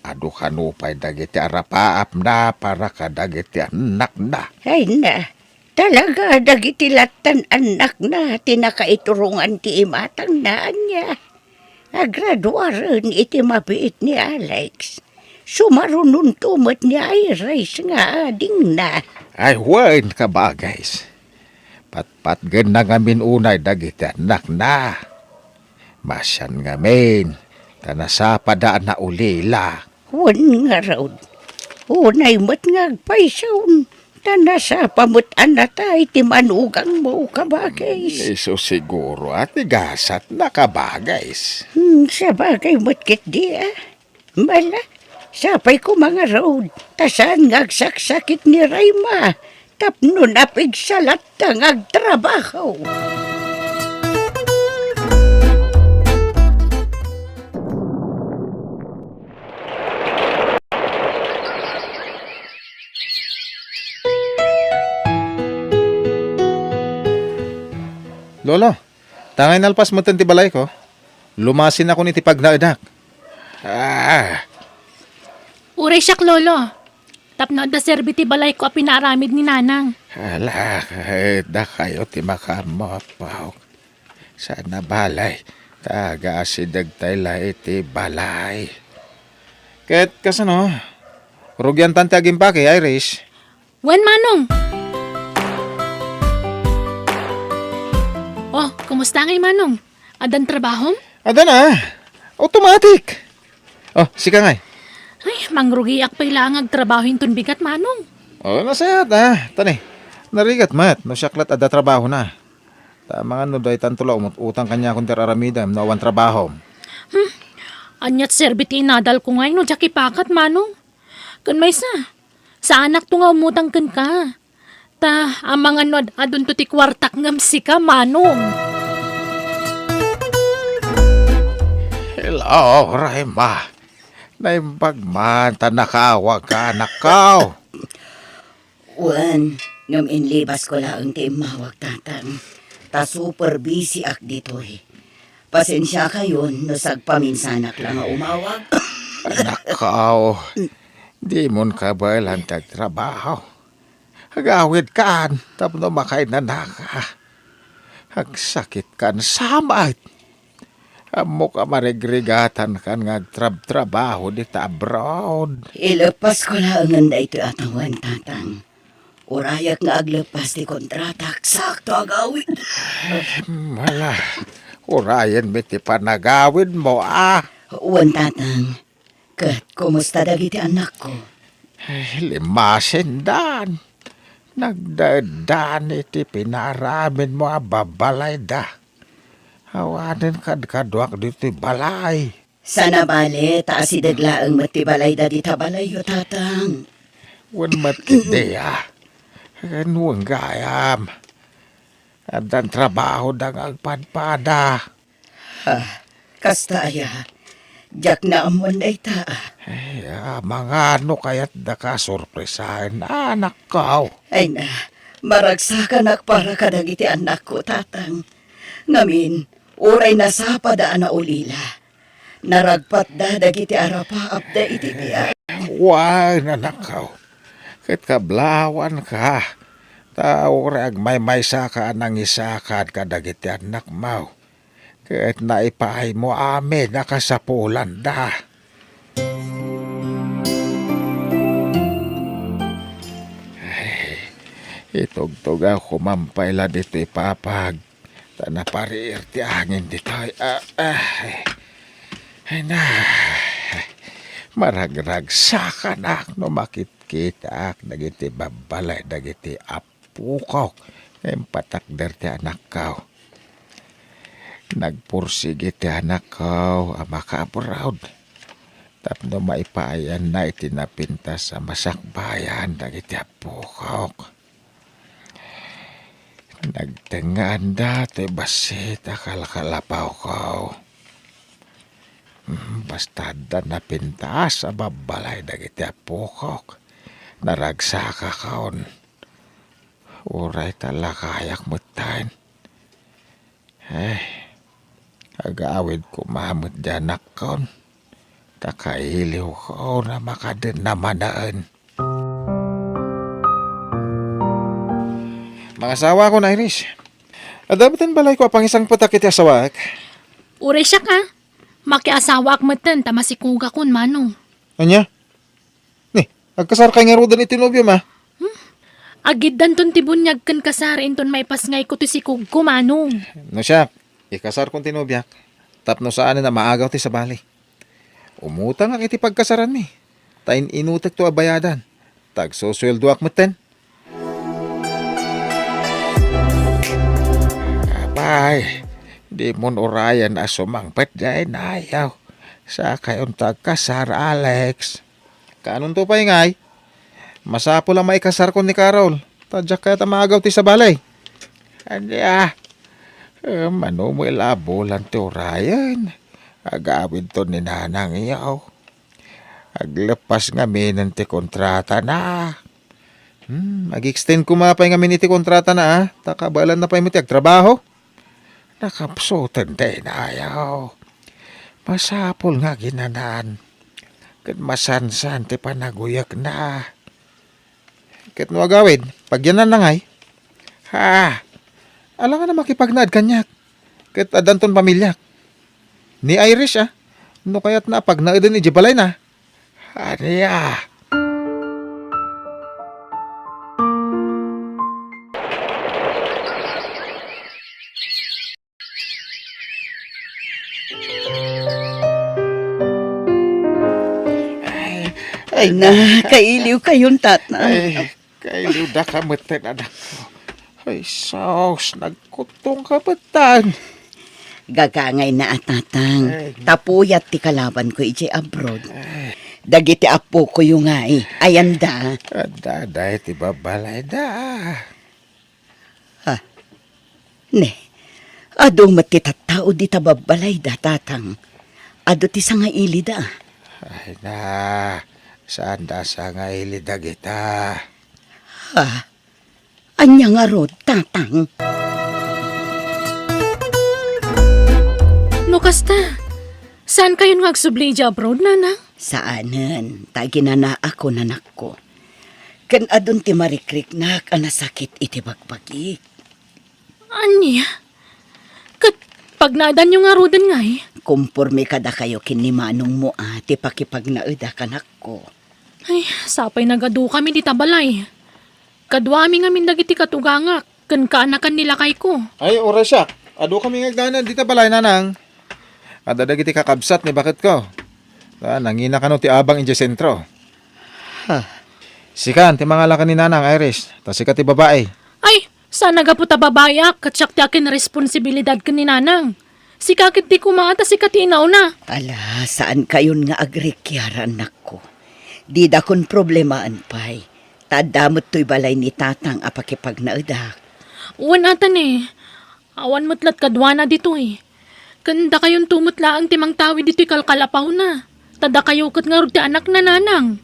Ado kanupay dagiti arapaap na para kadagiti anak na. Ay na, talaga dagiti latan anak na tinakaiturungan ti imatang na niya. Agraduaran iti mabiit ni Alex. Sumarunun tumot ni Iris nga ading na. Ay wan kabagays. Patpat gan na ngamin unay dagiti anak na. Masyan ngamin. Tanasapadaan na ulila. Wan nga raw. Unay mat nga agpaisawn. Tana sa pamutan na tayo, timanugang mo kabagay. Iso siguro at igasat nakabagays. Sa bagay mo't kit di Mala, sapay ko mga road. Tasan ngagsaksakit ni Rayma. Tapno napigsalat ang agtrabaho. Lolo, tangay nalpas mo ti balay ko. Lumasin ako ni ti pagnaadak. Uray siyak, lolo. Tapno da serbiti balay ko a pinaramid ni nanang. Hala, kahit da kayo ti makamapaw. Sana balay, taga asidag tayo iti balay. Kahit kasano, rugyan tante aging pake, Irish. Wen manong? Oh, kumusta ngay manong? Adan trabahom? Ada na, automatic. Oh, sika ngay. Ay, mangrugiak pa ilang trabaho ton bigat manong. Oh, nasayat Tani, narigat mat, no syaklat ada trabaho na. Tama nga no dahi tantula utang kanya kung tiraramidam no awan trabaho. Anyat serbiti inadal ko ngay no, jaki pakat manong. Kun may sa anak to nga umutang kan ka. Ta, amang ano adun to ti kwartak ngam sika manong. Hello, Rayma. Naimbagman, tanakawa ka, nakaw. Wan, ngam inlibas ko lang ti mawag tatang. Ta super busy ak dito Pasensya kayo no sagpaminsanak lang nga umawag. Nakaw, di mon ka ba lang trabaho? Hagawid kan, tapno makay na naka. Hagsakit kan samay. Amo ka marigregatan kan nga trabaho di ta abroad. Ilepas ko lang ang ito atawan tatang. Urayak nga aglepas ti kontratak, sakto agawid. Mala, urayan biti panagawid mo Uwan tatang, kat kumusta dagiti anak ko? Limasin dan. Nagdadan iti pinaramin mo babalay da. Hawanin kadwak dito balay. Sana bale, taas idagla ang matibalay da di tabalay yo tatang. Wan matkideya. Kanuang gayam. Adan trabaho dang agpadpada. Kastaya, jak na amon na ita. Mga ano kaya't da ka sorpresahin anak ko. Ay na, maragsakan para kadagiti anak ko tatang. Ngamin, uray na sapadaan na ulila. Naragpat da dagiti arapaap da iti biya. Why nanakaw? Kit kablawan ka. Tao rag may saka nang isakad ka dagiti anak mo. Kit naipahay mo amin nakasapulan da. Ay, itugtog ako mampayla dito ipapag. Tanapariir ti angin dito. Ay na. Maragrag saka na no makit-kita ak dagiti babalay dagiti apukok ngem patakder ti anak kau. Nagpursige ti anak kau ama ka-abroad. Tapno maipayan na itinapintas sa masakbayan dagiti apukok. Nagtengaan dati basit akal-kalapaw kau. Basta da napintas sa babalay dagiti apukok. Naragsaka kaon. Uray tala kayak mutain. Agawid ko mamut janak kaon. Takailiw ko na makadin na manaan. Mga asawa ko na, Irish. Adamitan balay ko apang isang patakit asawak. Uray siya ka. Makiasawa ak matan, tamasikuga kun manong. Anya? Ni, agkasar kay nga rodan itinobyo ma. Agid dan ton tibunyag kan kasar inton may pasngay ko ti sikug ko manong. No siya, ikasar kong tinobyak. Tapno saan na maagaw ti sa bali. Umutang ang iti pagkasaran mi. Tain inutek to abayadan. Tagsosweldo ak meten. Ay, di mo urayan na sumangpet dyan ayaw. Sa kayon tagkasar, Alex. Kanon to pa ingay? Masapo lang maikasar ko ni Carol. Tadyak kaya tamagaw ti sa balay. Andi mano mo ilabo lang ti urayan. Agawid to ni nanang iyaw. Aglepas nga minan ti kontrata na. Mag-extend kumapay nga miniti kontrata na Takabalan na pa mo ti agtrabaho. Nakapsutan day na ayaw. Masapol nga ginanan. Kat masansan ti panaguyak na. Kat mo agawid, pagyanan na ngay. Ha, alam nga na makipagnaad kanyak. Kat adanton pamilya. Ni Irish no kaya't na pagnaadin ni Jibalay na. Aniya. Ay na, kailiw kayon tatang. Ay, kailiw da ka meten anak ko. Ay, sos, nagkutong ka batan. Gagangay na tatang. Tapuyat ti kalaban ko iti abroad. Dagiti apo ko yung ay. Ayan da. Daday, ti babalay da. Ne, ado matitattao di tababalay da tatang. Ado ti sanga ili da. Ay na, saan da sa nga ilidag ita? Anya nga rod, tatang. No kasta, saan kayo nga agsubli di abroad, nanang? Saanen, taginana ako nanak ko. Kan adon ti marikrik na kanasakit iti bagbagi. Anya? Kat pagnadan yung nga rodan nga Kumpurme kada kayo kinimanong mo ti pakipagnaeda kanak ko. Ay, sapay nagadu kami di tabalay. Kadwami nga mindagiti katugangak, kan kaanakan nila kay ko. Ay, oras siya. Ado kami ngagdanan, di balay nanang. Adadag iti kakabsat ni bakit ko. Nangina ka no ti abang inje sentro. Sikan, ti mga laka ni nanang, Iris. Tas sikat ti babae. Ay, sana ga po tababayak, katsyak ti akin responsibilidad ka ni nanang. Si kakit di kumata, si katinaw na. Ala, saan kayon nga agrikyaran nako? Di da kon problemaan pay. Tadamot to'y balay ni tatang apakipagnaedak. Uwan atan Awan mutlat kadwana dito Kanda kayon tumutla ang timang tawi dito'y kalkalapaw na. Tada kayo kat nga ti anak na nanang.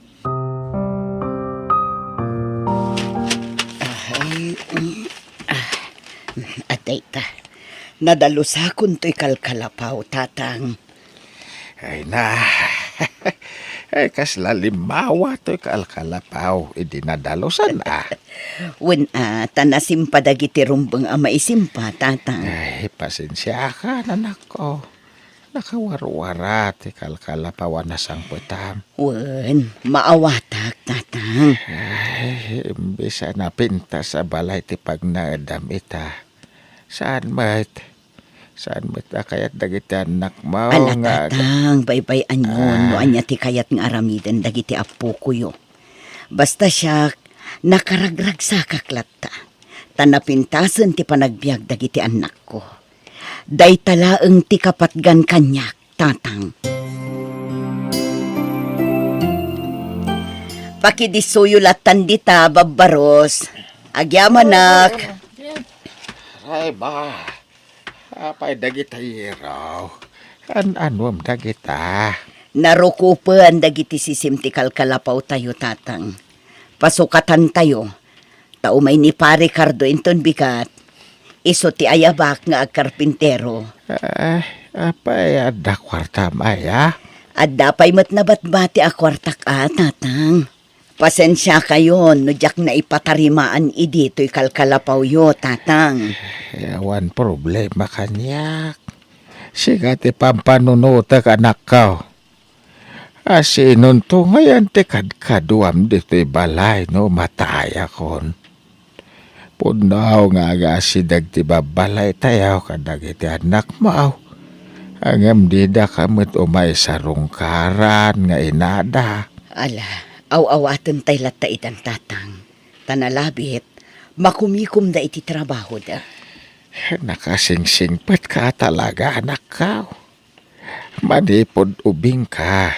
Atay ta. Nadalusakon to'y kalkalapaw, tatang. Ay na. Ay, kasla limawa to'y kalkalapaw. Idinadalosan Wen tanasim padagiti rumbang maisimpa, tatang. Ay, pasensya ka, nanak ko. Nakawarwara ti kalkalapaw na sang putam. Wen, maawatak, tatang. Ay, imbisa na pinta sa balay ti pagnaadam ita. Saan mat? Saan mat kayat dagiti anak mo Ala, nga... tatang, baybay-an yun. No, anya ti kayat nga aramiden dagiti apo ko yo. Basta siya, nakaragrag sa kaklata. Tanapintasan ti panagbiag dagiti anak ko. Day talaeng ti kapatgan kanyak, tatang. Pakidisuyulatan dita, babaros. Agyamanak. Ay ba, apay dagita iraw. Anuam dagita. Narukupan dagiti sisim ti kalkalapaw tayo, tatang. Pasukatan tayo. Tao may ni pare Cardo inton bigat. Iso ti ayabak nga agkarpintero. Apay ada kwarta maya? At dapay mat nabatbati a kwartak tatang. Pasensya kayo, no jak na ipatarimaan idito'y kalkalapaw yo, tatang. Yawan problema kanyak. Siga ti pampanunutak anak ka. Asinon to ngayon ti kadkaduam dito'y balay no mataya kon. Punaw nga agasidag ti babalay tayaw kadag iti anak mo. Angam dida kamit umay sa rungkaran nga inada. Ala, aw-awatan tay latta itan tatang. Tanalabit, makumikom da iti trabaho da. Nakasingsingpet ka talaga, anak ka. Manipod ubing ka.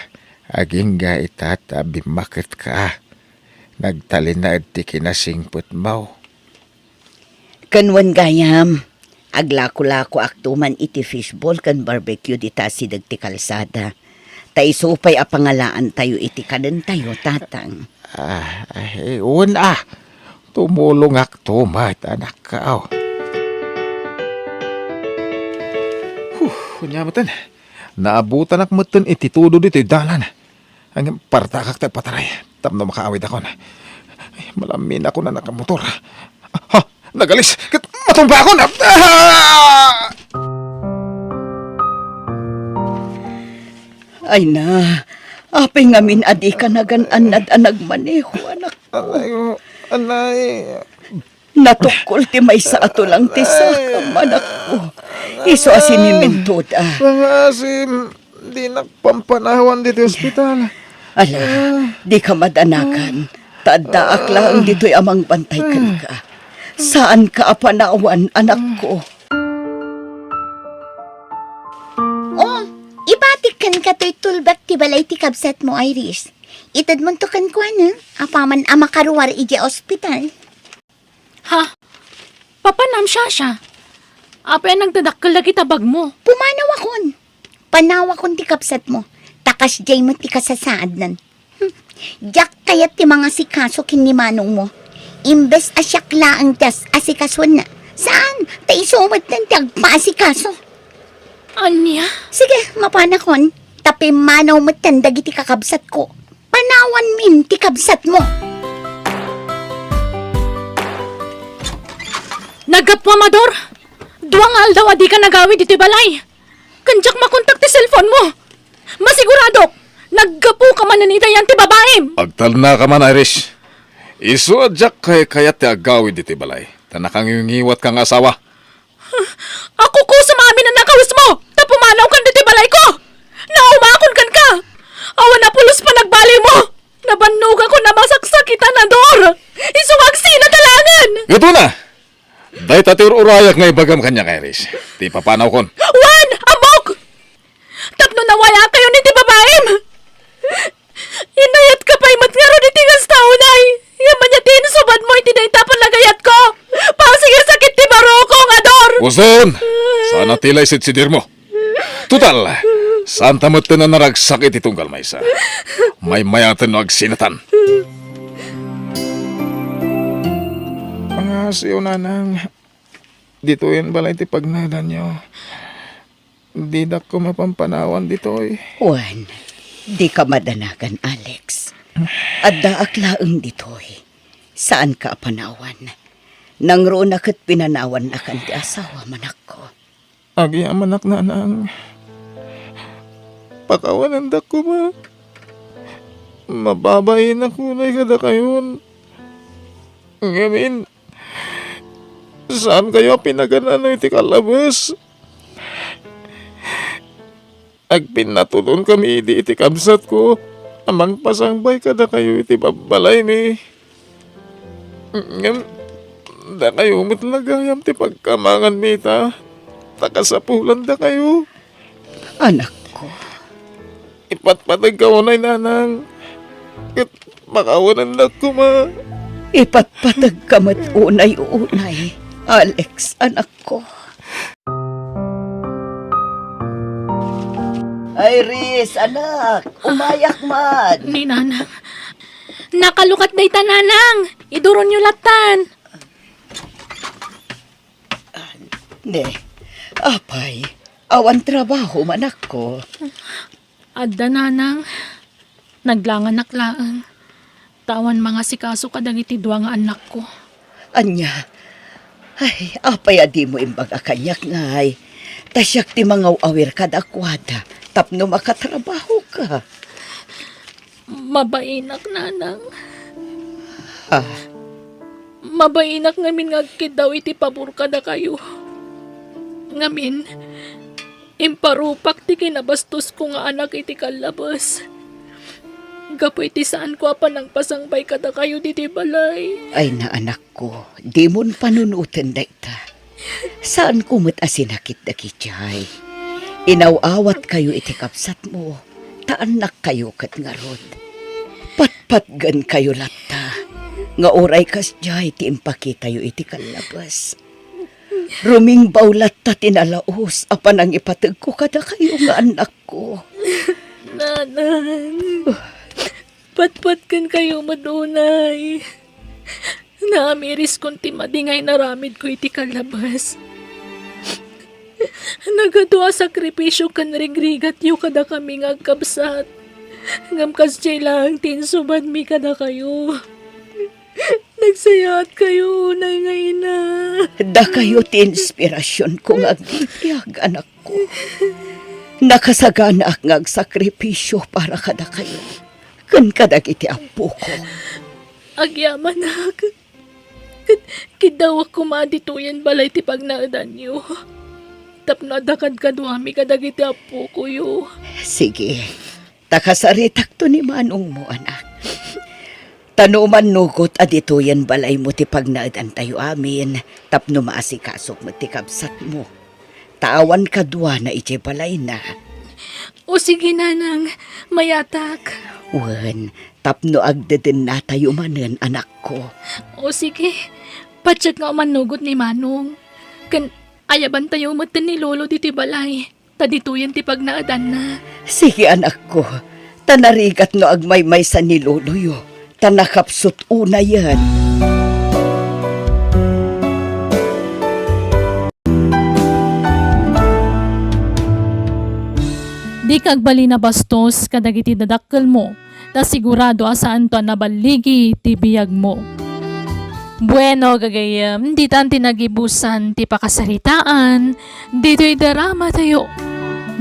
Aging ga itat bimakit ka. Nagtalinaad ti kinasingpet mo. Kanwan gayam. Aglako-lako aktuman iti fishball kan barbecue di tasi dagti kalsada. Taisupay a pangalaan tayo iti kaden tayo, tatang. Tumulong aktumat, anak ka. Kunyamatan. Naabutan akmatan iti tudo dito dalan. Ang partakak tayo pataray. Tapno makaawid ako na. Malamin ako na nakamotor. Ha! Nagalis! Matumba ako na! Ay na, apay ngamin adi ka nagan-anad anagmaneho, anak ko. Anay... Natukol ti may sa ato lang ti sakam, anak ko. Iso asinimentod ah. Mga asim, di nagpampanawan dito ospital. Ala, di ka madanakan. Tadaak lang dito'y amang bantay ka. Saan ka apanawan, anak ko? Oh, ibatik kan ka to'y tulbak ti balay ti kabsat mo, Iris. Itad mo to kan kwa na, apaman amakaruwar iji ospital. Ha? Papanam siya. Apay nagdadakkel lagi tabag mo. Pumanaw akon. Panawa kon ti kabsat mo. Takas jay mo ti kasasaad nan. Jak kayat ti mga sikaso kin ni manong mo. Imbes asyakla ang tas asikaswan na. Saan? Taisumot ng tagpaasikaso. Anya? Sige, mapanakon. Tapi manaw mo tandag iti kakabsat ko. Panawan min ti kabsat mo. Nagapwamador! Duwang aldaw adi ka nagawid iti balay. Kanjak makontak ti cellphone mo. Masigurado, naggapu ka man nanitayan ti babae. Agtal na ka man, Irish. Isu adjak kay kayat ti agawid iti balay. Tanakang ngiwat kang asawa. Ako ko sa mami na nakawis mo. Tapumanaw kan diti balay ko. Naumakon kan ka. Awan na pulos pa nagbali mo. Nabanugan ko na masaksakitan na dor. Isungag sina talangan. Gato na! Dahil tatir urayak nga ibagam kanya kay Irish. Ti papanaw kon. Wan! Amok! Tapno nawaya kayo ni ti babaem. Inayat ka pa'y matngaro ni tingas taunay. Yaman niya din subad mo iti na itapon lagayat ko. Pasig sakit ti baroko nga dor. Uson! Sana tilay sitsidir mo. Tutal, saan tamat na naragsakit itong galmaysa. May mayatan no agsinatan. Mga siyo nanang, dito yun balay ti pagnadan nyo. Di na ko mapampanawan dito eh. Juan, di ka madanagan, Alex. Addaak laeng ditoy. Saan ka apanawan? Nang roon akat pinanawan na kan ti asawa manak ko. Agi amanak na nang pakawanan da ko ba? Mababayin ako na kada kayon. Ngamin, saan kayo pinaganan iti kalabas? Agpinatulon kami iti kabsat ko. Amang pasangbay kada kayo iti babalay mi. Ngam, da kayo matlagayam ti pagkamangan mi ta. Takasapulan da kayo. Anak ko, Ipatpatag ka unay nanang. Kat makawanan na ko ma. ipatpatag ka mat unay-unay. Alex, anak ko. Iris, anak, umayak man. Ni nanang. Nakalukat day tananang. Iduron nyo latan. Ne, apay, awan trabaho manak ko. Adda nanang. Naglangan naklaan. Tawan mga sikaso kadagiti duwa nga anak ko. Anya, ay, apay adi mo imbaga kanyak ngay. Tasyak ti mga awir kadakwada, tapno makatrabaho ka. Mabainak nanang. Ah, Mabainak ngamin ngagkid daw iti pabor kada kayo. Ngamin, imparupak ti kinabastos ko nga anak iti kalabas. Gapoy ti saan ko apa nang pasangbay kada kayo diti balay. ay na anak ko, di mon panunutin da ita. Saan kumot asinakit na kitjay? Inawawat kayo iti kapsat mo. Taanak kayo kat nga rod. Patpatgan kayo latta. Nga oray kas jay ti impakita yu iti kalabas. Ruming bawlat ta tinalaos apan ang ipatag ko kada kayo nga anak ko. Nanan, patpatkan kayo madunay. Naamiris kong timadingay naramid ko iti kalabas. Nagadua sakripisyo kan rigrigat yu kada kami nga agkabsat. Ngam kasjay lang tinsubad mi kada kayo. Nagsayat kayo, unay nga ina. Da kayo ti inspirasyon ko nga agibiyag anak ko. Nakasagana ak nga agsakripisyo para kada kayo. Kan kadag iti apo ko. Agyaman ak. Kidaw ako madituyan balay ti pagnaadan yu. Tapno adakad kaduami kadag iti apo ko yu. Sige, takasaritak to ni manong mo anak. Tanuman nugot adituyan balay mo ti pagnaadan tayo amin. Tapno maasikasok mo ti kabsat mo. Taawan kadwa na iti balay na. O sige nanang, mayatak. Wan, tapno agdeden na tayo manen anak ko. O sige, patsyak nga manugot ni Manong. Kan ayaban tayo matan ni Lolo diti balay. Tadituyan ti pagnaadan na. Sige anak ko, tanarigat no agmaymay sa niluluyo. Tanakapsot una yan. Di kagbali na bastos kadagiti dadakkel mo, ta sigurado asaan to nabaligi ti biyag mo. Bueno, gagayam, di tan tinagibusan ti pakasaritaan, dito'y darama tayo.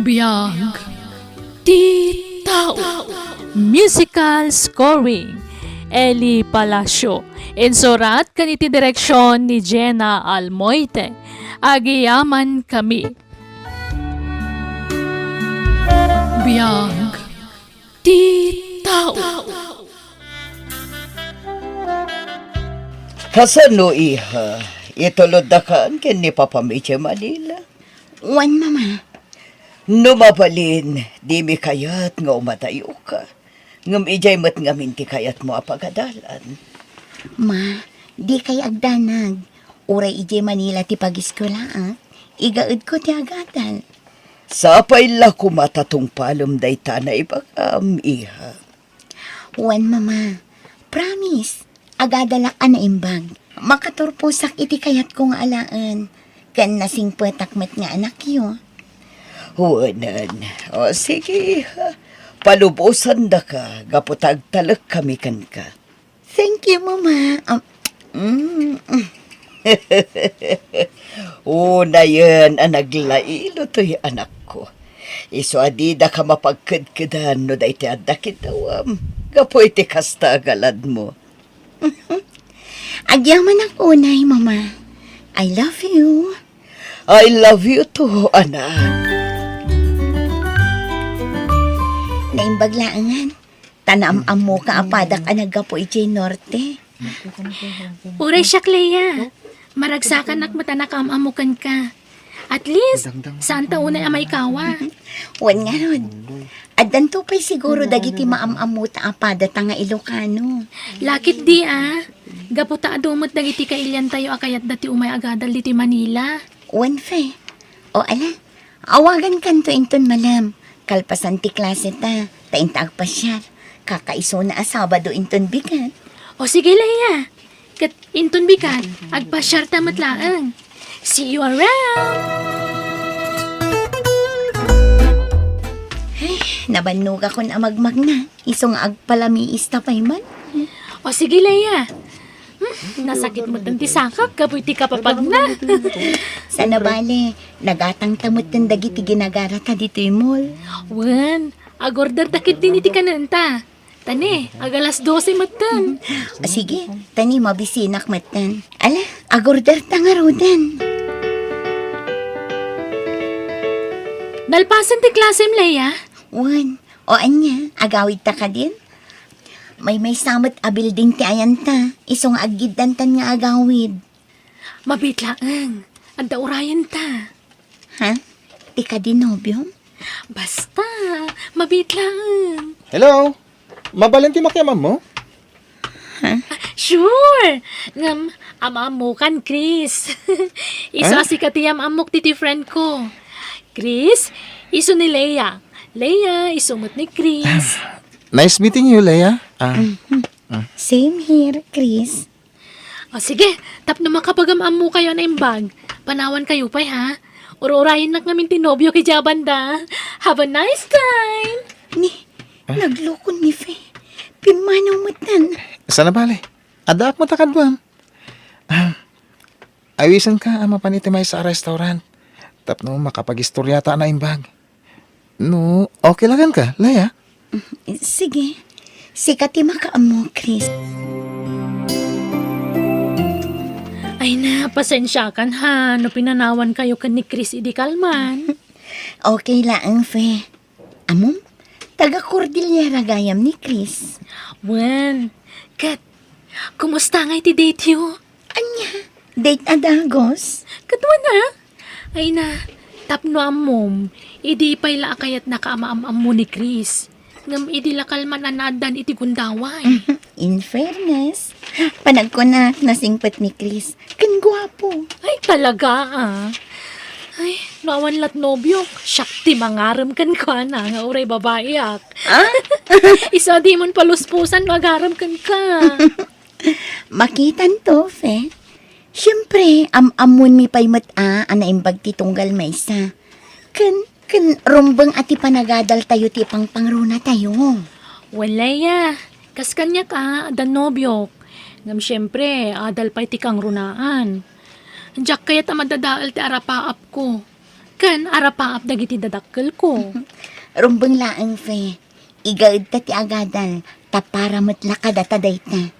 Biyag, ti tao. Musical scoring, Eli Palacio. Insurat kaniti direksyon ni Jenna Almoite. Agiyaman kami. Biyag, ti tao. Kasano iha, itulod da kaan ken ni Papa Miche Manila. Wan, mama. Numabalin, di mi kayat nga umatayo ka. Ngam ijay mat ngamin ti kayat mo apagadalan. Ma, di kay agdanag. Uray ije Manila ti pagiskolaan. Igaud ko ti agadan. Sapay la kumatatong palom dayta na ibagam iha. Wan, mama. Promise. Agadalak na imbag. Makaturpusak iti kayat ko nga alaan. Kan nasing petakmet nga anak yo. Huwanan, o sige iha. Palubusan da ka, gaputag talak kami kan ka. Thank you, mama. Una yan, ang naglailo to'y anak ko. Iso adida ka mapagkadkadan no da iti adda kitawam. Gapo iti kasta galad mo. Agyaman ang unay, mama. I love you. I love you too, anak. Naimbaglaangan. Tanam-am mo ka apadak anagapo iti norte. Uray siya, Clea. Maragsakan ak matanakamamukan ka. At least, saan taunay amay kawa? Wan nga ron. Addan to pa'y siguro dagiti maam-amuta apadat nga Ilocano. Lakit di Gaputa adumot dagiti kailyan tayo akayat dati umay agadal diti Manila. Wan fe. O ala, awagan kanto inton malam. Kalpasan ti klase ta. Tainta agpasyar. Kakaiso na Sabado inton bigat. O sige, Leia. Kat inton bikat, agpasyar tamat laang. See you around! Nabannog ako na magmag na. Isong agpalamiis tapay man. O sige, Leia. Nasakit mo tanti sakak, kapuy ti kapapag na. Sana bale, nagatang tamot ng dagiti ginagara ta dito mall. Wan, agorder takit din iti kananta. Tani, agalas 12 matan. Sige, tani mabisinak matan. Ala, agorder ta nga rodan. Nalpasan ti klasem, Leia. Wan, o anya, agawid ta ka din? May samot a building ti ayan ta. Isong aggidantan nga agawid. Mabitlaang. Anda urayan ta. Ha? Di ka dinobyo? Basta, mabit lang. Hello? Mabalinti makiamam mo? Sure! Ngam, ama mo kan, Chris. Iso si katiyam amok titi friend ko. Chris, iso ni Leia. Leia, isumot ni Chris. Nice meeting you, Leia. Same here, Chris. O sige, tapno makapagam mo kayo na imbag. Panawan kayo pa, ha? Uro-urayin na ngamin tinobyo kay Jabanda. Have a nice time! Naglukon ni Fe. Pimanaw matan. Sana bale. Adaak mo takad buam. Awisan ka ama panitimay sa restaurant. Tapno makapag-istorya ta na imbag. No, okay lang ka, Leia. Sige. Sikati makaamo, Chris. Ay na, pasensya kan ha. No pinanawan kayo kan ni Chris idi kalman. Okay lang, Fe. Amom, taga Cordillera gayam ni Chris. Wen, Kat, kumusta nga iti date yo? Anya, date adagos. Katwa na. Ay na, tapno amom. Idi pay la kayat nakaamaam mo ni Chris. Ngam idi lakalman anadan iti gundaway. In fairness, panag ko na nasingpat ni Chris. Kan gwapo. Ay talaga ah. Ay, nawan lat nobyo. Shakti mangaram kan ka na nga uray babae ak. Isa di mon paluspusan magaram kan ka. Makitan to, Fe. Siyempre, amon mi pay mata anaimbag ti tunggal maysa. Kan rumbang ati panagadal tayo ti pangruna tayo. Walaya. Kas kanya ka, adan nobyok. Ngam syempre, adal pa'y tikang runaan. Diyak kaya tamadadaal ti arapaap ko. Kan arapaap dagiti dadakkel ko. Rumbang laang, Fe. Igaid ta ti agadal, tapara matlaka data dayt na.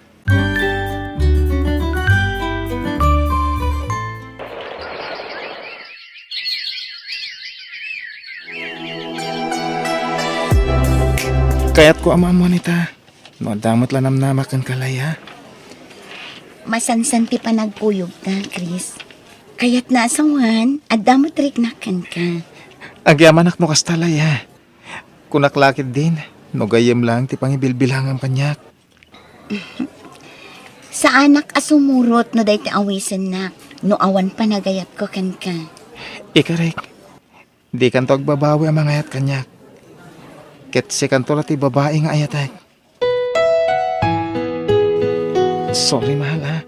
Kaya't ko ama mo nita. No, damot lanam namakan kalaya. Masansan ti panagkuyog ka, Chris. Kaya't naasawan, at damot riknakan ka. Agyamanak mo kastalaya. Kunaklakid din. No gayem lang ti pangibilbilhangan kanyak. Sa anak asumurot no day ti awisan na, no awan panagayat ko kan ka. Ikarek. Di kanto agbabawi ang mga ayat kanyak. Ket si kanto ti babae nga ayatek. Sorry mahal ha.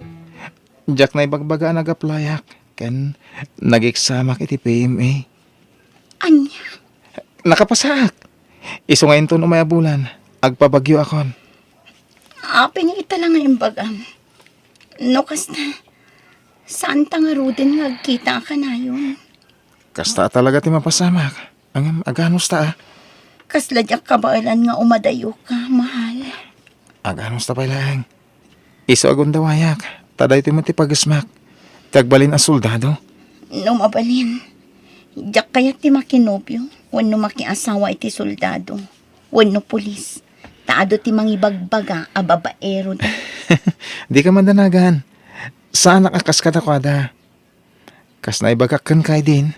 Diyak na ibagbaga nag-applyak. Ken nag-examak iti PMA. Anya, Nakapasak. Iso ngayon to umaya bulan. Agpabagyo akon. aping ita lang ang bagam. No kasta, saan ta nga rudin nga kita ka na yun? Kasta talaga ti mapasamak. Ang aganos ta. Kasladyak kabailan nga umadayo ka, mahal. Aganos ta pailang. Iso agon dawayak. Taday ti mo ti pagasmak. Tagbalin ang soldado. No mabalin. Diyak kaya ti makinobyo. Wano makiasawa iti soldado. Wano pulis. Taado ti mangibagbaga a babaero da. Di ka mandanagan. Saan nakakas ka na kwada? Kas na ibagakan kay din.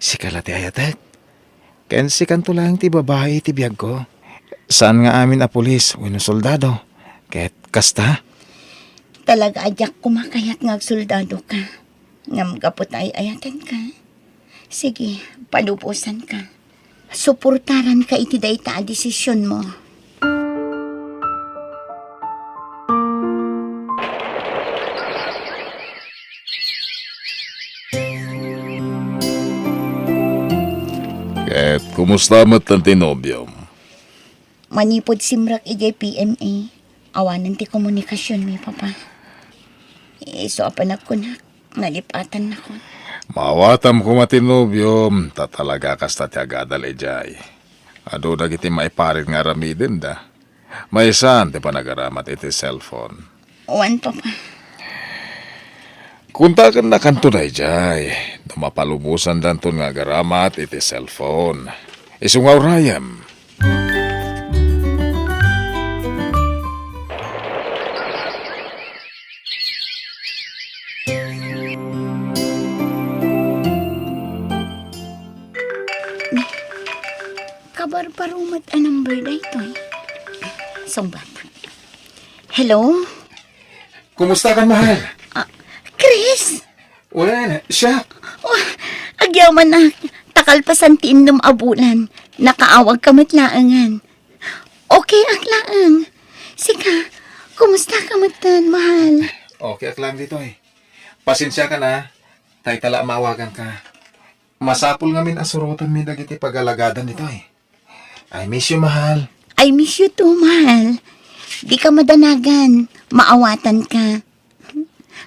Si kalati ayatek. Ken si kanto lang ti babae ti biyag ko. Saan nga amin a pulis, wano soldado. Ket kasta. Talaga adyak kumakayat nga soldado ka. Ngam kapot ay ayatan ka. Sige, palupusan ka. Suportaran ka iti dayta a desisyon mo. Ket kumusta mat ang tinobyo? Manipod simrak ijay PMA. Awanan ti komunikasyon mi, papa. Iso apanak ko na. Nalipatan na ko. Mawatam ko matinobyo, tatalaga kasta ti agadal ejay. Ado dagiti maiparit nga ramiden da. May saan ti panagaramat iti cellphone. Uwan, papa. Kuntakan na kanto na ejay. Dumapalumusan danton nga garamat iti cellphone. Isungaw rayam. parumat ang number na ito eh. Bata. Hello? Kumusta ka, mahal? Chris? Well, siya. Oh, agyaman na. Takal pa santiin nung abulan. Nakaawag ka matlaangan. Okay, aklaang. Sika, kumusta ka matan, mahal? Okay, aklang dito eh. Pasensya ka na. Tay tala mawagan ka. Masapul nga min asurutan mi dagiti pagalagadan dito eh. I miss you, mahal. I miss you too, mahal. Di ka madanagan. Maawatan ka.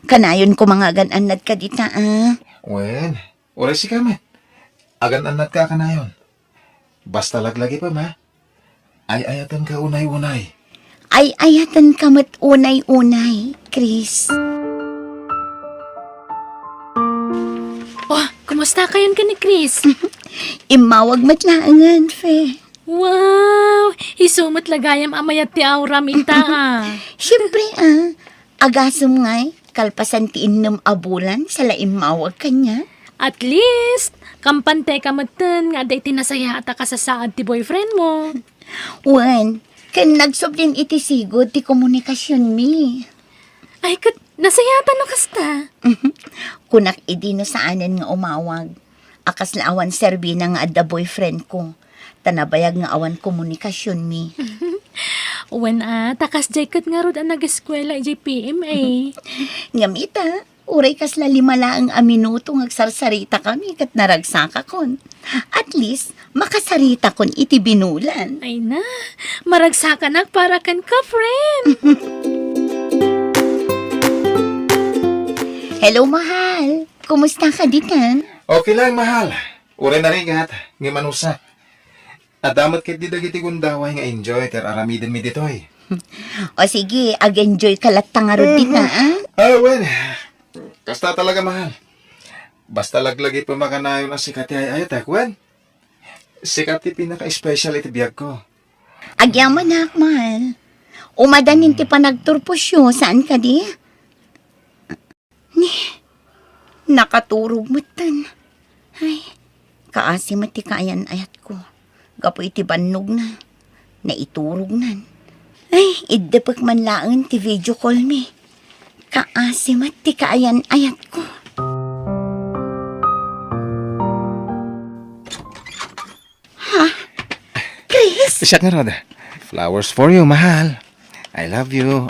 Kanayon ko mga gananad ka dita, ah. Well, oras si kamet. Agan anat ka na yon. Basta laglagi pa, ma. Ay ayatan ka unay-unay. Ay ayatan ka mat unay-unay, Chris. Oh, kumusta kayon ka ni Chris? Imawag matlaangan, fe. Wow! Isumot lagayam amayat ti auram ita ah. Siyempre, agasom nga'y kalpasan ti innom abulan sa laim mawag kanya. At least, kampante ka matan nga day tinasaya ata ka sa saad ti boyfriend mo. Wan, kan nagsoblin iti sigod ti komunikasyon mi. Ay, kat, nasayata no kasta. Kunak idino saanan nga umawag. Akas na awan serbi na nga adda boyfriend ko. Tanabayag nga awan komunikasyon mi. When takas jacket nga rod ang nag-eskwela PMA. Ngamita, uray kasla 5 lang ang minuto ngagsarsarita kami kat naragsaka kon. At least, makasarita kon iti binulan. Ay na, maragsakan nak para kan ka, friend. Hello, mahal. Kumusta ka ditan? Okay lang, mahal. Uray na rin gat. Ngimanusa. Adamat kit di dagiti gundaway nga enjoy ter aramiden mi ditoy. O sige, ag-enjoy ka lat tangarod dita, ah? Well. Kasta talaga, mahal. Basta laglagi pa makanayon ang sikat ay ayat, Wen. Sikat ti pinaka-special iti biyag ko. Agyaman na, mahal. Umadanin ti panagturpusyo. Saan ka di? Nakaturog mo tan. Ay, kaasi mati kaayan ayat ko. Gapo iti bannog na. Naiturog nan. Ay, iddepak man laang ti video call mi. Kaasi mati kaayan ayat ko. Ha? Chris? Siya nga, Rod. Flowers for you, mahal. I love you.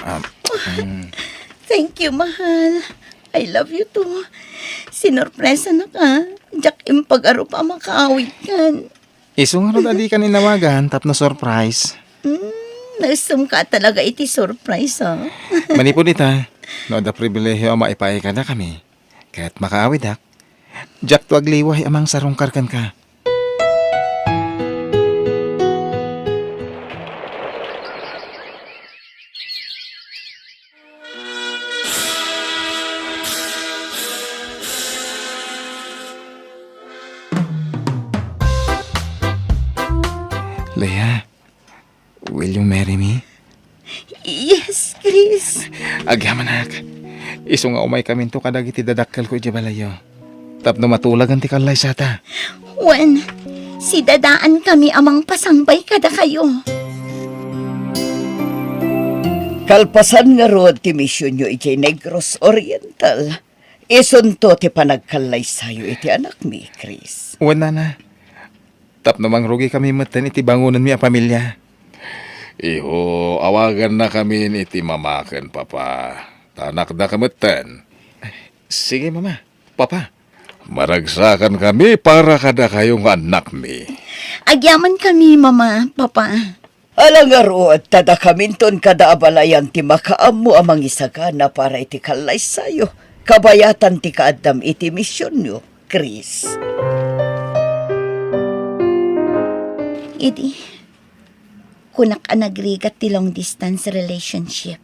Thank you, mahal. I love you too. Sinorpresa na ka. Jack, impag-aro pa makaawit kan. Iso nga, Rod, adi ka ninawagan. Tap na surprise. Nasum ka talaga iti surprise, ha? Manipod ita. No, da pribilehyo maipay ka na kami. Kaya't makaawid, ha? Jack, tuwag liway amang sarungkarkan ka. Leah, will you marry me? Yes, Chris. Agyamanak. Iso nga umay kami to kadagiti dadakkel ko ijabalayo. Tapno matulagan ti kalay sata. Wen, si dadaan kami amang pasangbay kada kayo. Kalpasan nga rod ti misyon nyo iti Negros Oriental. Isunto ti panagkalay sayo iti anak mi, Chris. Wala na. Tapno mang rugi kami matan iti bangunan mi a pamilya. Iho, awagan na kami ni iti mamaken, papa. Tanak na kamatan. Sige, mama. Papa. Maragsakan kami para kada kayong anak mi. Agyaman kami, mama, papa. Alang nga rod, tada kaminton kada abalayan ti makaammo amang isagana para iti kalay sayo. Kabayatan ti kaadam iti misyon nyo, Chris. Idi, kunak anagrigat ti long distance relationship.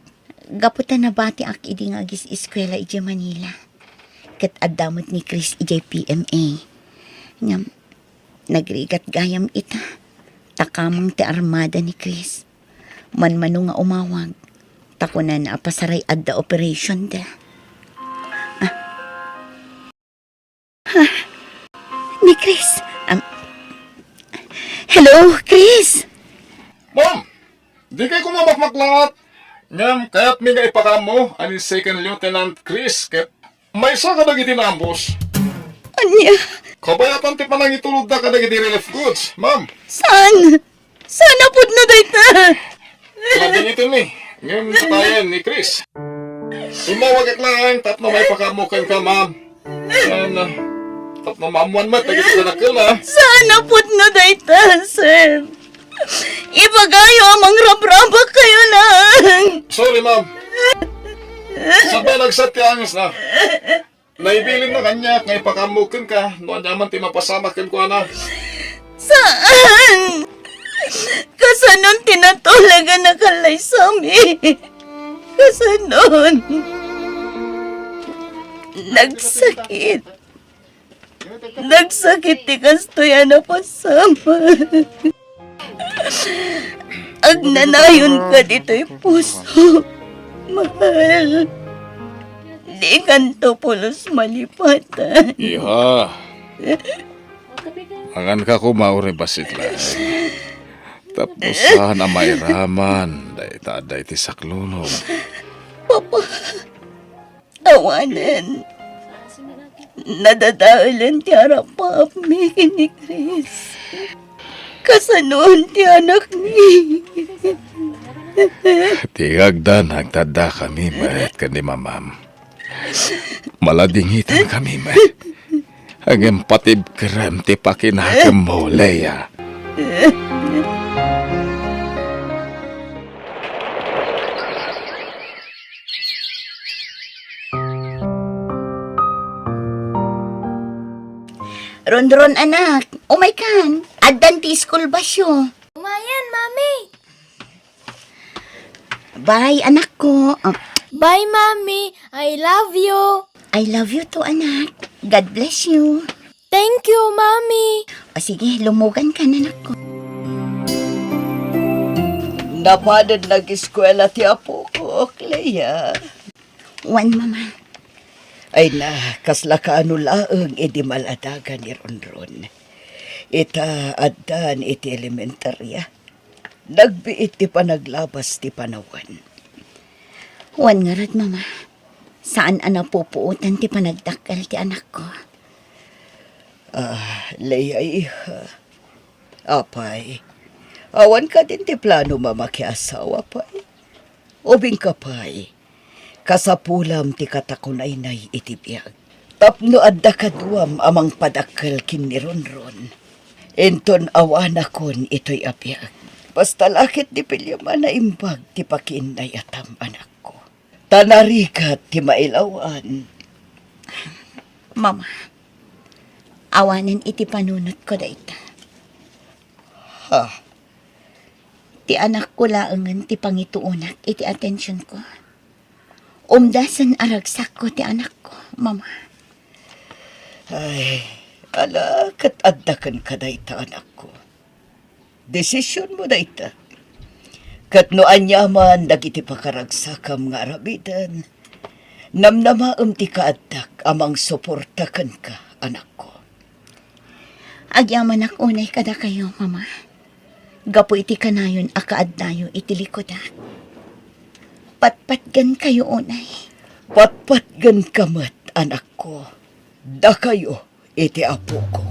Gaputan na bati ak idi nga agis eskwela iti Manila. Kat adamot ni Chris iti PMA. Ngam, nagrigat gayam ita. Takamang ti armada ni Chris. Manmano nga umawag. Takunan na pasaray adda operation da. Ni Chris. Hello, Chris. lahat. Ngam, kaya't mi nga ipakamo, ani Second Lieutenant Chris, ket may isa ka nagiti nambos. Anya, Kabayatan ti panang itulog na ka nagiti relief goods, ma'am. saan? Sana pud no dayta. Lagyan ito ni, ngam tayan ni Chris. Imawag at lang, tapno may pakamukan ka, ma'am. Yan, tapno maamuan mat, nagiti ka nakil, ha? Sana pud no dayta, sir. Ibagayo amang rabraba kayo lang. Sorry, ma'am. Sabay nagsatiyangis na. Naibilin na kanya, ngay pakamukan ka, noon naman ti mapasamakin ko, na. Saan? Kasanon tinatulagan na kalay sami. Kasanon. Nagsakit. Nagsakit ti kastoya na pasama. Agnanayon ka dito'y puso. Mahal. Di kanto pulos malipatan. Iha. Angan ka kumauri basit lang. Tapos sana may raman. Day ti saklunong. Awanan. Nadadaalan ti harapap mi ni Chris. Kasanon ti anak ni. Tigagdan, nagtada kami, mayat ka ni mamam. Maladingitan kami, mayat. Hanggang patib krem ti pakinakam mo, Leia. Ron-ron anak, umay kan. Addan ti school basyo. Umayan, Mami. Bye anak ko. Bye, Mami. I love you. I love you too anak. God bless you. Thank you, Mami. O sige, lumugan ka na anak ko. Napanan nag-eskwela ti apo ko, Clea. One mama. Ay na, kasla ka ano laeng iti maladagan ni Ronron. Ita addan iti elementarya. Nagbiit ti panaglabas ti panawan. One nga rad mama. Saan ana pupuutan ti panagdakkel ti anak ko? Leia iha. Apay, awan ka din ti plano mamakiasawa pay. Ubing ka pay, kasapulam ti katakunay-nay iti biyag. Tapno adda kaduam amang padakkel kin ni Ronron. Enton awanakon ito'y abiyag. Basta lakit di pilyaman na imbag ti pakiinay atam anak ko. Tanarikat ti mailawan. Mama. Awanan iti panunot ko dayta. Ha? Ti anak ko laengan ti pangituunak iti atensyon ko. Umdasan aragsak ko ti anak ko, mama. Ay, ala, kat addakan ka dayta anak ko. Desisyon mo dayta. Kat no anyaman dagiti pakaragsakam nga arabidan. Namnamaam ti kaaddak amang suportakan ka, anak ko. Agyaman ak unay kada kayo, mama. Gapo iti kanayon akaadnayo iti likoda. Patpatgan kayo unay. Patpatgan kamat, anak ko. Da kayo, iti apo ko.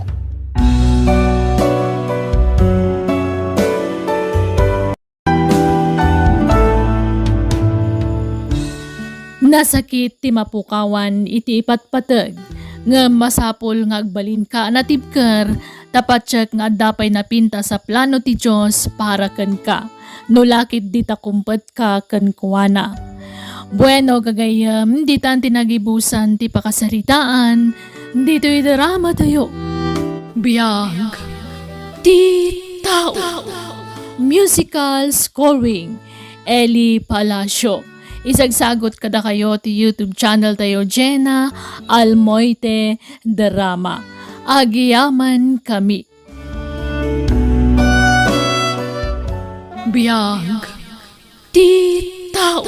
Nasakit ti mapukawan iti ipatpateg nga masapol nga agbalin ka natibker tapatsyek nga dapay napinta sa plano ti Diyos para ken ka no lakit di takumpet ka ken kuana. Bueno gagayam di tan tinagibusan ti pakasaritaan dito drama tayo. Biyag ti tao. Musical scoring Eli Palacio. Isagsagot kada kayo ti YouTube channel tayo Jenna Almoite Drama. Agiyaman kami. Biyag ti tao.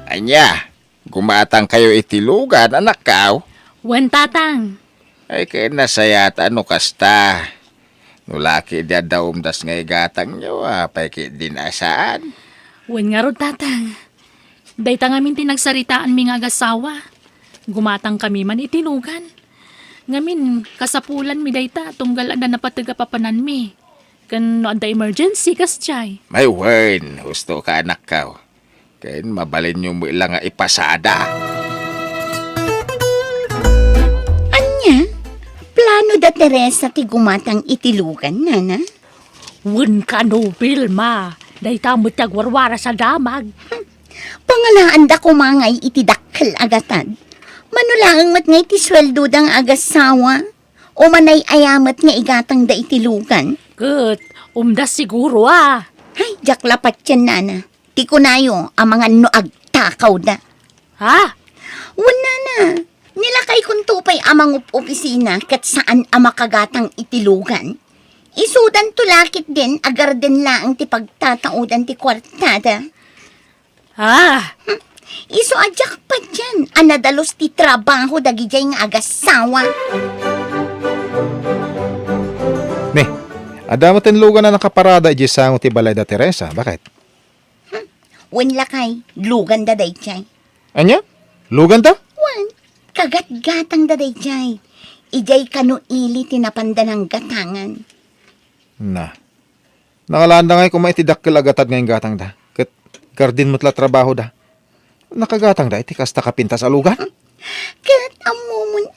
Anya, gumatang kayo itilugan, anak kao. Wen tatang. Ay kaya nasayat ano kasta. Nulaki dia daumdas ngay gatang nyo, pay din asaan. Wen nga rod tatang. Dayta ngamin tinagsaritaan mi nga agasawa. Gumatang kami man itinugan. Ngamin, kasapulan mi dayta, tunggal anda napatiga papanan mi. Kan no anda emergency kas jay. May word, husto ka anak ka. Kain mabalin nyo mo ilang nga ipasada. Anya? Plano da Teresa ti gumatang itilugan, nana? Wen ka no, Vilma. Dayta mo tagwarwara sa damag. Pangalaan da kumangay iti dakkel agatad. Manulaang mat nga iti sweldo dang agasawa. O manay ayamat nga igatang da itilugan. Good. Umdas siguro ah. Ay, jaklapat yan, nana. Ti kunayo, ang mga noag takaw da. Ha? Wala na. Nilakay kong tupay amang opisina kat saan ang makagatang itilugan. Isudan tulakit din, agar din laang ti pagtataudan ti kwartada. Ah, Iso ajak pa dyan, anadalos ti trabaho dagijay nga agasawa. Ne, adamo tinlugan na nakaparada ijisango ti balay da Teresa. Bakit? Wen lakay, lugan da dayjay. Anya? Lugan ta? Wan, kagat-gatang da dayjay. Ijay kano ili tinapandan ng gatangan. Na. Nakalanda ngay kumay ti dakkel agatad ngayong gatang da. Kat gardin mo't la trabaho da. Nakagatang da iti kasta kapintas alugan. Kat amumun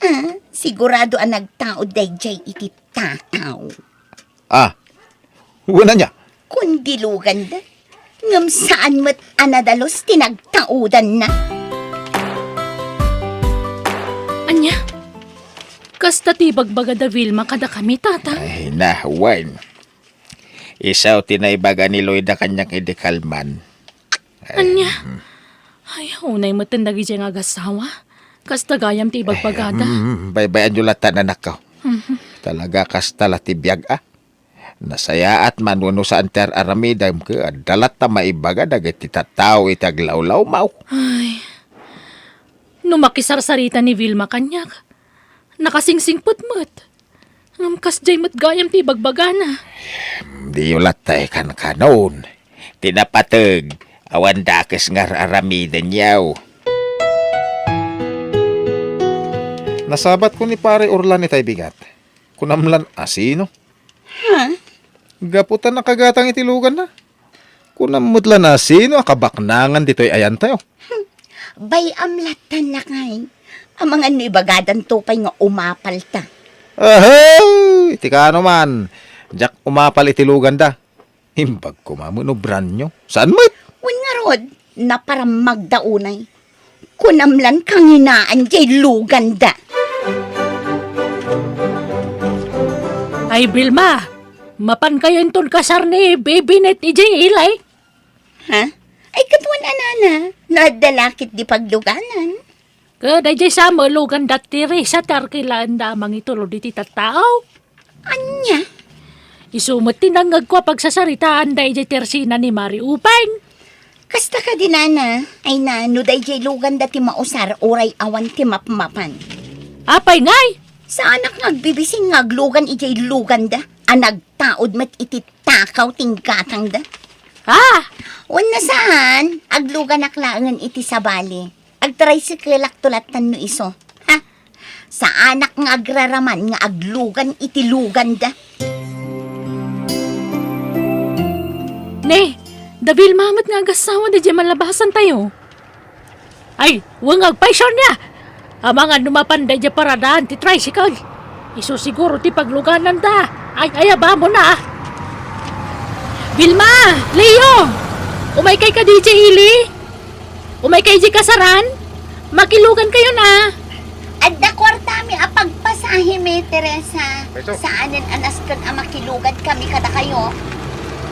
sigurado ang nagtaod dayjay iti takaw. Ah, wala niya. Kundi lugan da, ngam saan mo't anadalos tinagtaudan na. anya? Kasta ti bagbaga da Vilma kada kami, tata. Ay na, wine. Isaw tinaybaga ni Lloyd na kanyang idikalman. Anya? Ay, unay mo tindagi dyan nga agasawa. Kasta gayam ti bagbagada. Baybayan nyo lata na nakaw. Talaga kasta latibiyag Nasaya at manuno sa anter aramidam ka dalat ta maibaga dagiti tattao itaglawlaw mau. Ay, numakisarsarita ni Vilma kanyak. Nakasingsingput mo't. Ngamkas jay mo't gayam ti bagbagana. Di yung latay kan kanon. Tinapatag. Awan dakes ngar aramidan yaw. Nasabat ko ni pare Orlan itay bigat. Kunamlan asino. Ha? Gaputan na kagatang itilugan na. Kunamutlan asino akabaknangan dito'y ayan tayo. Bay amlatan na kay. Ang mga nibagadan tupay nga umapalta. Ahay! Tika man. Jak umapal itilugan da. Himbag ko mamunobran nyo. Saan mo? Wen nga rod, na para magdaunay. Kunamlan kang hinaan jay lugan da. Ay, Vilma, mapan kayo intol kasar ni baby net ijay ilay. Ha? Ay katuan anana, nadalakit di pagluganan. Kada jay sa malugan datiri sa tarkilaan damang itulo di titatao. Anya? Isumot tinangag ko pagsasaritaan da ijay tersina ni Mari Upang. Kasta ka dinana, ay na, nuday jay lugan da ti mausar oray awan ti mapmapan. Apay ngay! Sa anak nagbibising ngaglugan ijay lugan da, anagtaod mat iti takaw tingkatang da. Ah! Wan na saan, aglugan aklangan iti sabali. Agtricycle tulatan no iso. Ha? Sa anak nga agraraman nga aglugan iti lugan da. Ne, Dabil mamat nga agasawa da dyan malabasan tayo. Ay, wang agpaisyon niya. Amang numapan da dyan paradaan ti tricycle. Iso siguro ti pagluganan da. Ay, ayaba mo na. Vilma! Leo! Umay kay ka DJ Ili? Umay kay di kasaran? Makilugan kayo na. Adda kwarta mi apagpasahe mi, Teresa. Saanin anaskan amakilugan kami kada kayo.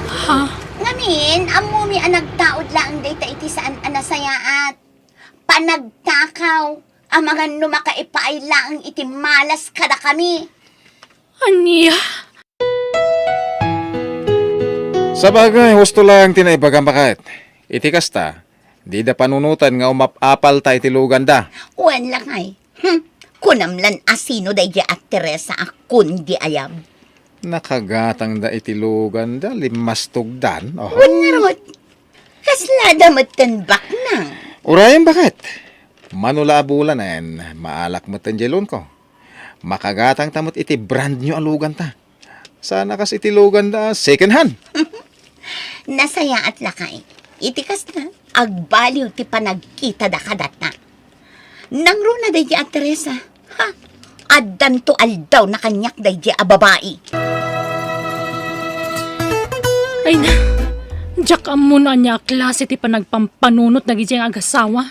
Ha? Ngamin, amo mi anagtaod lang dayta iti saan anasayaat. Panagtakaw, ang mga numakaipaay lang iti malas kada kami. Anya? Sa bagay, husto lang tinaibagan bakit. Iti kasta, di da panunutan nga umapapal ta itilugan da. Wan lang ay. Kunamlan asino day at Teresa akun di ayab. Nakagatang da itilugan da, limas tugdan. Oh. Wan nga rod. Kasla damatan baknang. Urayan bakit? Manula bulan en, maalak mo tanjelon ko. Makagatang tamot iti brand new alugan ta. Sana kas itilugan da, second hand. Nasaya at lakay. Itikas na. Agbaliw ti panagkita da kadata. Nangro na day at Teresa. Ha? Addan to aldaw na kanyak day a babae. Ay na, Jack amuna niya klase ti panagpampanunot na gijeng agasawa.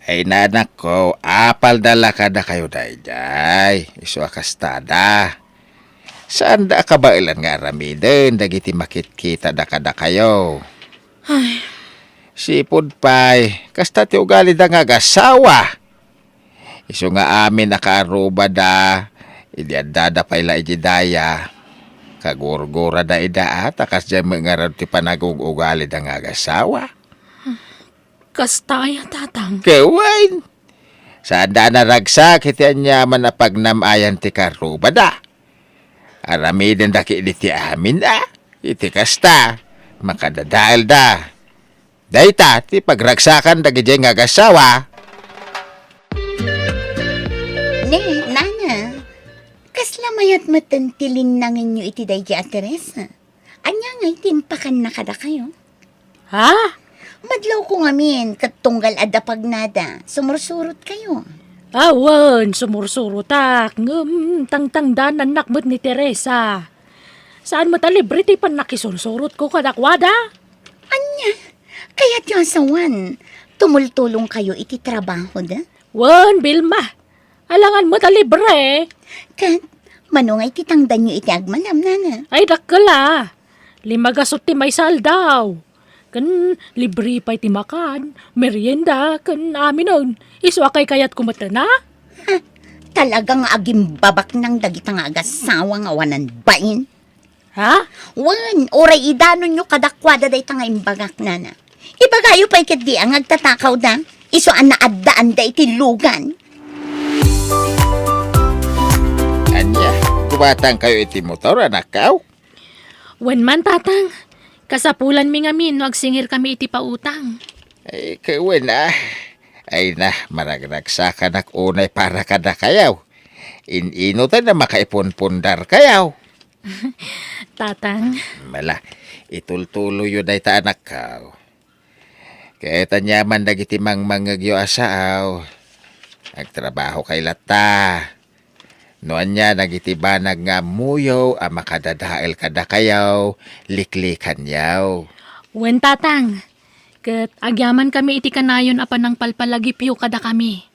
Ay nanak ko, apal dala ka da kayo dayjay. Iso akastada. Saan da ka ba ilan nga aramiden, dagiti makit-kita da kada kayo? Ay, Sipod pay, kasta ti ugali da nga gasawa. Iso nga amin nakaaruba da, idiadada pay la ijidaya. Kagurgura da ida takas dyan mga ti panagug-ugali da nga gasawa. kastaya tatang. Kawain! Saan da naragsak, iti anyaman na pagnamayan ti karuba da. Aramidin da ki ti amin da. Iti kasta, makadadaal da. Dayta, ti pagragsakan da gijay nga gasawa. Ne, nana. Kasla mayat matantilin na nyo iti day at Teresa. Anya nga itimpakan na kada kayo. Ha? Madlaw ko ngamin, katunggal adapag nada. Sumursurot kayo. Awan, sumursurutak. Tangtangdan anak mo ni Teresa. Saan mo talibre ti pan nakisursurot ko kadakwada? Anya, kaya tiyo asawan. Tumultulong kayo iti trabaho da. Wan, Bilma. Alangan mo talibre. Kat, manungay titangdan nyo iti agmanam nana. Ay, dakala. Limagasot ti may saldaw. Kan libre pa ti makan, merienda, kan amin nun. Iswa kay kayat kumatana? Talagang agim babak ng dagitang agasawa nga wanan bain. Ha? Wan, oray idanon nyo kadakwada day tanga imbagak nana. Ibagayo pa ikat di ang agtatakaw da. Iso ang naaddaan da iti lugan. Anya, kubatang kayo iti motor, anak kaw. Wan man tatang. Kasapulan mi ngamin, wag singir kami iti pautang. Ay, kawan na. Ay na, maragragsakan ak unay para kada kayaw. Ininutan na makaipunpundar kayaw. Tatang, Mala, itultulo yun ay ta anak kaw. Kaya tanyaman dagiti mangmangagyo asaaw. Nagtrabaho kay lata. Noan niya nagitibanag nga muyo ang makadadael kada kayaw, liklikan yaw. wen tatang. Kat agyaman kami iti kanayon apan ng palpalagipyo kada kami.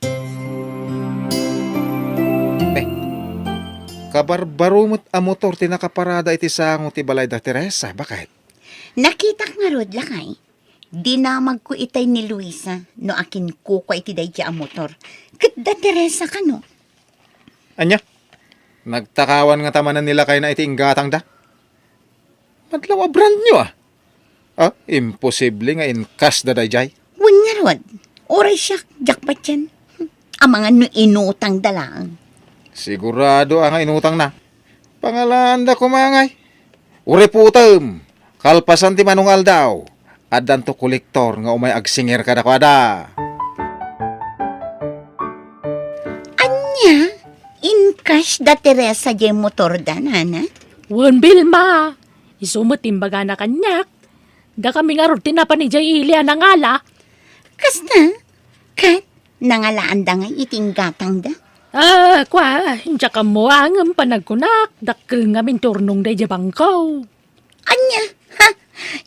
Kabarbarumot a motor ti nakaparada iti sango ti balay da Teresa, bakit? Nakita nga rod lakay. Dinamag ko itay ni Luisa no akin ko iti day ang motor. Kat da Teresa ka no. Anya? Nagtakawan nga tamanan nila kay na iti inggatang da? Madlaw a brand nyo ah. Ah, imposible nga inkas da dayjay. Wan nga rod. Oray siya, jakpat yan. Ang mga no inutang dalang. Sigurado ang inutang na. Pangalan da kumangay. Uri putem, kalpasan ti manungal daw. Adan to kolektor nga umay agsingir kada kwada. Anya, in cash da Teresa jay motor da nana. Wan Bilma. Isumot imbaga na kanyak. Da kami nga ron tinapan ni Jay Ilia ng ala. Kasta, kat, nangalaan da nga iting gatang da. Ah, kwa, tsaka mo ang panagkunak. Dakil nga min turnong day jabangkaw. Anya, ha?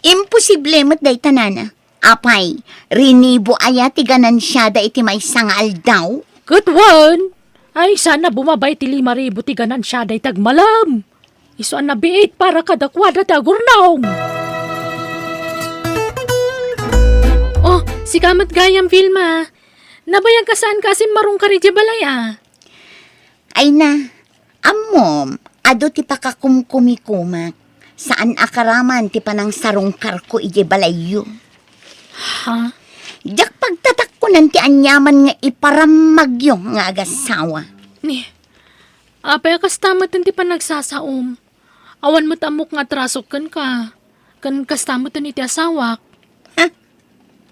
Imposible mo't day tanana. Apay, rinibo aya ti ganansya da iti may sangal daw. Good one. Ay, sana bumabay ti 5,000 ti ganan siya day tagmalam. Iso ang nabiit para kadakwada tagurnaw. Oh, si Kamat Gayam Vilma. Nabayag ka saan kasi marong ka rin di balaya? Ay na, amom, ado ti pakakumkumikumak. Saan akaraman ti panang sarong karko ije balayo. Ha? Jak pagtatak ko nanti anyaman nga iparamagyo nga agasawa. Ni, apay kas tamat hindi pa nagsasaom. Awan mo tamok nga trasok ka. Kan kastamo to ni ti asawak.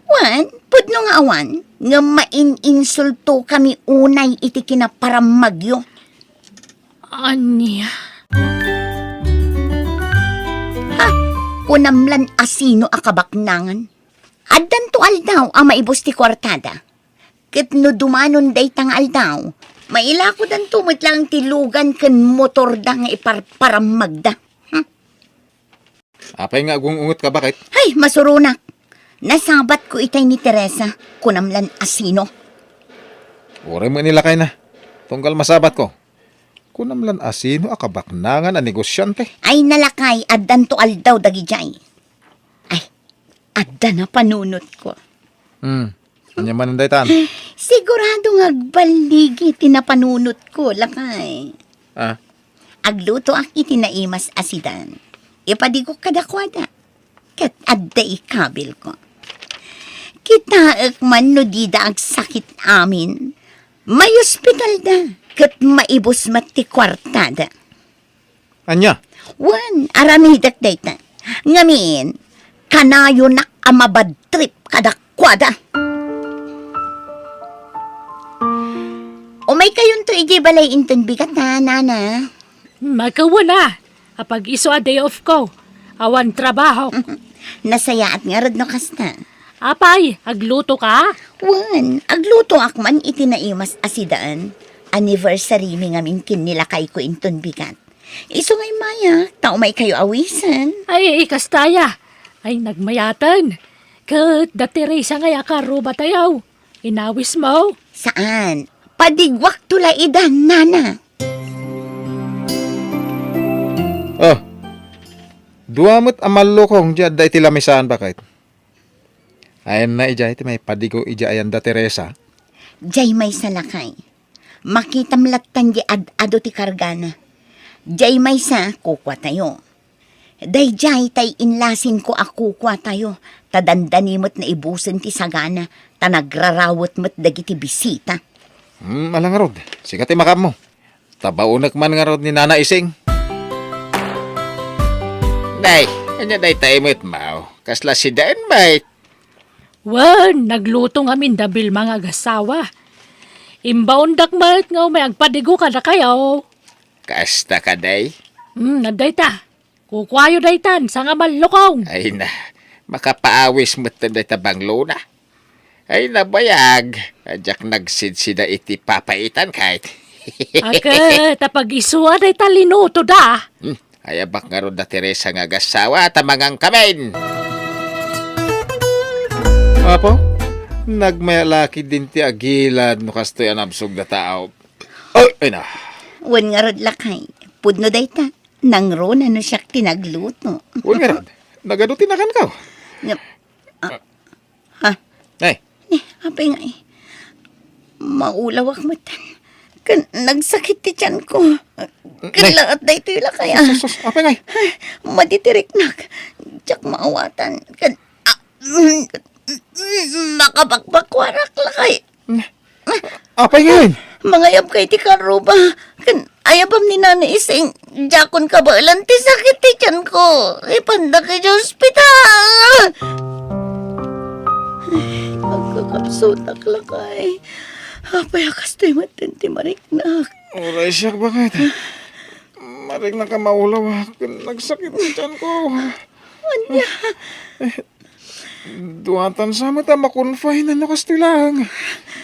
Wan, pudno nga awan, nga main-insulto kami unay iti kinaparamagyo. Anya? Kunamlan asino akabaknangan. Addan to aldaw ang maibos ti kwartada. Ket no dumanon day tang aldaw, mailako dan tumot lang tilugan ken motor da nga iparparamagda. Apay nga gungungot ka bakit? Ay, masurunak. Nasabat ko itay ni Teresa, kunamlan asino. Uri mo nilakay na. Tunggal masabat ko. Kunamlan asino akabaknangan a negosyante. Ay nalakay, addan to aldaw dagijay. Ay, addan na panunot ko. Anya man ang daytan? Sigurado nga agbaligi tinapanunot ko, lakay. Ah, Agluto ak itinaimas asidan. Ipadigo kadakwada. Kat adda ikabil ko. Kitaak man no di da ag sakit amin. May ospital da. Kat maibos mat ti kwartada. anya? Wan, aramidak dayta. Ngamin, kanayo nak amabad trip kadakwada. Umay kayon to iji balay inton bigat na, nana. Magkawala. Apag iso a day off ko. Awan trabaho. Nasaya at nga rod no kasta. Apay, agluto ka? Wan, agluto akman itinaimas asidaan. Anniversary mi ngamin kinilakay ko inton bigat. Iso ngay maya, tao may kayo awisan. Ay, ikastaya. Ay, nagmayatan. Kat dati Teresa nga yakaruba tayaw. Inawis mo. Saan? Padigwak tula idan, nana. Oh. Duamot amallo kong dyan da iti lamisaan bakit? Ayan na ija iti may padigo ija ayan da Teresa. Jay may salakay. Makitam latan di ad-ado ti kargana. Jay may sa kukwa tayo. Day jay tay inlasin ko ako kwa tayo. Tadandanimot na ibusin ti sagana. Tanagrarawot mo't dagiti bisita. Alang nga rod. Sikat ti makam mo. Tabaunak man nga rod ni Nana Ising. Day, kanya day tayo mo't mao. Kasla si Daen bait. Wan, nagluto nga min dabil mga gasawa. Imbaundak mat nga may agpadigo ka na kayo. Kasta ka day. Naday ta. Kukwayo daytan, sa nga malukong. Ay na, makapaawis mo't day tabanglo na. Ay nabayag. Adyak nagsidsida iti papaitan kahit. Aka, tapag isuwa day talinuto da. Ay abak nga ron da Teresa nga gasawa at amangang kamen. Apo, nagmayalaki din ti agilad no kastoy anabsog na tao. Ay na. Wan nga rod lakay. Pudno day ta. Nang ron ano siya tinagluto. Uy nga ron, nagadutinakan ka. Ay, Apay nga eh. Maulawak matan. Kan nagsakit ti tiyan ko. Kailangat na ito yung kaya. sus, apa ngay? Matitiriknak. Tiyak maawatan. Kan makabakbakwarak lakay. Apa ngayon? Mangayab kay ti karuba. Kan ayabam ni Nana Ising. Jakon ka ba ilan ti sakit ti tiyan ko. Ipanda kay ospital. Magkakapsutak lakay. Apay akas tayo matinti mariknak. Uray siya bakit? Maring na ka maulaw. Nagsakit na dyan ko. Anya? Duwatan sa mata makonfine na nakastilang.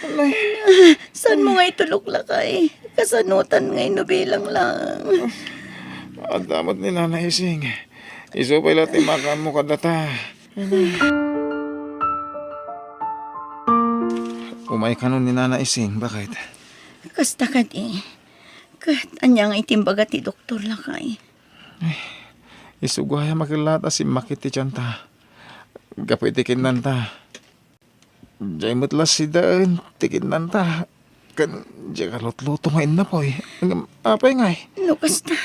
Alay. Saan mo nga itulok lakay? Kasanutan ngay nobelang lang. At damat ni Nana Ising. Iso pa ilat imakan mo kadata. Umay ka nun ni Nana Ising, bakit? Kasta ka di. Kat anya nga itimbaga ti doktor lakay. Isugwaya makilata si Makiti Chanta. Kapitikin nanta. Diyay matlas si Daan, tikin nanta. Kan, diya kalot-luto ngayon na po eh. Apay nga eh. No kasta.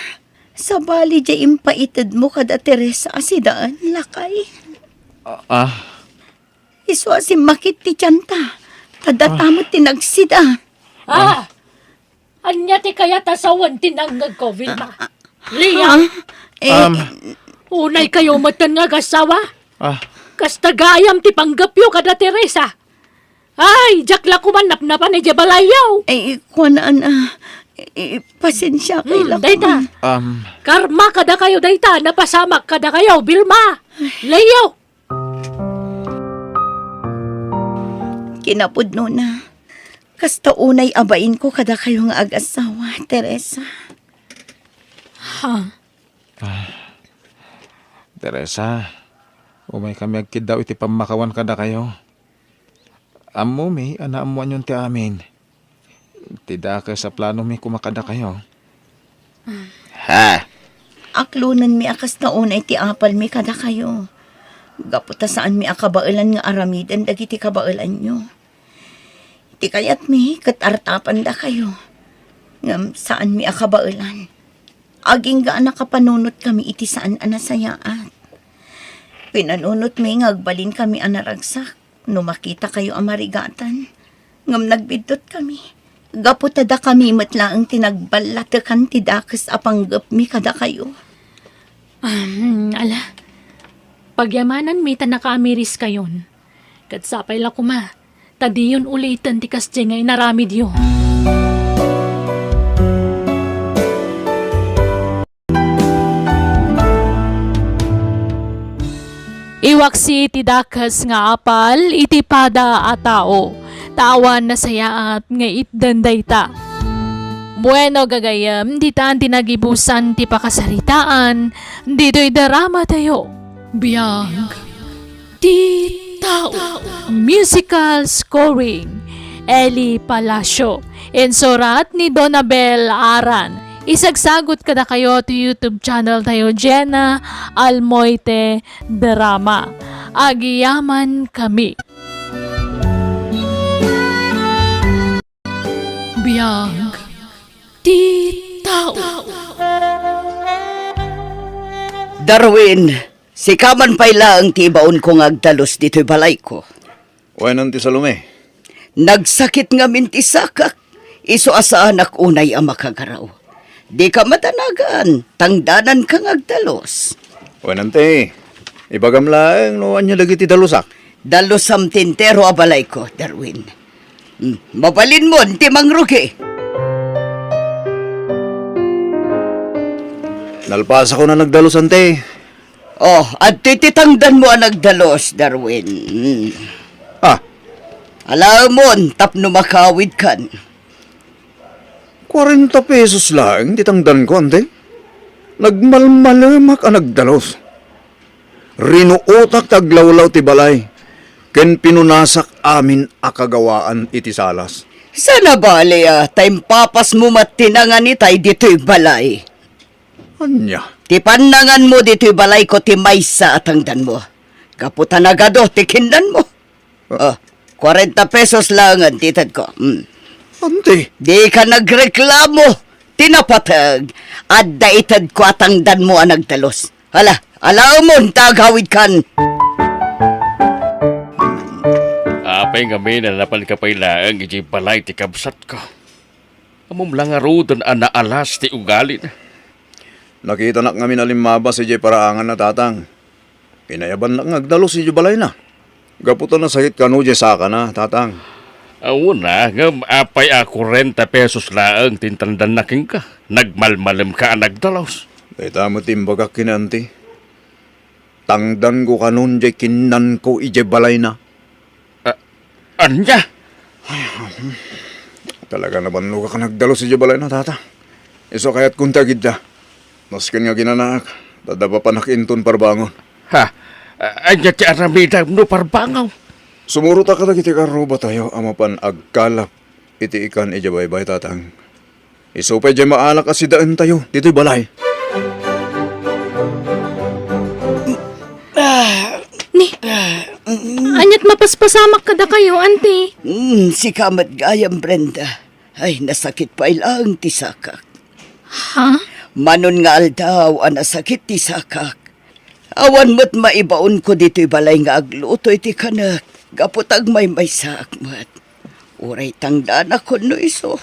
Sa bali di impaitid mo kada Teresa asidaan lakay. Iso si Makit ti Chanta. Tadatamot tinagsida. Anya ti kaya tasawan tinanggag ko, Vilma. Liam, Unay kayo matan nga gasawa. Ah, Kas tagayam ti panggapyo kada Teresa. Ay, jakla ko man napnapan ni Jabalayaw. Kuanaan, pasensya kay Dayta, karma kada kayo dayta, napasamak kada kayo, Bilma. Layaw. Kinapudno na. Kasta unay abain ko kada kayo nga ag-asawa, Teresa. Teresa, umay kami agkid daw iti pamakawan kada kayo. Amo mi, anaamuan yun ti amin. Tida ka sa plano mi kumakada kayo. Ha? Aklunan mi akas na unay ti apal mi kada kayo. Gaputa saan mi akabailan nga aramidan dagiti kabailan nyo. Ti kayat mi katartapan da kayo. Ngam saan mi akabailan. Aging ga nakapanunot kami iti saan anasayaat. Pinanunot mi ngagbalin kami anaragsak. No makita kayo amarigatan. Ngam nagbidot kami. Gaputada kami matlaang tinagbalatakan ti dakas apanggap mi kada kayo. Ala, pagyamanan mi ta nakaamiris kayon. Katsapay la kuma, tadiyon ulitan ti kasje ngay naramid yo. Iwaksi ti dakas nga apal, iti pada a tao. Tawan na sayaat nga itdanday ta. Bueno gagayam, di taan tinagibusan ti pakasaritaan, dito'y darama tayo. Biyag, ti tao. Musical scoring, Eli Palacio. Insurat ni Donabel Aran. Isagsagot kada kayo to YouTube channel tayo, Jenna Almoite Drama. Agiyaman kami. Biyag, ti tao. Darwin, si Kaman payla ang tibaon kong agdalos dito'y balay ko. Wanan ti Salome. Nagsakit nga minti sakak. Iso asaan ak unay ang makagaraw. Di ka matanagan, tangdanan kang agdalos. Wanan ti. Ibagam laeng no anya dagiti dalusak. Dalosam tintero a balay ko, Darwin. Mabalin mo, ti mangrugi. Nalpasa ko na nagdalusan ti. Oh, at tititangdan mo ang nagdalos, Darwin. Ah, Alam mo, tapno makawid kan. 40 pesos lang titangdan ko ante. Nagmalmalamak ang nagdalos. Rinuotak taglawlaw ti balay. Ken pinunasak amin akagawaan iti salas. Sana bali time papas mo matinangan ni tay dito'y balay. Anya? Ti panangan mo dito'y balay ko ti maysa at hangdan mo. Kaputan agado ti kindan mo. 40 pesos lang ang titad ko. Ante, Di ka nagreklamo. Tinapatag. At daitad ko at hangdan mo ang nagdalos. Hala, alaw mo, tagawid kan. Apay nga may nalapan ka pailaang iji balay ti kabsat ko. Amom lang arudan ang naalas ti ugali na. nakita na kami nalimaba si Jay paraangan na tatang. Pinayaban na ngagdalos si Jay balay na. Gaputan na sakit kanu Jay saka na tatang. Una, nga apay a 40 pesos laang tintandan na king ka. Nagmalmalam ka ang nagdalos. Kita mo timbagak kinanti. Tangdan ko kanun Jay kinan ko ije balay na. Anya? Talaga naman luka ka nagdalos si Jay balay na tata. Iso kaya't kuntagid da. Maskin nga ginanak. Dadaba pa nakinton parbangon. Ha? Anya ti aramida no parbangaw. Sumuro ta ka iti karuba tayo amapan agkalap. Iti ikan ije baybay tatang. Isupay Jay maalak asidaan tayo. Dito'y balay. Anyat mapaspasamak kada kayo, auntie. Si Kamat Gayam, Brenda. Ay, nasakit pa ilang tisakak. Ha? Manon nga aldaw, nasakit tisakak. Awan mo't maibaon ko dito'y balay nga agluto iti kanak. Gaputag may sakmat. Uray tangdan ako no iso.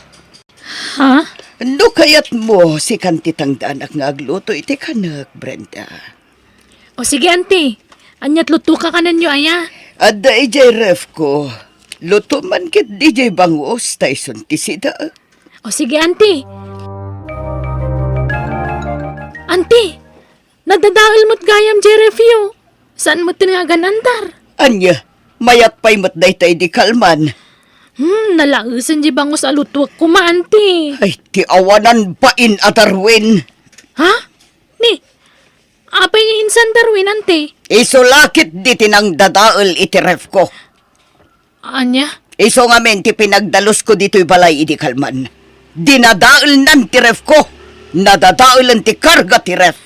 Ha? No kayat mo si kantitang danak nga agluto iti kanak, Brenda. O sige, auntie. Anyat luto ka kanan nyo, aya. Adda ijay ref ko. Luto man kit DJ bangos Tyson tisida. O sige, auntie. Auntie, nadadaal mo't gayam Jerefio. Saan mo tinagan andar? Anya, mayat pa'y matdaytay di kalman. Nalausan di bangos alutuak ko ma, auntie. Ay, ti awanan pain at Arwin. Ha? Ni, apay ni insan Darwin, auntie. Isulakit di tinang dadaal iti ref ko. Anya? Iso nga men ti pinagdalos ko dito'y balay idi kalman. Dinadaal nan ti ref ko. Nadadaal ti karga ti ref.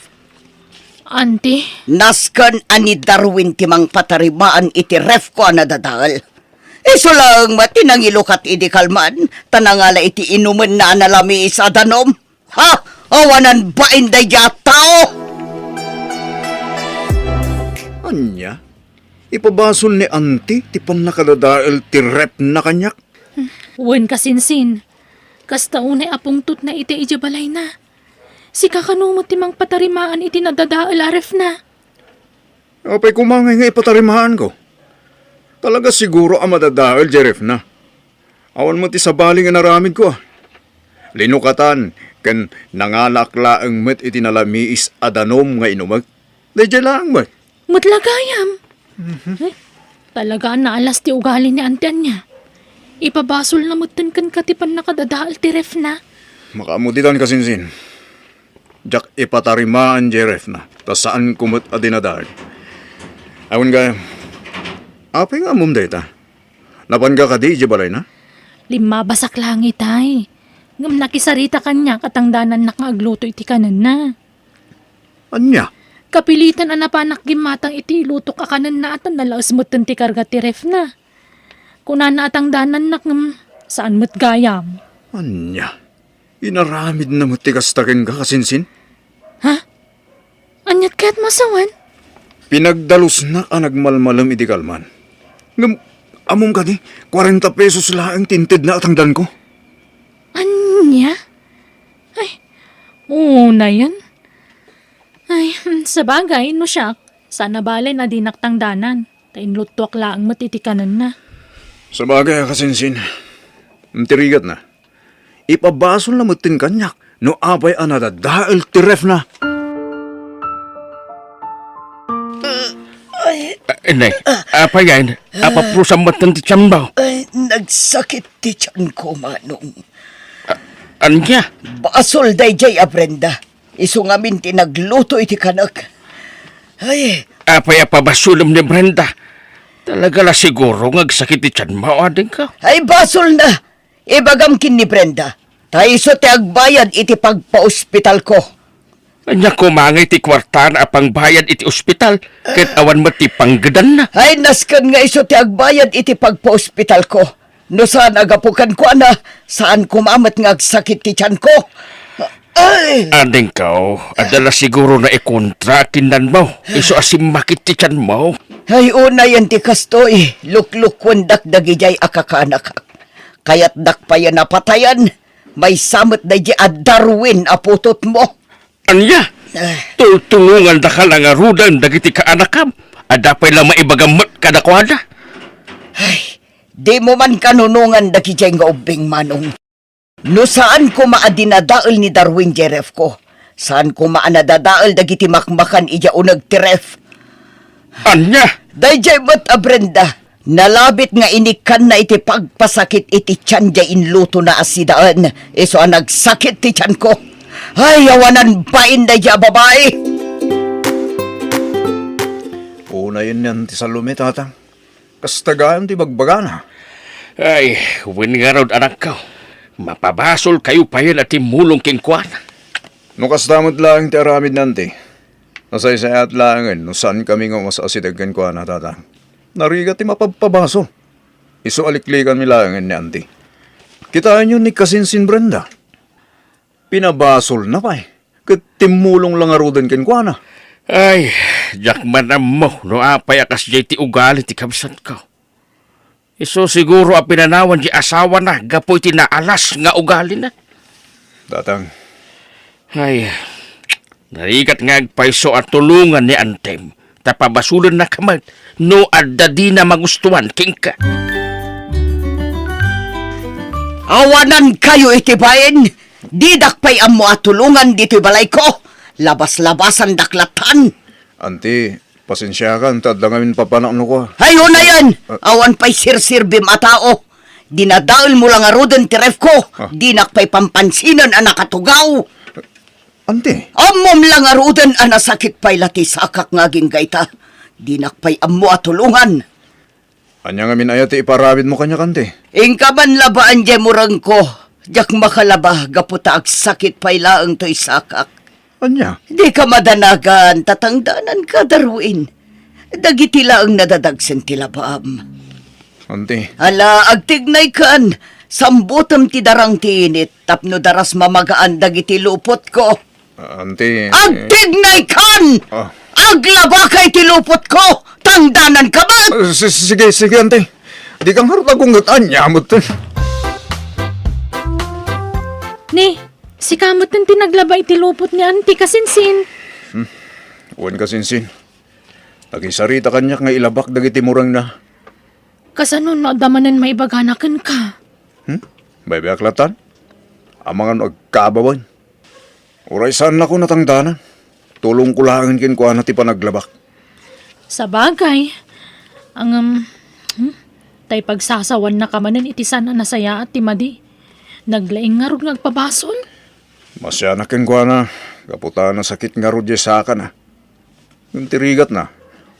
Auntie? Naskan ani Darwin ti mang patarimaan iti ref ko nadadaal. Iso lang matinang ilukat idi kalman. Tanangala iti inuman na analami isa danom. Ha? Awanan ba inday tao? Anya? Ipabasol ni auntie ti panakadadael ti rep na kanyak? Wen kasinsin. Kasta unay apong tut na iti ijabalay na. Si kakanumot timang patarimaan iti nadadaal aref na. Apay kumangay nga ipatarimaan ko. Talaga siguro ang madadael, Jeref na. Awan mo ti sabali nga naramid ko. Linukatan, kan nangalakla ang met iti nalamiis adanom nga inumag. Dahil lang mo. Mutlagayam. Eh, talaga naalas ti ugali ni antian niya. Ipabasol na mutin kan katipan nakadadaal ti ref na. Makamuditan kasinsin. Jak ipatarimaan, Jeref na. Tas saan kumot adinadal. Awan ka, apay nga mum data. Napan ka di, balay na? 5 basak langit ay. Ngam nakisarita kanya katangdanan nakagluto iti kanan na. Anya? Kapilitan ang napanak gimatang iti ilutok akanan na atan nalaos mo ti karga ti ref na. Kuna na atang danan nak saan mo't gayam. Anya? Inaramid na mo tikastakin ka kasinsin? Ha? Anyat kaya't masawan? Pinagdalos na ka nagmalmalam iti kalman. Ngam, among ka di, 40 pesos lang tinted na atangdan ko. Anya? Ay, una yan. Ay, sa bagay, no siyak. Sana balay na di naktangdanan. Tainlutuak laang matitikanan na. Sa bagay kasinsin, tirigat na. Ipabasol na mutin kanyak, no abay anada dahil tiref na. Nay, apa yan? Apa prusang matan ti tiyambaw? Ay, nagsakit ti tiyan ko, manong. Anya? Basol day jay Brenda. Iso nga min tinagluto iti kanak. Ay, Apa ya pabasulam ni Brenda? Talaga la siguro ngagsakit ti tiyan mo, ading ka. ay basol na. Ibagam kin ni Brenda. Tayo ti agbayad iti pagpa-ospital ko. Anya kumangay ti kwarta na apang bayad iti ospital, kahit awan mo ti panggadan na. Ay, naskan nga iso ti agbayad iti pagpa-ospital ko. No saan agapukan ko ana, saan kumamat nga agsakit ti tiyan ko. Ay! Ading ka, adala siguro na ikontra kinan mo. Iso asim makit ti tiyan mo. Ay, una yan ti kastoy. Lukluk dagijay akakanak. Kaya't dakpayan napatayan. May samot na di Darwin aputot mo. Anya? Tutulungan da ka lang arudan dagiti ka anakam. Adapay lang maibagamot kadakwada. Ay, di mo man kanunungan dagijay nga ubing manong. No saan ko maadinadaal ni Darwin Jeref ko? Saan ko maanadadaal dagiti makmakan ija unag tiref? Anya? Dayjay mat Brenda. Nalabit nga inikan na iti pagpasakit iti tiyan jay inluto na asidaan. Iso ang nagsakit ti tiyan ko. Ay, awanan pa inday jay babae. Una yun yan ti Salome, tatang. Kastagaan ti bagbagana. Ay, wingarod anak ka. Mapabasol kayo pa yan at imulong kingkwan. No kastamot lang ti aramid nanti. Nasaysayat langan no saan kami nga masasitagkan ko na, tatang. Narigat ti mapagpabaso. Iso aliklikan mi langan ni auntie. Kitaan yun ni kasinsin Brenda. Pinabasol na pa eh. Kat timulong lang arudan ken kwa na. Ay, jakman mo, no apay akas jay ti ugali ti kabsat ko. Iso siguro ang pinanawan di asawa na, gapoy ti naalas nga ugali na. Tatang, Ay, narigat nga agpaiso at tulungan ni Antem. Tapabasulan na kamad. No adda di na magustuhan, king ka. Awanan kayo itibayin. Didak pa'y amo at tulungan dito'y balay ko. Labas-labasan daklatan. Auntie, pasensya ka. Tadlangamin papanakno ko. Hayo na yan! Awan pa'y sirsirbi matao. Dinadaol mo lang arudan ti ref ko. Dinak pa'y pampansinan ang nakatugaw. Auntie, Amom lang arudan ang nasakit pa'y lati sakak ngaging gaita. Dinak pa'y amo at tulungan. anya nga minayati iparamid mo kanya kante. Ingka man labaan dyan murang ko. Diyak makalaba gaputa ag sakit pa'y laang to'y sakak. Anya? Di ka madanagan, tatangdanan ka daruin. Dagiti laang nadadagsen tila baam. Auntie, Ala, agtignay kan. Sambutam ti darang tinit. Tapno daras mamagaan dagiti lupot ko. auntie. Agtignay kan! Ah. Aglaba kay ti lupot ko! Tangdanan ka ba? Sige, auntie. Di kang harap akong anya mo to. Ni, si kamot ng tinaglaba iti lupot ni Auntie kasinsin. Uwan ka sinsin. Nagisarita kanya nga ilabak dagiti murang na. Kasanon na damanan may baganakan ka. Bebe aklatan. Amangan agkabawan. Uray saan ako natangdanan. Tulong ko langin kin kuha na ti panaglabak. Sa bagay, ang tay pagsasawan na kamanan iti sana nasaya at timadi. Naglaing nga ron ngagpabasol. Masya na kin kuha na. Kaputa na sakit nga rudye sa akan na. Yung tirigat na.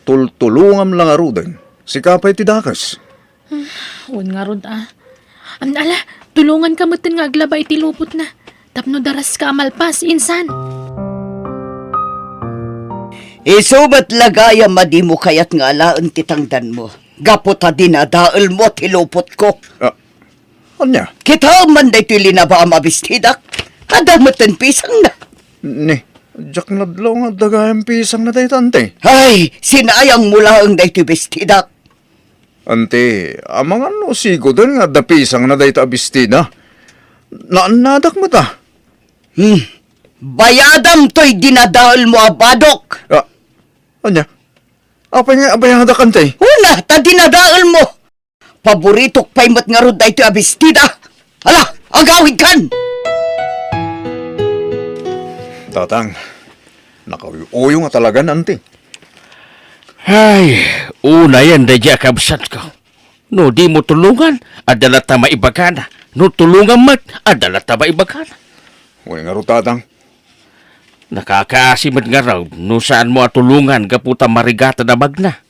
Tultulungam lang arudan. Si kapay ti dakas. Un nga ron ala, tulungan ka mo nga aglaba iti lupot na. Tapno daras ka amalpas, insan. Isubat lagaya madi mo kayat nga alaan titangdan mo. Gaputa dinadaal mo tilupot ko. Anya? Kita man day tili na ba ang mabistidak? Adamatan pisang na. Ni, jak na dlaw nga dagayang pisang na tayo tante. Ay, sinayang mula ang day bistidak. Ante, amang ano sigo doon nga dapisang na dahi abistina. Naanadak mo ta. Bayadam to'y dinadaal mo abadok. Anya? Apa nga abayada kante? Una, ta dinadaal mo. Paboritok pa'y mat nga ron day abistida. Ala, agawid kan! Tatang, nakawiuyo nga talaga nante. Ay, una yan dadya kabsat ko. No, di mo tulungan, adala ta maibagana. No, tulungan mat, adala ta maibagana. Uy nga ro tatang. Nakakaasimad nga raw, no saan mo atulungan kaputa marigata na magna.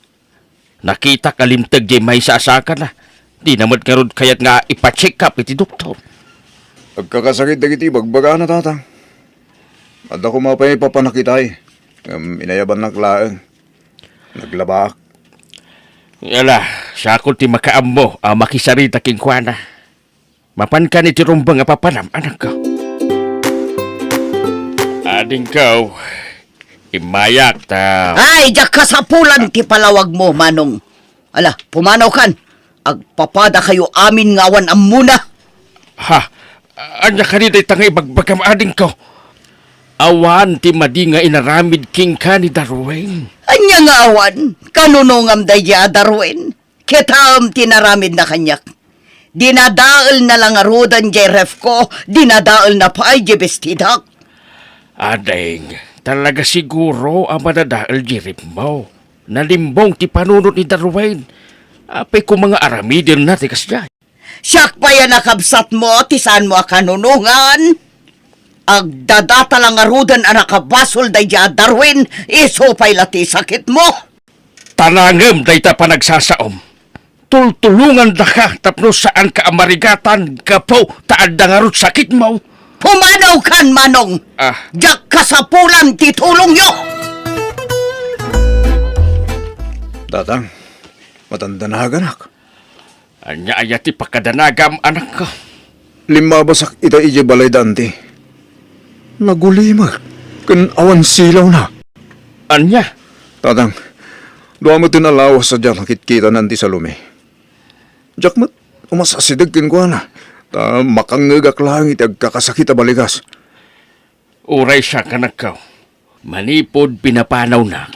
Nakita kalimtag di may sasaka na. Di naman nga ron kaya't nga ipacheck up iti doktor. Pagkakasakit dagiti bagbaga na tatang. At ako mapay papanakitay. Inayaban ng klaang. Naglabak. Yala, sakol ti makaam mo ang makisarita king kuana. Mapan ka ni ti rumbang apapanam, anak ko. Ading kau, imayak ta. Ay, diyak kasapulan ti palawag mo, Manong. Ala, pumanaw kan. Agpapada kayo amin ngawan ang muna. Ha, anya ka ni tangay bagbagam ading ko. Awan ti madi nga inaramid king ka ni Darwin. Anya nga awan, kanunongam daya Darwin. Kitam tinaramid na kanyak. Dinadaal na lang arudan jay ref ko, dinadaal na pa ay jebestidak. Ading, talaga siguro ang madadaal jirip mo. Nalimbong ti panunod ni Darwin. Apay ko mga aramidin na tikas dyan. Siyak pa yan nakabsat mo, tisan mo kanunungan. Agdadata lang arudan ang nakabasol daya Darwin, iso pa'y lati sakit mo. Tanangam day ta pa nagsasaom. Tultulungan da ka tapno saan ka amarigatan kapo taad da nga rot sakit mo. Pumanaw kan, Manong. Diyak kasapulan titulong yo. Tatang, matanda na ganak. Anya ayati pakadanagam anak ko. Lima basak ita ije balay dante. Nagulimag. Kan awan silaw na. Anya? Tatang, doa mo tinalawas sa dyan nakit kita nanti sa lumi. Jak mat, umasasidag kin ko na. Makangagak lang iti agkakasakit a balikas. Uray siya kanakaw. Manipod pinapanaw nak.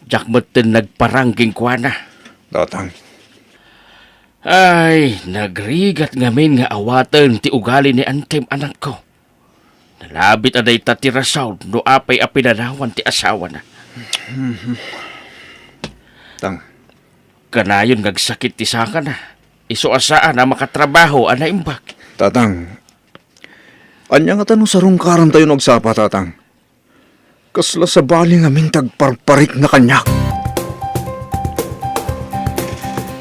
Jak moten nagparangging kwa na. Tatang, Ay, nagrigat ngamin nga awatan ti ugali ni Antem anak ko. Nalabit aday ta ti rasaw no apay a pinanawan ti asawa na. tang, Kanayon ngagsakit ti saka na. Iso asaan na makatrabaho ana imbak. tatang. Anya nga tanong sa rungkaran tayo nagsapa, tatang. Kasla sa bali nga min tagparparik na kanyak.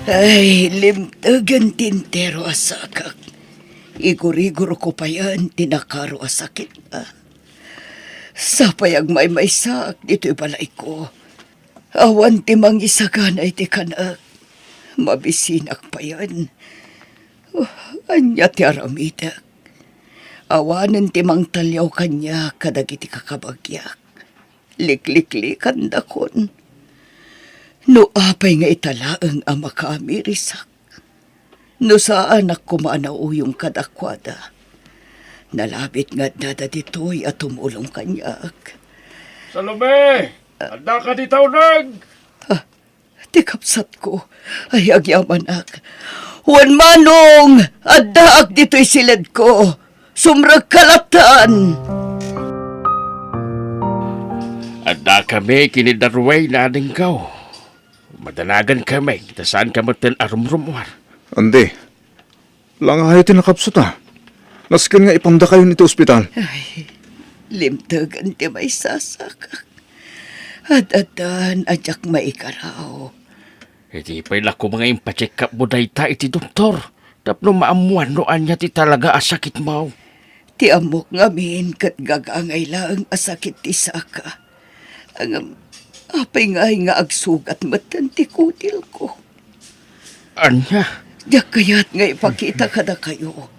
Ay, limtagan tintero asakak. Iguriguro ko pa yan, tinakaro asakit na. Sapayag may sak, dito'y balay ko. Awan timang isaganay ti kanak. Mabisinak pa yan. Anya ti aramidak. Awanan timang talyaw kanya kadagiti kakabagyak. Likliklikan dakon. No apay nga italaang ama kami risak. No sa anak ko maanauyong kadakwada. Nalabit nga dada dito'y at tumulong kanyak. Salome! Anda ka di taunag! Tikapsat ko, ay agyamanak. Wan manong, addaak dito'y silad ko. Sumrag kalatan. Anda kami kinidarway na adingkaw. Madanagan kami, tasaan ka moten arumrumwar. Andi, langahay tinakapsot ah. Naskin nga ipamda kayo nito ospital. Ay, limtagan ti may sasakak. At-atan, adyak maikaraw. Iti pa'y lako mga impacheck up mo dayta iti doktor. Tapno maamuan no anya ti talaga asakit mo. Ti amok ngamin kat gagangay lang asakit ti saka. Ang apay nga agsugat matan ti kutil ko. Anya? Diyak kaya't nga ipakita kada kayo.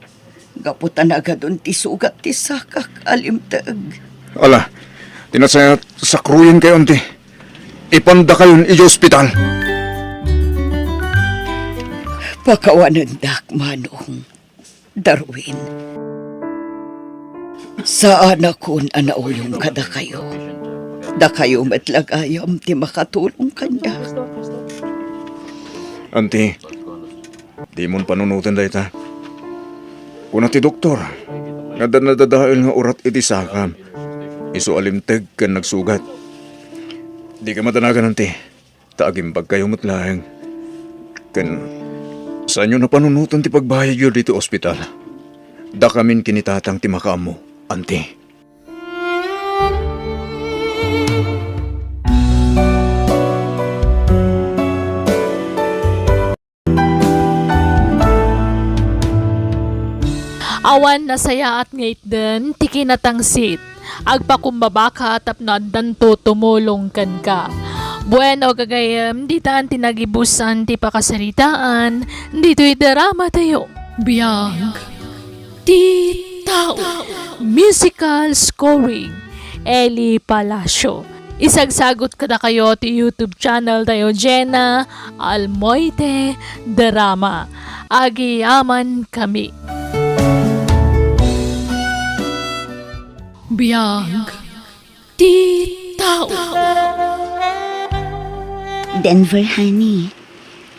Gaputan agad doon ti sugat ti sakak alimtag. Ala, tinasayat sa kruyan kayo, ante. Ipanda kayo ni ospital. Pakawanan dak manong. Darwin. Saan akon anauyong kada kayo. Da kayo matlagayam ti makatulong kanya. Ante, di mon panunutan dayta. Kuna ti doktor, nga nadadahil nga urat iti sakam. Iso alimteg kan nagsugat. Di ka matanagan, ante. Taagimbag kayo matlaang. Kan, saan nyo na panunutan ti pagbayag yun dito ospital? Da kamin kinitatang ti makaamo, ante. Awan na saya at ngait din, tiki natangsit. Agpakumbaba ka tapno danto tumulong kan ka. Bueno kagayam, di taan tinagibusan ti pakasaritaan, dito'y drama tayo. Biyag, ti tao, musical scoring, Eli Palacio. Isagsagot ka na kayo ti YouTube channel tayo, Jenna Almoite Drama. Agiyaman kami. Biyag, ti tao. Denver, honey.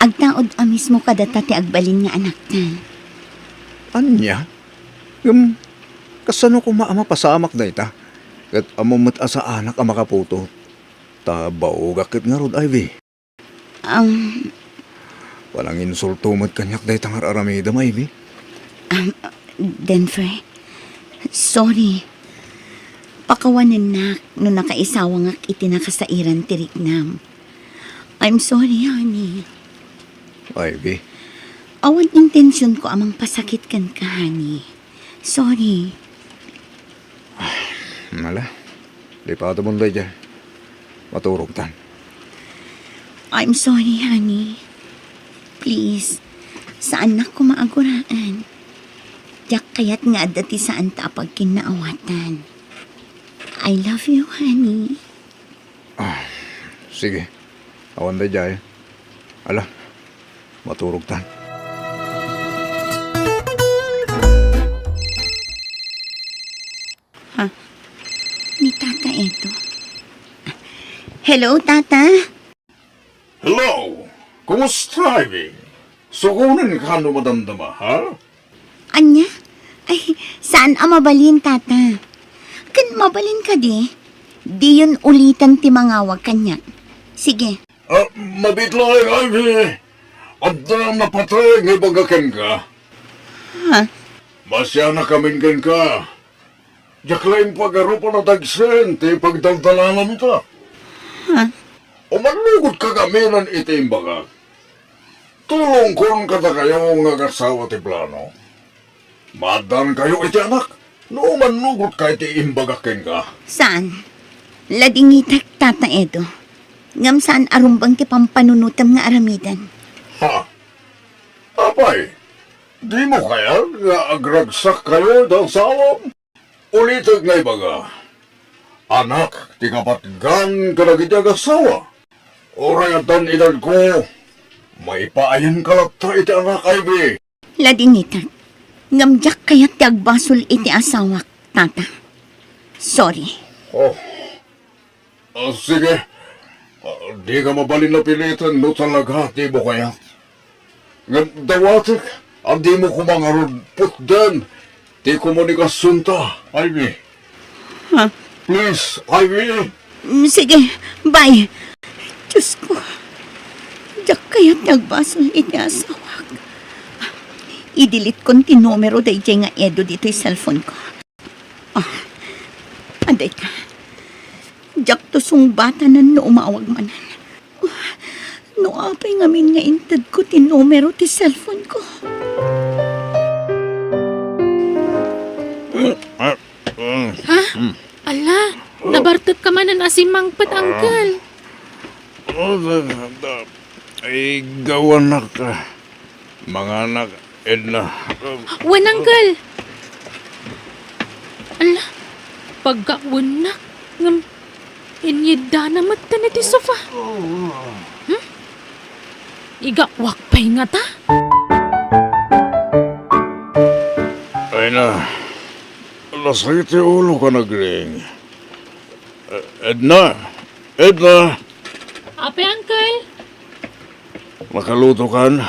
Agtaod amis mo kadata ti agbalin nga anak na. Anya? Kasano ko maama pasamak dayta? Kat amo asa anak ang makaputo. Tabaw gakit nga Rod Ivy. Walang insulto mat kanyak dayta nga aramida ma Ivy. Denver, sorry. Pakawanan nak no nakaisawa nga itinakasairan tiriknam. I'm sorry, honey. Ivy, Awan intensyon ko amang pasakit kan ka, honey. Sorry. mala. Lipato mo dayta. Maturog tan. I'm sorry, honey. Please, saan na ko maaguraan? Diyak kaya't nga dati saan tapag kinaawatan. I love you, honey. Sige. Awan dayta. Ala. Maturog tan. Edo. Hello, Tata. Hello! Kumusta, Ivy? Sukunin ka no madamdama, ha? Anya? Ay, saan ang mabalin, Tata? Kan mabalin ka di? Di yun ulitan ti mangawag kanya. Sige. Mabitla, Ivy! At napatay ng bagakan ka. Ha? Masya na kamingan ka. Jaklain pag-arupa na tagsen, ti pagdaldalanan ito. Ha? Umalugot ka kaminan iti imbaga. Tulong kon kata kayo nga kasawa ti plano. Madan kayo iti anak. No manugot ka iti imbaga ken ka. Saan? Ladingitak, Tata Edo. Ngam saan arumbang ti pampanunutam nga aramidan. Ha? Apay, di mo kaya nga agragsak kayo ng sawam? Ulitag nga ibaga. Anak, ti kapatgan ka na kitag asawa. Orayatan edad ko, may paayan kalata iti anak, Ivy. Ladingitak. Ngamjak kaya ti agbasol iti asawak, Tata. Sorry. Sige. Di ka mabalin na pilitan no talaga, di mo kaya. Dawatik, di mo kumangarod putdan. Di komunikasyon ta, Ivy. Ha? Please, Ivy. Sige, bye. Diyos ko. Diyak kaya ti agbasol iti asawak. I-delete kon ti numero day nga Edo dito yung cellphone ko. Aday ka. Diyak to sungbatanan no umawag manan. No apay ngamin nga intad ko ti numero ti cellphone ko. Ala, nabartot ka man na asimangpat, Uncle. Ay, gawan na ka. Mga anak, Edna. Wan, Uncle. Ala, pagkawan na. Ngam, inyida na mata na ti sofa. Igawak pa'y nga ta. Ay na, lasakit yung ulo ka nagring. Edna! Edna! Ape, Uncle. Makaluto kan?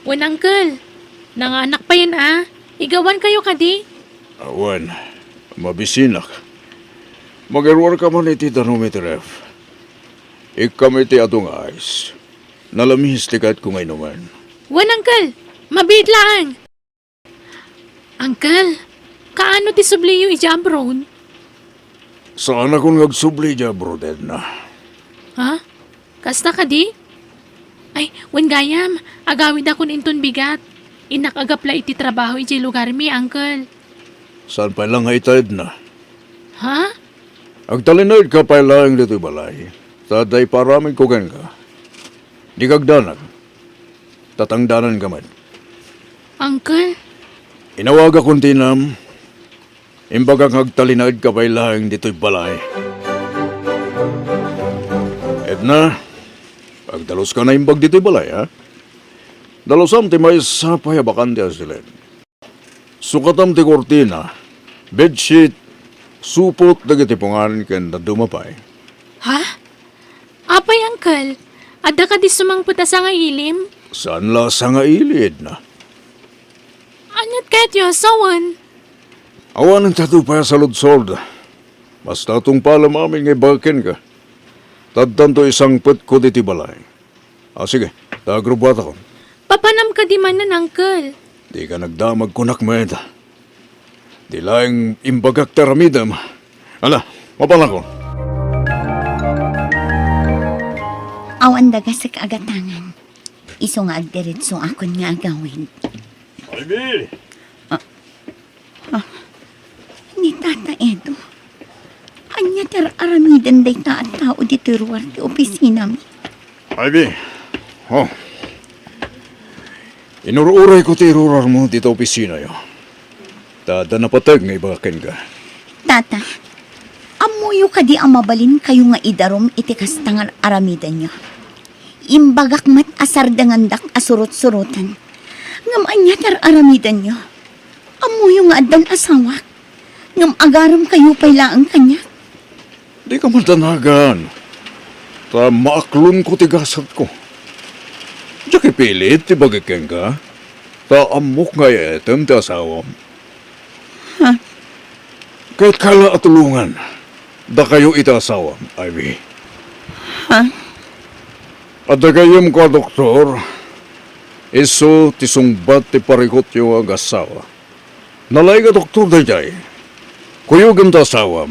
Wan, Uncle. Nanganak pa yan, Igawan kayo kadi. Awan, mabisinak. Mag-erwar ka man iti thermometer. Ikam iti atong ice. Nalamis tikat ko ngayon naman. Wan, Uncle. Mabidlaan. Uncle, kaano ti subliyo ijabron? Saan akong nagsubli dya, bro, Edna? Ha? Kasta ka di? Ay, wan gayam. Agawid akong inton bigat. Inakagapla iti trabaho iti lugar mi, Uncle. Saan pa lang ita, Edna? Ha? Agtalinod ka pa lang dito balay. Taday paraming kugan ka. Di kagdanag. Tatangdanan ka man. Uncle? Inawag akong tinam. Imbagang agtalinod ka pa lang dito'y balay. Edna, pagdalos ka na imbag dito'y balay, ha? Dalosam ti may sapay bakante asilen. Sukatam ti kortina, bedsheet, supot dagiti pungaran ken na dumapay. Ha? Apay, Uncle. Ada ka di sumangputa sa nga ilim? Saan la sa nga ilid na? Anyat kahit yung asawan? Awan ang tatupaya sa ludsod. Basta itong palam amin ngay bakin ka. Tadtan to isang put ko diti balay. Sige, tagrubata ko. Papanam ka di man nan, Uncle. Di ka nagdamag kunak mo ito. Di laing imbagak taramidam. Ala, mapala ko. Awan daga sa kaagatangan. Iso nga agdiretso akon nga agawin. Ivy! Ni Tata Edo. Anya aramidan day ta at tao dito ruwar ti opisina mi. Ivy! Oh. Inururay ko ti irurar mo dito opisina yo. Tada napatag nga ibakin ka. Tata, amuyo ka di ang mabalin kayo nga idarom iti kastangan aramidan nyo. Imbagak mat asar dangandak asurot-surotan. Ngam anya aramidan nyo. Amuyo nga adan asawak. Ngam agaram kayo pailaang kanya. Di ka matanagan. Ta maaklon ko tigasat ko. Diyak ipilit, ti bagikeng ka. Ta amok nga etem ti asawam. Kahit kala at tulungan, da kayo ita asawam, Ivy. At da kayong ko, doktor, iso ti sungbat ti parikot yung agasawa. Nalay ka, doktor, da jay. Kuyugin ta asawam,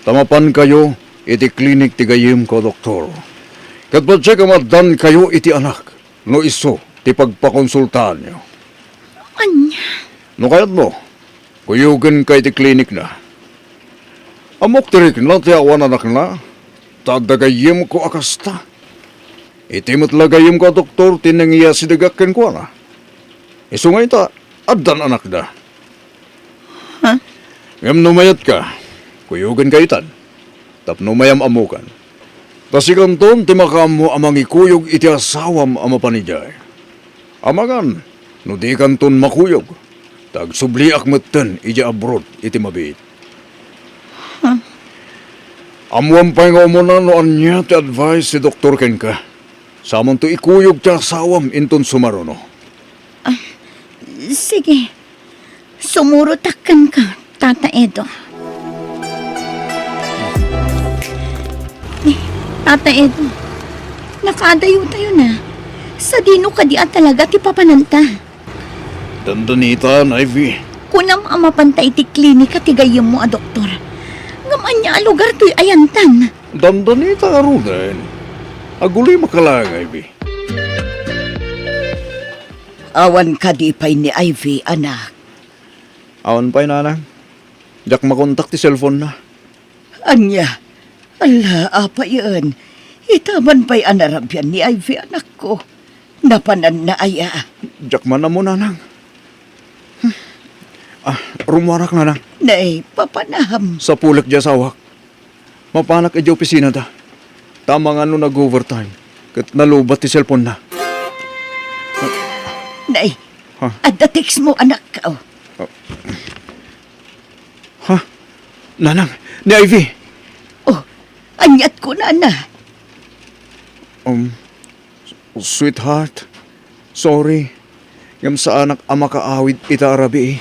tamapan kayo, iti klinik ti gayim ko, doktor. Kat ba siya kamadan kayo iti anak, no iso ti pagpakonsultahan nyo. Anya? No kayat mo, kuyugin ka iti klinik na. Amok tirik na ti awan anak na, tadagayim ko akasta. Iti matlagayim ko, doktor, tinangiya si dagakken ko na. Iso nga ita, adan anak da. Ngam numayat ka, kuyugin ka itan. Tapno mayam amukan. Tasikanton ti makamo amang ikuyog iti asawam ama panijay. Amagan, no di kanton makuyog. Tag subliak metten iti abroad iti mabit. Amuam pa nga umunan no anya ti advice si Dr. Kenka. Samon to ikuyog ti asawam inton sumarono. Sige. Sumurutakkan ka, Tata Edo. Tata Edo, nakadayo tayo na. Sa dino ka di at talaga ti papananta. Dandanita, Ivy. Kunam ang mapantay ti klinika ti gayem mo a doktor. Ngaman niya a lugar to'y ayantan. Dandanita, Ruden. Aguloy makalang, Ivy. Awan ka di pa'y ni Ivy, anak. Awan pa'y nanang. Diyak makontak ti cellphone na. Anya, ala, apa yan? Itaman pa'y anarabyan ni Ivy, anak ko. Napanan na aya. Diyak man na mo, nanang. Rumarak nanang. Nay, papanaham. Sa pulak dya sawak. Mapanak e opisina da. Tama nga no nag-overtime. Kat nalubat ti cellphone na. Nay, Ha? adda text mo, anak ka. Nanang, ni Ivy. Oh, anyat ko na na. Sweetheart, sorry. Ngam sa anak ama kaawid ita arabi eh.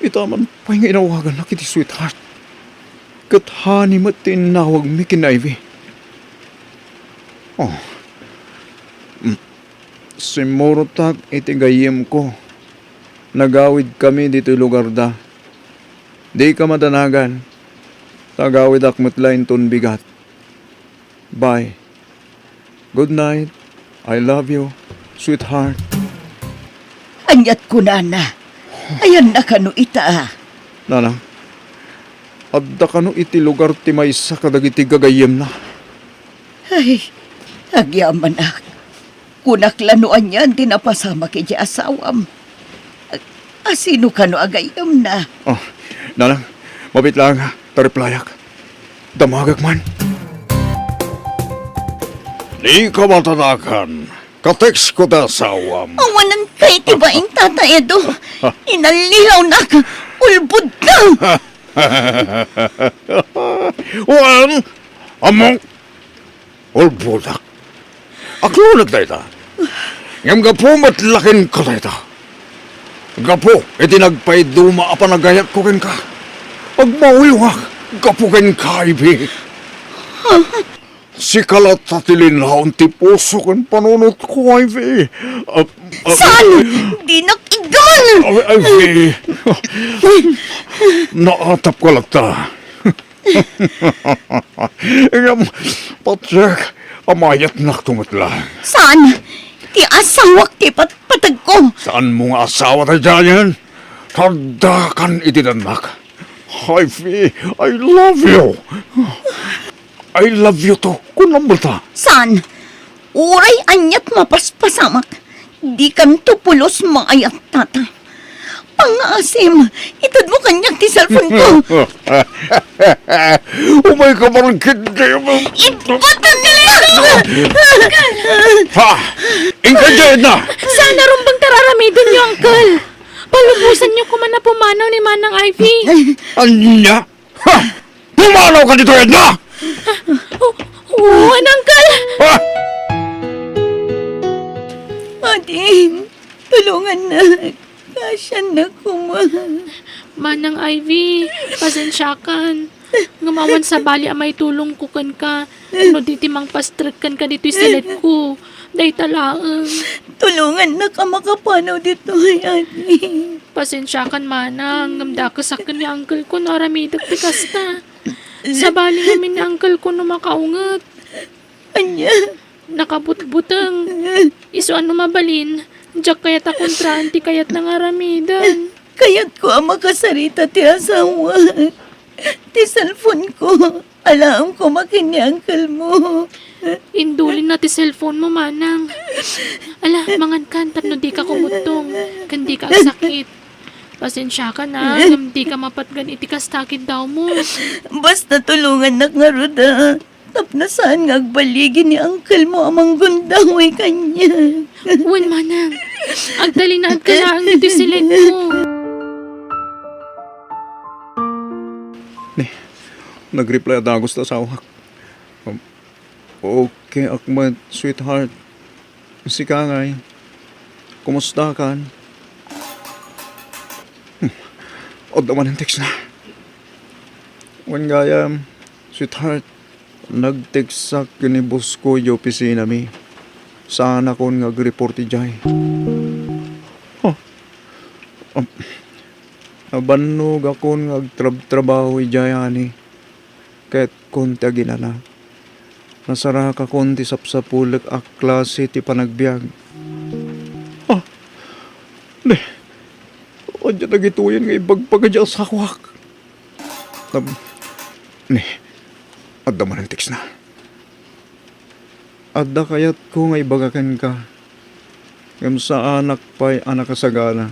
Ita man pa'y nga inawagan na kiti sweetheart. Kat hani mat tinawag mi kin Ivy. Simurotag iti gayem ko. Nagawid kami dito lugar da. Di ka madanagan. Tagawid akmat lain ton bigat. Bye. Good night. I love you, sweetheart. Anyat ko na na. Ayan na kano ita. Nanang, adda ka no iti lugar ti may sa kadagiti gagayem na. Ay, agyaman ak. Kunaklanuan yan, tinapasama kiti asawam. Asino kano agayam na. Nanang, mabit lang, tariplayak. Damagag man. Di ka matanakan. Kateks ko da sawam. Awanan kay tibaing Tata Edo. Inalihaw na ka. Ulbud ka. Wan, among, ulbudak. Aklunak na ita. Ngam gapo matlakin ko na ita. Gapo, iti nagpay duma apanagayak ko ken ka. Pagmawiwak, gapo ken ka, Ivy. Si kalat sa tilinhaon ti puso ken panunot ko, Ivy. Saan? Di nakigan. Ivy. Naatap ko lang ta. Ngam, patsek, amayat na tumatla. Saan? Ti asawak ti patag ko. Saan mo nga asawa na dyan? Tardakan itinanak. Ivy, I love you. I love you too. Kunang bata. Saan? Uray anyat mapaspasamak. Di kan tupulos maayat tata. Pangaasim, itad mo kanyak ti cellphone ko. Umay ka parang kindi mo. Ibatan nila! Ha! Ingka dyan na! Sana rumbang tararamidin niyo, Uncle. Palubusan niyo ko man na pumanaw ni Manang Ivy. Anya? Ha? Pumalaw ka dito, Edna! Oo, Uncle! Ha? Ading, tulungan na. Kasya na kuma. Manang Ivy, pasensyakan. Ngumawan sa bali amay tulong ko kan ka. No diti mang pastrek kan ka dito silet ko. Day talaang. Tulungan na ka makapanaw dito ay ading. Pasensyakan manang. Ngamda ka sa ni uncle ko no aramidak ti kasta. Sa bali namin ni uncle ko no makaungat. Anya, Nakabutbutang. Iso ano mabalin. Diyak kayat akontraan ti kayat ng aramidan. kaya't ko ang makasarita ti asawa. Ti cellphone ko. Alam ko makin ni uncle mo. Indulin na ti cellphone mo, manang. Ala, mangan kan, tapno di ka kumutong. Kan di ka sakit. Pasensya ka na, ngam di ka mapatgan iti kastakid daw mo. Basta tulungan na nga ruda. Tapno saan nga agbaligin ni uncle mo amang gundahoy kanya. Uwan, manang. Agdali na ka na ang iti silid mo. Nag-reply at Agos na asawa. Okay, Ahmad, sweetheart. Si Kangay. Kumusta ka? O daman ang text na. Wan gaya, sweetheart. Nag-text sa kinibus ko yung opisina mi. Sana ko nag-report ijay. Nabanog ako nag-trabaho ijay ani. Kahit konti ginana. Nasara ka konti sapsapulag ak klase ti panagbiag. O dyan nagituyan nga ibagpaga sa akwak. Adda man ang text na. Adda kayat ko nga ibagakan ka. Ngam sa anak pa'y anak kasagana.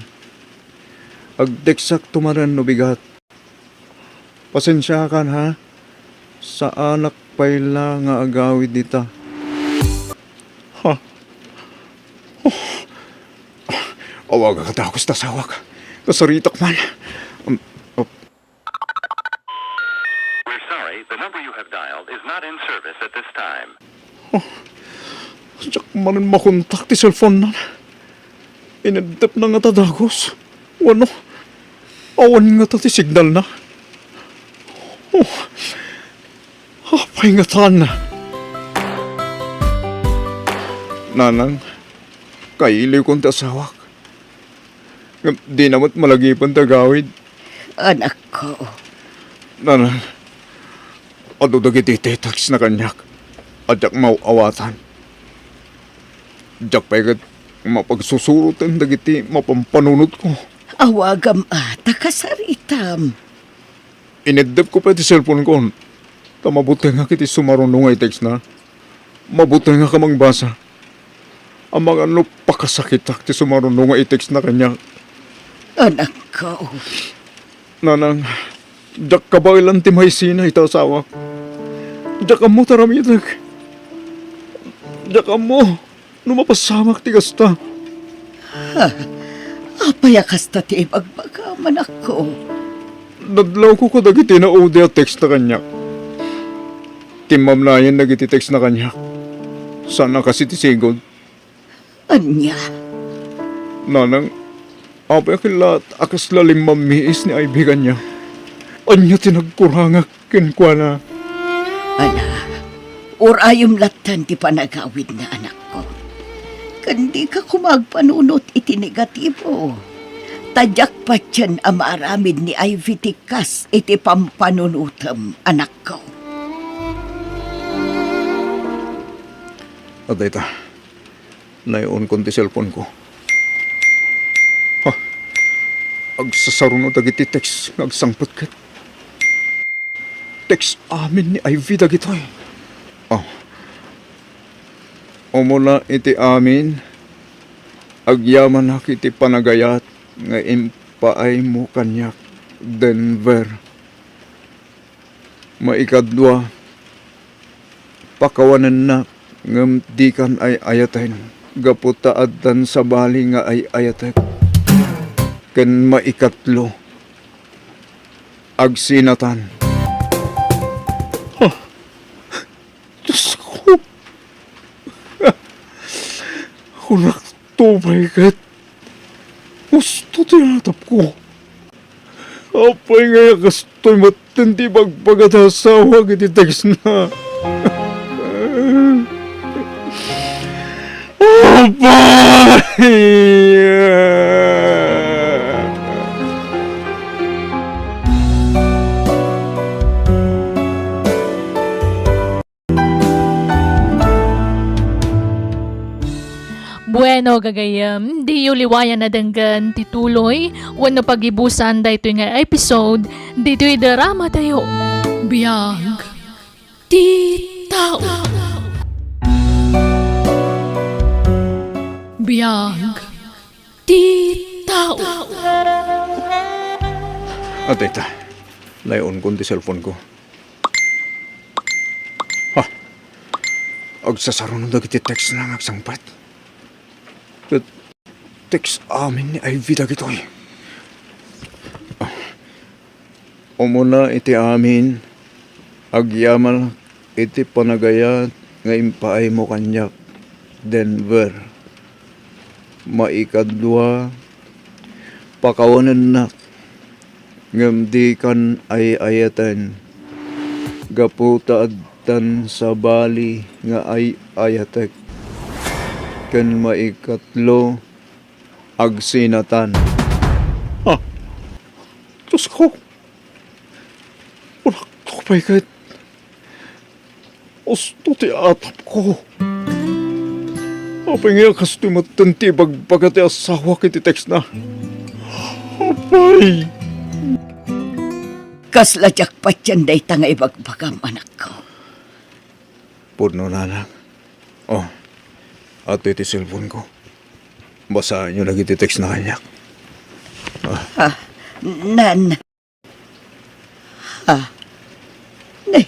Agdeksak tumaran no bigat. Pasensya kan ha. Sa anak pa'y lang nga agawid dita. Awag ka takos ta sawak. Kasaritak man. We're sorry, the number you have dialed is not in service at this time. Diyak manin makontak ti cellphone na. Inedep na nga tadagos. Wano? Awan nga ta ti signal na. Apay nga taan na. Nanang, kailiw kong tasawak. Di namat malagipan tagawid. Anak ko. Nanang, ado dagiti text na kanyak. Adyak mauawatan. Diyak pa'y mapagsusurutan dagiti mapampanunod ko. Awagam ata kasaritam. Inedep ko pa ti cellphone ko. Mabuti nga kiti sumarunong ay text na. Mabuti nga kamang basa. Ang mga ano pakasakit ti sumarunong ay text na kanya. Anak ko. Nanang, diyak ka ba ilang timay sina ito asawa? Diyak ka mo taramidag. Diyak ka mo. Numapasamak ti kasta. Apaya kasta ti ibagbagaman ako. Nadlaw ko kadagiti na ode at text na kanya. Timam na yan nagiti text na kanya. Sana kasi ti sigod. Anya. Nanang, apay akilat akas lalim mamiis ni aibigan niya. Anya tinagkurangak kinkwa na. Ana, urayom latan ti panagawid na anak ko. Kandi ka kumagpanunot iti negatibo. Tadyak pa tiyan ang maaramid ni Ivy Tikas iti pampanunutam, anak ko. Aday ta, naion kon ti cellphone ko. Agsasarunod dagiti text agsangpot kat. Text amin ni Ivy dagitoy. Umula iti amin, agyaman na kiti panagayat nga impaay mo kanyak Denver. Maikadwa, pakawanan na ngam di kan ay ayaten, gaputa addan sa bali nga ay ayatek. ken maikatlo, agsinatan. Diyos ko. Unak tubay kat. Gusto tinatap ko. Apay nga kastoy matindi magpagatasawa kiti text na. Apay! Bueno, gagayam, di yu liwayan na danggan tituloy, wano pagibusan da ito nga episode, dito'y drama tayo. Biyag, di tao. Biyag, di tao. Teka, layon ko ti cellphone ko. Ha, agsasaro nung dagiti text na agsangpat. Text amin ni Ivy dagitoy. Umuna iti amin, agyamal iti panagayat nga impaay mo kanyak, Denver. Maikadwa, pakawanan na, ngamdi kan ay ayatan, gaputa adtan sa bali nga ay ayatek, kan maikatlo, agsinatan. Ha? Diyos ko. Walang tupay kahit gusto ti atap ko. Apay nga kasto'y matanti bagbaga ti asawa kiti text na. Apay! Kasla jakpat yan day nga ibagbagam anak ko. Puno na lang. Oh, ato iti cellphone ko. Basahan nyo nagiti-text na kanya. Nan. Nay.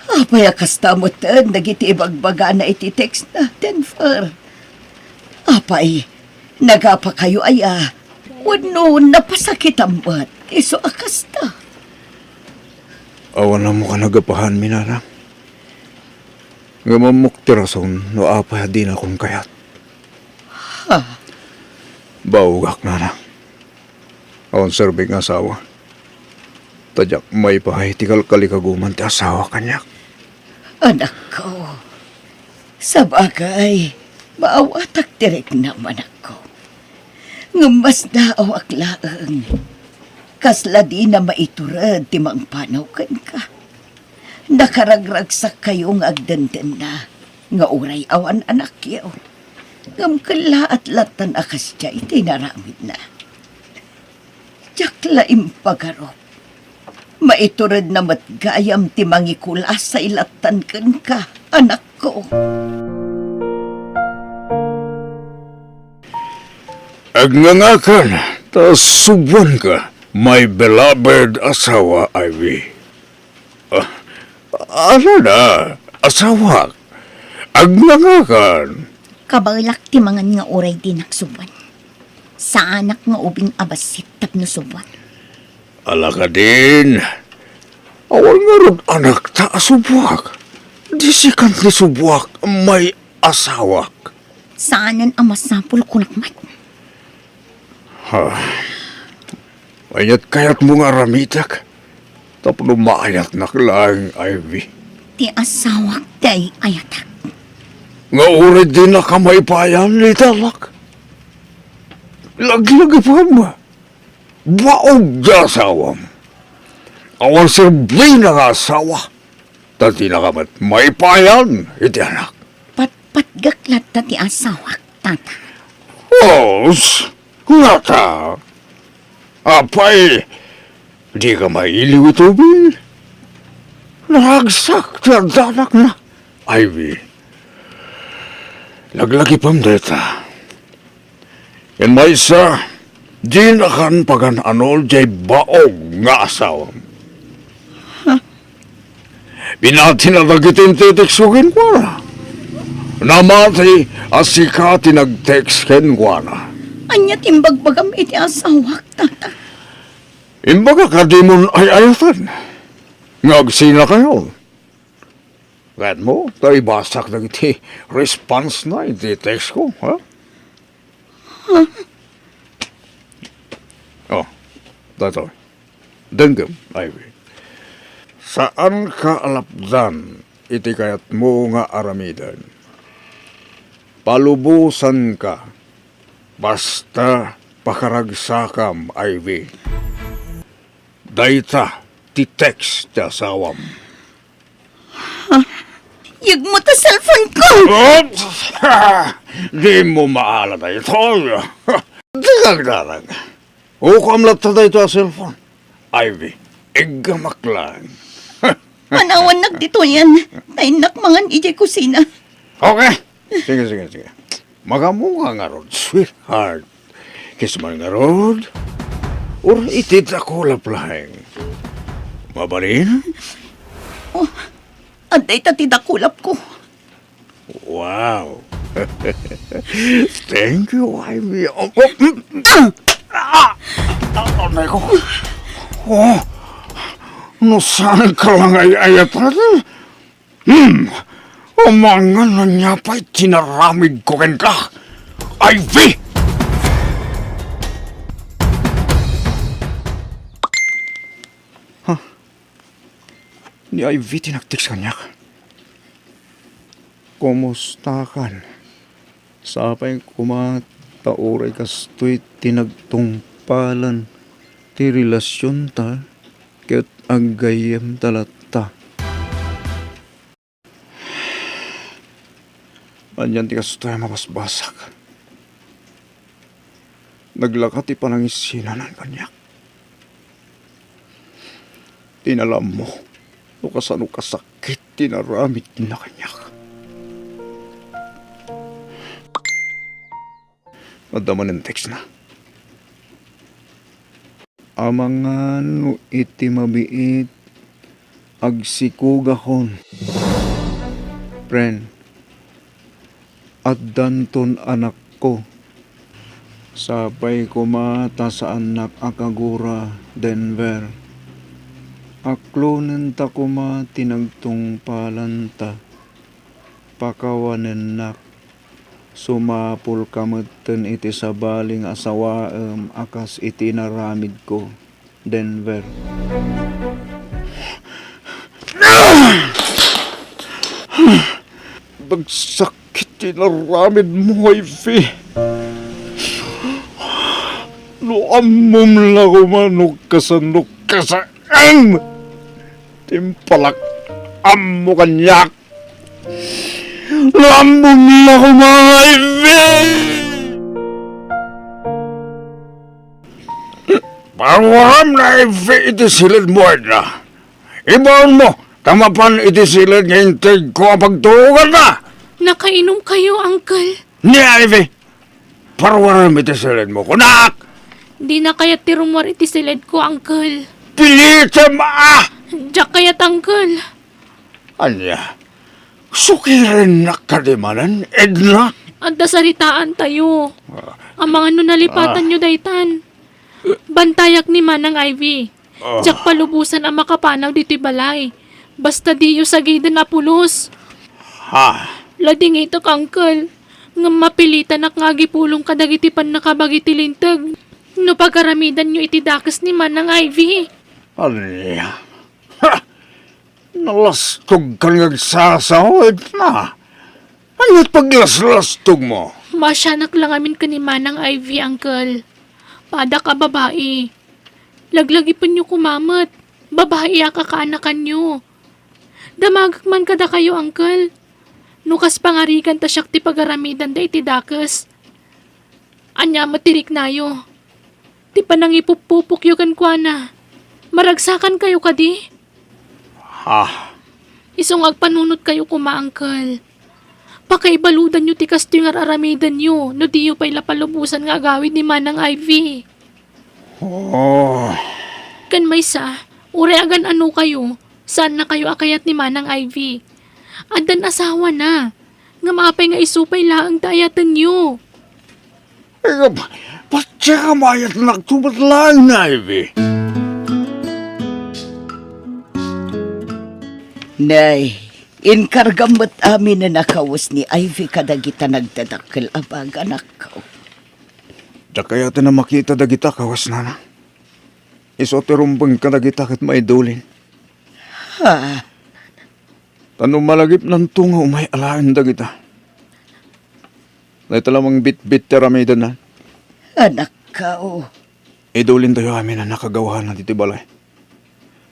Apay kastamot nagiti ibagbaga na iti text na Denver. Apay, nagapa kayo aya. Wano napasakit ang bat. Iso akasta. Awan na mo ka nagapahan, minarang. Ngamamok ti rason no apay di na kong kayat. Baugak na lang. Awan serbing asawa. Tadyak may pahay tikal kalikaguman ti asawa kanyak. Anak ko. Sa bagay, maawatak direk naman ako. Ngamas na awak laeng. Kasla di na maiturad ti mangpanaw ka. Nakaragragsak kayong agdandan na. Nga uray awan anak yaw. Ngam kala at latan akas siya iti naramid na. Jakla impagarop. Maiturad na matgayam ti mangikulas sa ilatan ka, anak ko. Agngangakan, tas subuan ka, my beloved asawa, Ivy. Ano na, asawa? Agngangakan. Kabalak ti mangan nga uray di naksuban. Sa anak nga ubing abasit tapno suban. Ala ka din. Awal nga ron anak ta asubwak. Di sikan ni subwak may asawak. Saanan ang masapul kunakmat? Ayat kayat mo nga ramitak. Tapno maayat na lang, Ivy. Ti asawak day ayatak. Nga urid din na kamay payan ni talak. Laglagi pa ba? Baog di asawam. Awan sirbi na nga asawa. Tati na kamat may payan, iti anak. Patgaklat ta ti asawak, tata. Os, ngata. Apay, di ka mailiw ito, Bill. Nahagsak na danak na. Ivy, laglagi pang deta. Yan may isa, di na kan pagan anol jay baog nga asawam. Binati na nagitin titiksugin ko na. Namati asika tinag-text ken ko na. Anya timbagbagam iti asawak, tata. Imbaga ka di mo ay ayatan. Ngagsina kayo. Kat mo, tayo basak na iti response na iti text ko, ha? Oh, dato. Denggam, Ivy. Saan ka alapdan iti kayat mo nga aramidan? Palubusan ka. Basta pakaragsakam, Ivy. Dayta, ti text ti asawam. Yag mo ta cellphone ko! Di mo maala na ito. Di kagdarang. Ukam lang ta ito ang cellphone. Ivy, igamak lang. Manawan nagdito yan. Tainak mangan ijay kusina. Okay. Sige. Magamunga nga rod, sweetheart. Kisman nga rod. Or itit ako laplaheng. Mabalin? Aday tatidakulap ko. Wow. Thank you, Ivy. Anay ko. No saan ka lang ay-ayat natin? Umangan na niya pa'y tinaramid ko ken ka. Ivy! Ni Ivy tinagtiks kanya. Kumusta kan? Sapay kumatauray kastoy tinagtungpalan ti relasyon ta ket agayem talata. Anyan ti kastoy mabasbasak. Naglakat ti panangisinanan kanyak. Tinalam mo. Kasano kasakit tinaramit na kanyak. Nadaman ng text na. Amangan iti mabiit agsikugahon. Friend, at danton anak ko. Sabay kumata sa anak akagura Denver. Aklonen ta kuma tinagtungpalan ta. Pakawanen nak. Sumapul kamutten iti sabaling asawaem akas iti naramid ko. Denver. Bagsakit tinaramid mo, Ivy. Luamom la kumanok kasanok kasaan. Timpalak amo kanyak. Luamom la kumanok, Ivy. Pawam na, Ivy, iti silid mo na. Ibaon mo, tamapan iti silid nga integ ko ang pagtuugan na. Nakainom kayo, Uncle. Ni Ivy, parwaram iti silid mo, kunak! Di na kayat tirumwar iti silid ko, Uncle. Pilitan ma! Diyak kayat, Uncle. Anya, sukirin na kadimanan, Edna. Adda saritaan tayo. Ang mga nunalipatan nyo, daytan. Bantayak ni Manang Ivy. Diyak palubusan ang makapanaw dito'y balay. Basta di yung sagidan na pulos. Ha? Lading ito, Uncle. Nga mapilitan ak nga gipulong kadagiti pan nakabagiti lintag. No pagkaramidan nyo iti dakas ni Manang Ivy. Anya? Ha? Nalastog ka nagsasawid na. Anya't paglaslastog mo? Masyanak lang amin ka ni Manang Ivy, Uncle. Pada ka babae. Laglagi pa nyo kumamat. Babae ang kakaanakan nyo. Damagak man kada kayo, Uncle. Nukas pangarikan ta siyak ti pagaramidan da iti dakas. Anya matirik nayo. Ti panangipupupuk yu kan kwa na. Maragsakan kayo kadi. Ha? Isong agpanunot kayo kuma, Uncle. Pakaibaludan nyo ti kasto yung aramidan nyo. No di yu pa'y lapalubusan nga agawid ni Manang Ivy. Oh. Kan may sa, ure agan ano kayo. Saan na kayo akayat ni Manang Ivy? Adan asawa na. Nga mapay nga isupay laang dayatan nyo. Tsaka mayat nagtubat lang na, Ivy. Nay, inkargamot amin na nakawas ni Ivy kadagita nagdadakkel abag anak ko. Tsaka yata na makita dagita kawas na na. Isoterumbang kadagita kat maidulin. Ha? Tanong malagip ng tunga umay alaan dagita. Na ito lamang bit-bit teramida na. Anak ko. Idulin tayo amin na nakagawa na titibalay.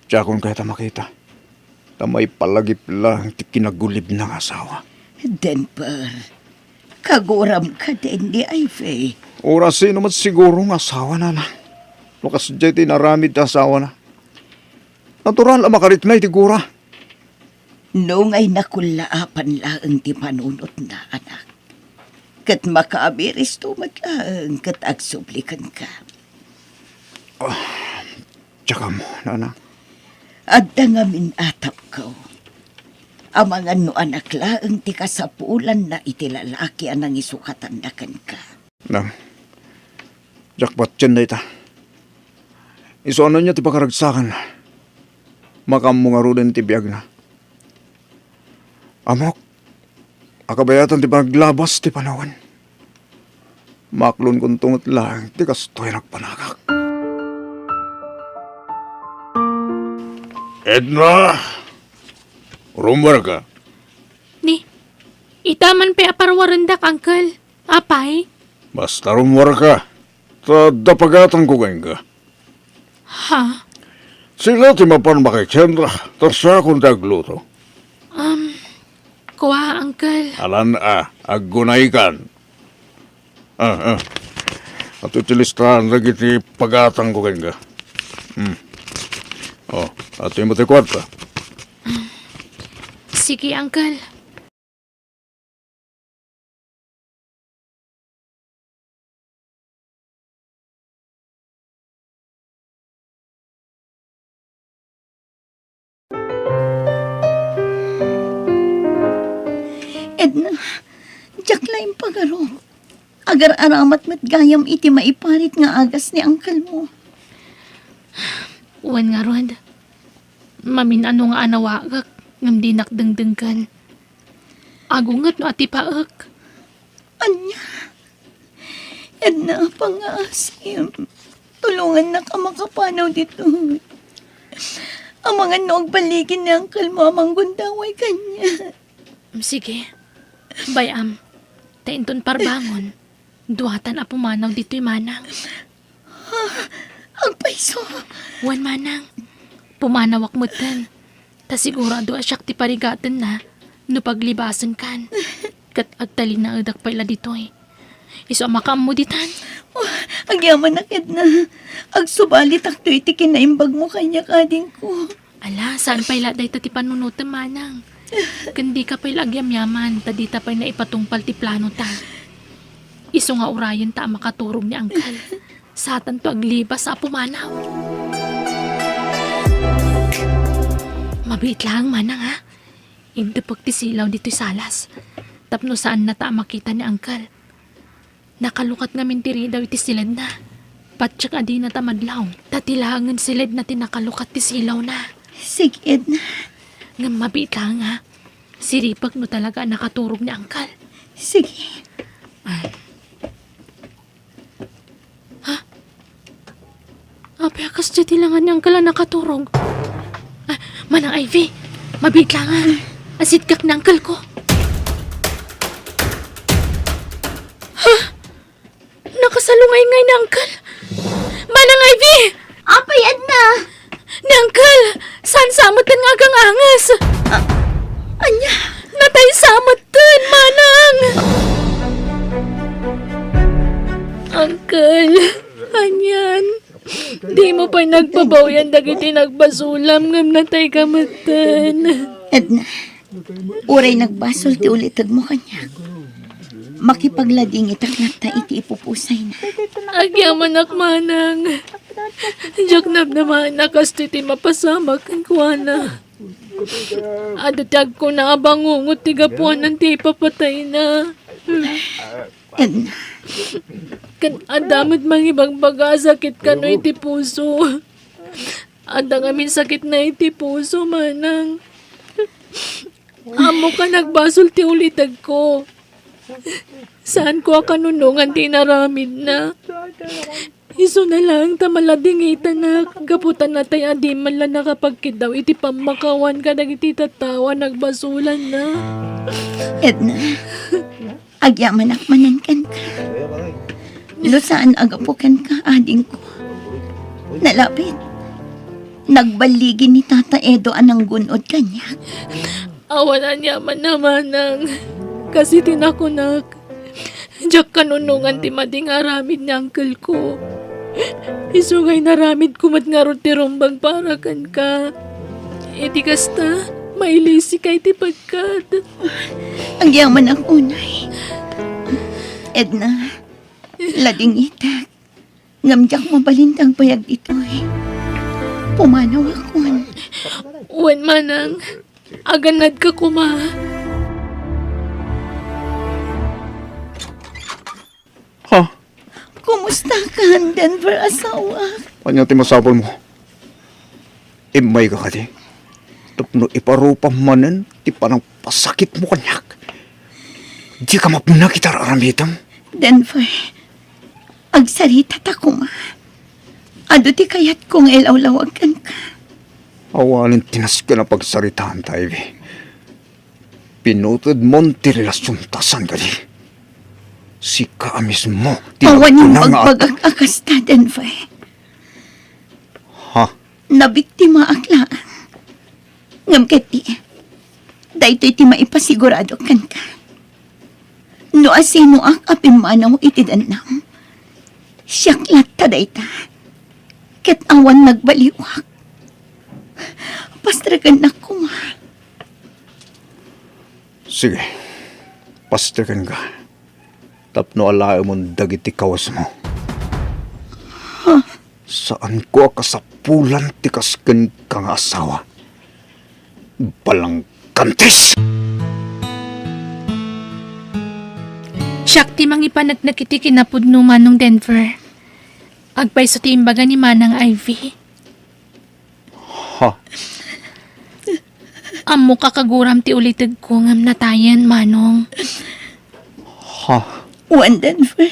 Tsaka kung kaya ta makita. Ta may palagip lang ti kinagulib ng asawa. Denver, kaguram ka din ni Ivy. Oras sino mat siguro ng asawa na na. Lukas dyan tinaramid na asawa na. Natural ang makarit na itigura. Noong ay nakulaapan lang ti panunot na anak. Kat makaabiris tumat lang kat agsublikan ka. Tsaka mo, nana. At ngamin atap ko. Ang mga no anak lang ti kasapulan na itilalaki anang isukatan na kan ka. Nang, jackpot dyan na ita. Iso ano niya ti pakaragsakan. Makam mo nga rin ti biyag na. Amok, akabayatan ti panaglabas ti panawan. Maklon kong tungot lang, ti kastoy nagpanagak. Edna! Rumbar ka. Ni, itaman pa aparwarandak, Uncle. Apay? Basta rumbar ka. Ta dapagatan ko kain ka. Ha? Sila ti mapan makikendra, tarsa kong tagluto. Kuha, Uncle. Alan aggunay kan. At utilistahan lagi ti pagatang ko kain ka. At yung mati kwarta. Sige, Uncle. Edna, jak laing pagaro. Agar aramat mat gayam iti maiparit nga agas ni angkal mo. Uwan nga, Rod. Mamin ano nga anawagak, ngam di nakdengdengkan. Agungat no ati paek. Anya, Edna, pangasim. Tulungan na ka makapanaw dito. Ang mga noog baligin ni angkal mo amang gundaway kanya. Sige. Bayam. Tainton parbangon. Duhatan a pumanaw dito'y manang. Ang paiso. Wan manang. Pumanawak mo tan. Ta sigurado asyak ti parigatan na. No paglibasan kan. Kat agtalin na adak pala dito'y. Iso makam mo ditan. Agyaman na Edna. Agsubalit akto iti kinaimbag mo kanya kading ko. Ala, saan pala day ti panunutan manang? Kandi ka pa'y lagyam-yaman, tadita pa'y naipatungpal ti plano ta. Iso nga urayan ta makaturog ni Angkal. Satan to aglibas sa pumanaw. Mabait lang manang ha. Hindi pagtisilaw dito'y salas. Tapno saan na ta makita ni Angkal. Nakalukat ngamin tiri daw iti silad na. Patsak adi na ta madlaw. Tatilangan silad na tinakalukat ti silaw na. Sige Edna. Nga mabait lang ha. Siripag no talaga nakaturog ni Angkal. Sige. Ha? Ape, akas dyan tilangan ni Angkal ang nakaturog. Manang Ivy, mabait lang ha. Asit kak na Angkal ko. Ha? Nakasalungay ngay ni Angkal. Manang Ivy! Apay Edna! Ni Angkal, saan samot kan nga agang angas? Anya! Natay samot kan, manang! Angkal, anyan. Di mo pa nagbabaw yan dagiti nagbasulam ngam natay kamatan. Edna, uray nagbasol ti ulitag mo kanya. Makipaglading itak na ta iti ipupusay na. Agyaman ak manang. Diyak naman nakas ti mapasamak ang kuwana. Adatag ko na abangungot ti gapuan ng ti papatay na. Edna, Kan adamot mang ibang bagasakit ka no iti puso. Adang amin sakit na iti puso, manang. Amo ka nagbasol ti ulitag ko. Saan ko kanunungan ti naramid na? Iso na lang tamaladingitan na gaputan na tayo adi man lang nakapagkidaw iti pamakawan ka iti tatawa nagbasulan na. Edna, agyaman akmanankan ka. No saan agapukan ka, ading ko. Nalapit. Nagbaligi ni Tata Edo anang gunod kanya. Awanan niya man naman ng kasi tinakunak. Diyak kanunungan ti mading aramid ni uncle ko. Isugay naramid kumat nga ti rumbang parakan ka. Iti kasta, mailisi kay ti pagkat. Ang yaman ang unay. Edna, lading itak. Ngamjak mabalintang payag ito'y. Pumanaw akon. Uwan manang, aganad ka kuma. Ha? Kumusta ka, Denver asawa? Kanya ti masapol mo. Imay ka ka di. Tapno iparupang manen, ti panang pasakit mo kanyak. Di ka mapuna kita raramitam. Denver, agsarita ta kuma. Ado ti kayat kong ilawlawagan ka. Awalin tinas ka na pagsaritaan tayo. Pinutod mon ti relasyon tasan ka di. Si ka mismo. Awan yung pagbagag-akas ta, Denver. Ha? Nabiktima aklaan. Ngam kati, dahito iti maipasigurado kan ka. No asino ang apimanaw iti danam. Siyaklat ta dayta. Ket awan nagbaliwak. Pastragan na kuma. Sige. Pastikan ka. Tapno alayo mong dagiti kawas mo. Saan ko kasapulan tikasken kang asawa? Balang kantis! Siyak ti mangipanagnak iti kinapudno manong Denver. Agpay sa timbaga ni Manang Ivy. Ha? Amo kakaguram ti ulitag ko ngam natayan, Manong. Ha? Wan, Denver.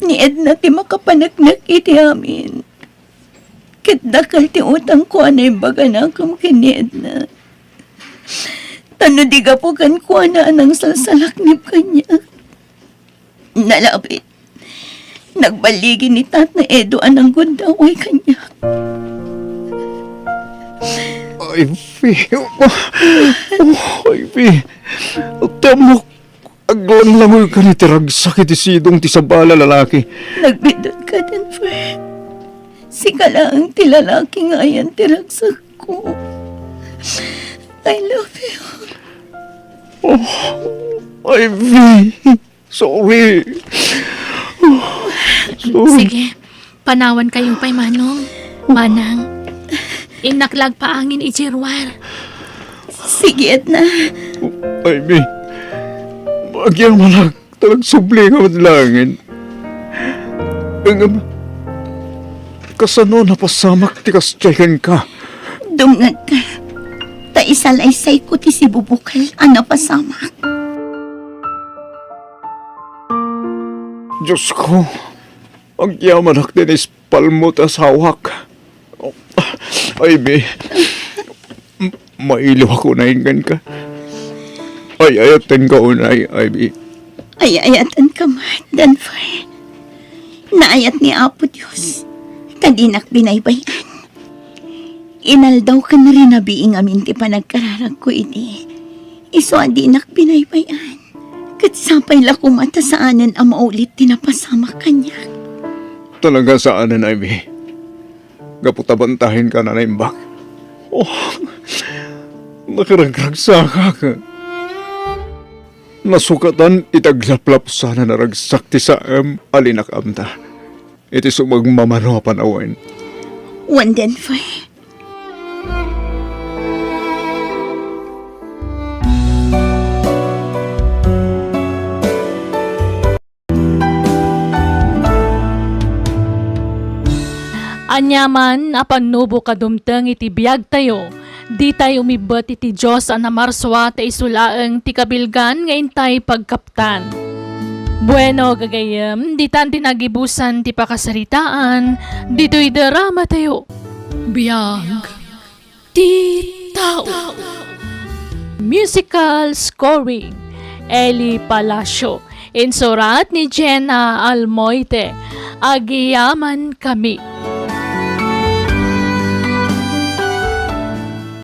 Ni Edna ti makapanagnak iti amin. Ket dakal ti utang ko anay baga na kam kini Edna. Tano di ka po kan ko na anang salsalaknip kanya. Nalapit. Nagbaligi ni Tata Edo anang gundaway kanya. Ivy. Ivy. Tamok. Aglang langoy ka ni tirag sakit isidong ti sabala lalaki. Nagbidot ka, Denver. Si lang ti lalaki nga yan tiragsak ko. I love you. Ivy. Sorry. Sige, panawan kayong pay, Manong. Manang, inaklag paangin ijirwar. Sige, Edna. Ivy. Bagyan mo lang. Talag subli ka madlangin. Ang kasano napasamak ti kasyayan ka. Dungag ka. Ta isalaysay ko ti si bubukal ana pasamak. Diyos ko. Ang yaman ak din ispalmot asawak. Ivy. Mailiw ako na ingan ka. Ay, ayatan ka unay, Ivy. Ay ayatan ka man, Denver. Naayat ni Apo Diyos. Kadinak binaybayan. Inaldaw ka na rin na biing amin ti panagkararag ko ini. Iso adinak binaybayan. Kat sapay la kumata saanan ang maulit tinapasama kanya. Talaga saanan, Ivy. Gaputabantahin ka na naimbak. Oh, nakaragragsaka ka. Nasukatan itaglaplap sana naragsak ti saam alinak amta. Iti sumagmamano panawan. One Denver. Anyaman apan nubo kadumteng iti biyag tayo. Di tayo umibot iti Diyos ang namarswa ta isulaeng ti kabilgan nga intay pagkaptan. Bueno, gagayem, di tan tinagibusan ti pakasaritaan, dito'y drama tayo. Biyag ti tao. Musical scoring, Eli Palacio. Insurat ni Jenna Almoite. Agiyaman kami.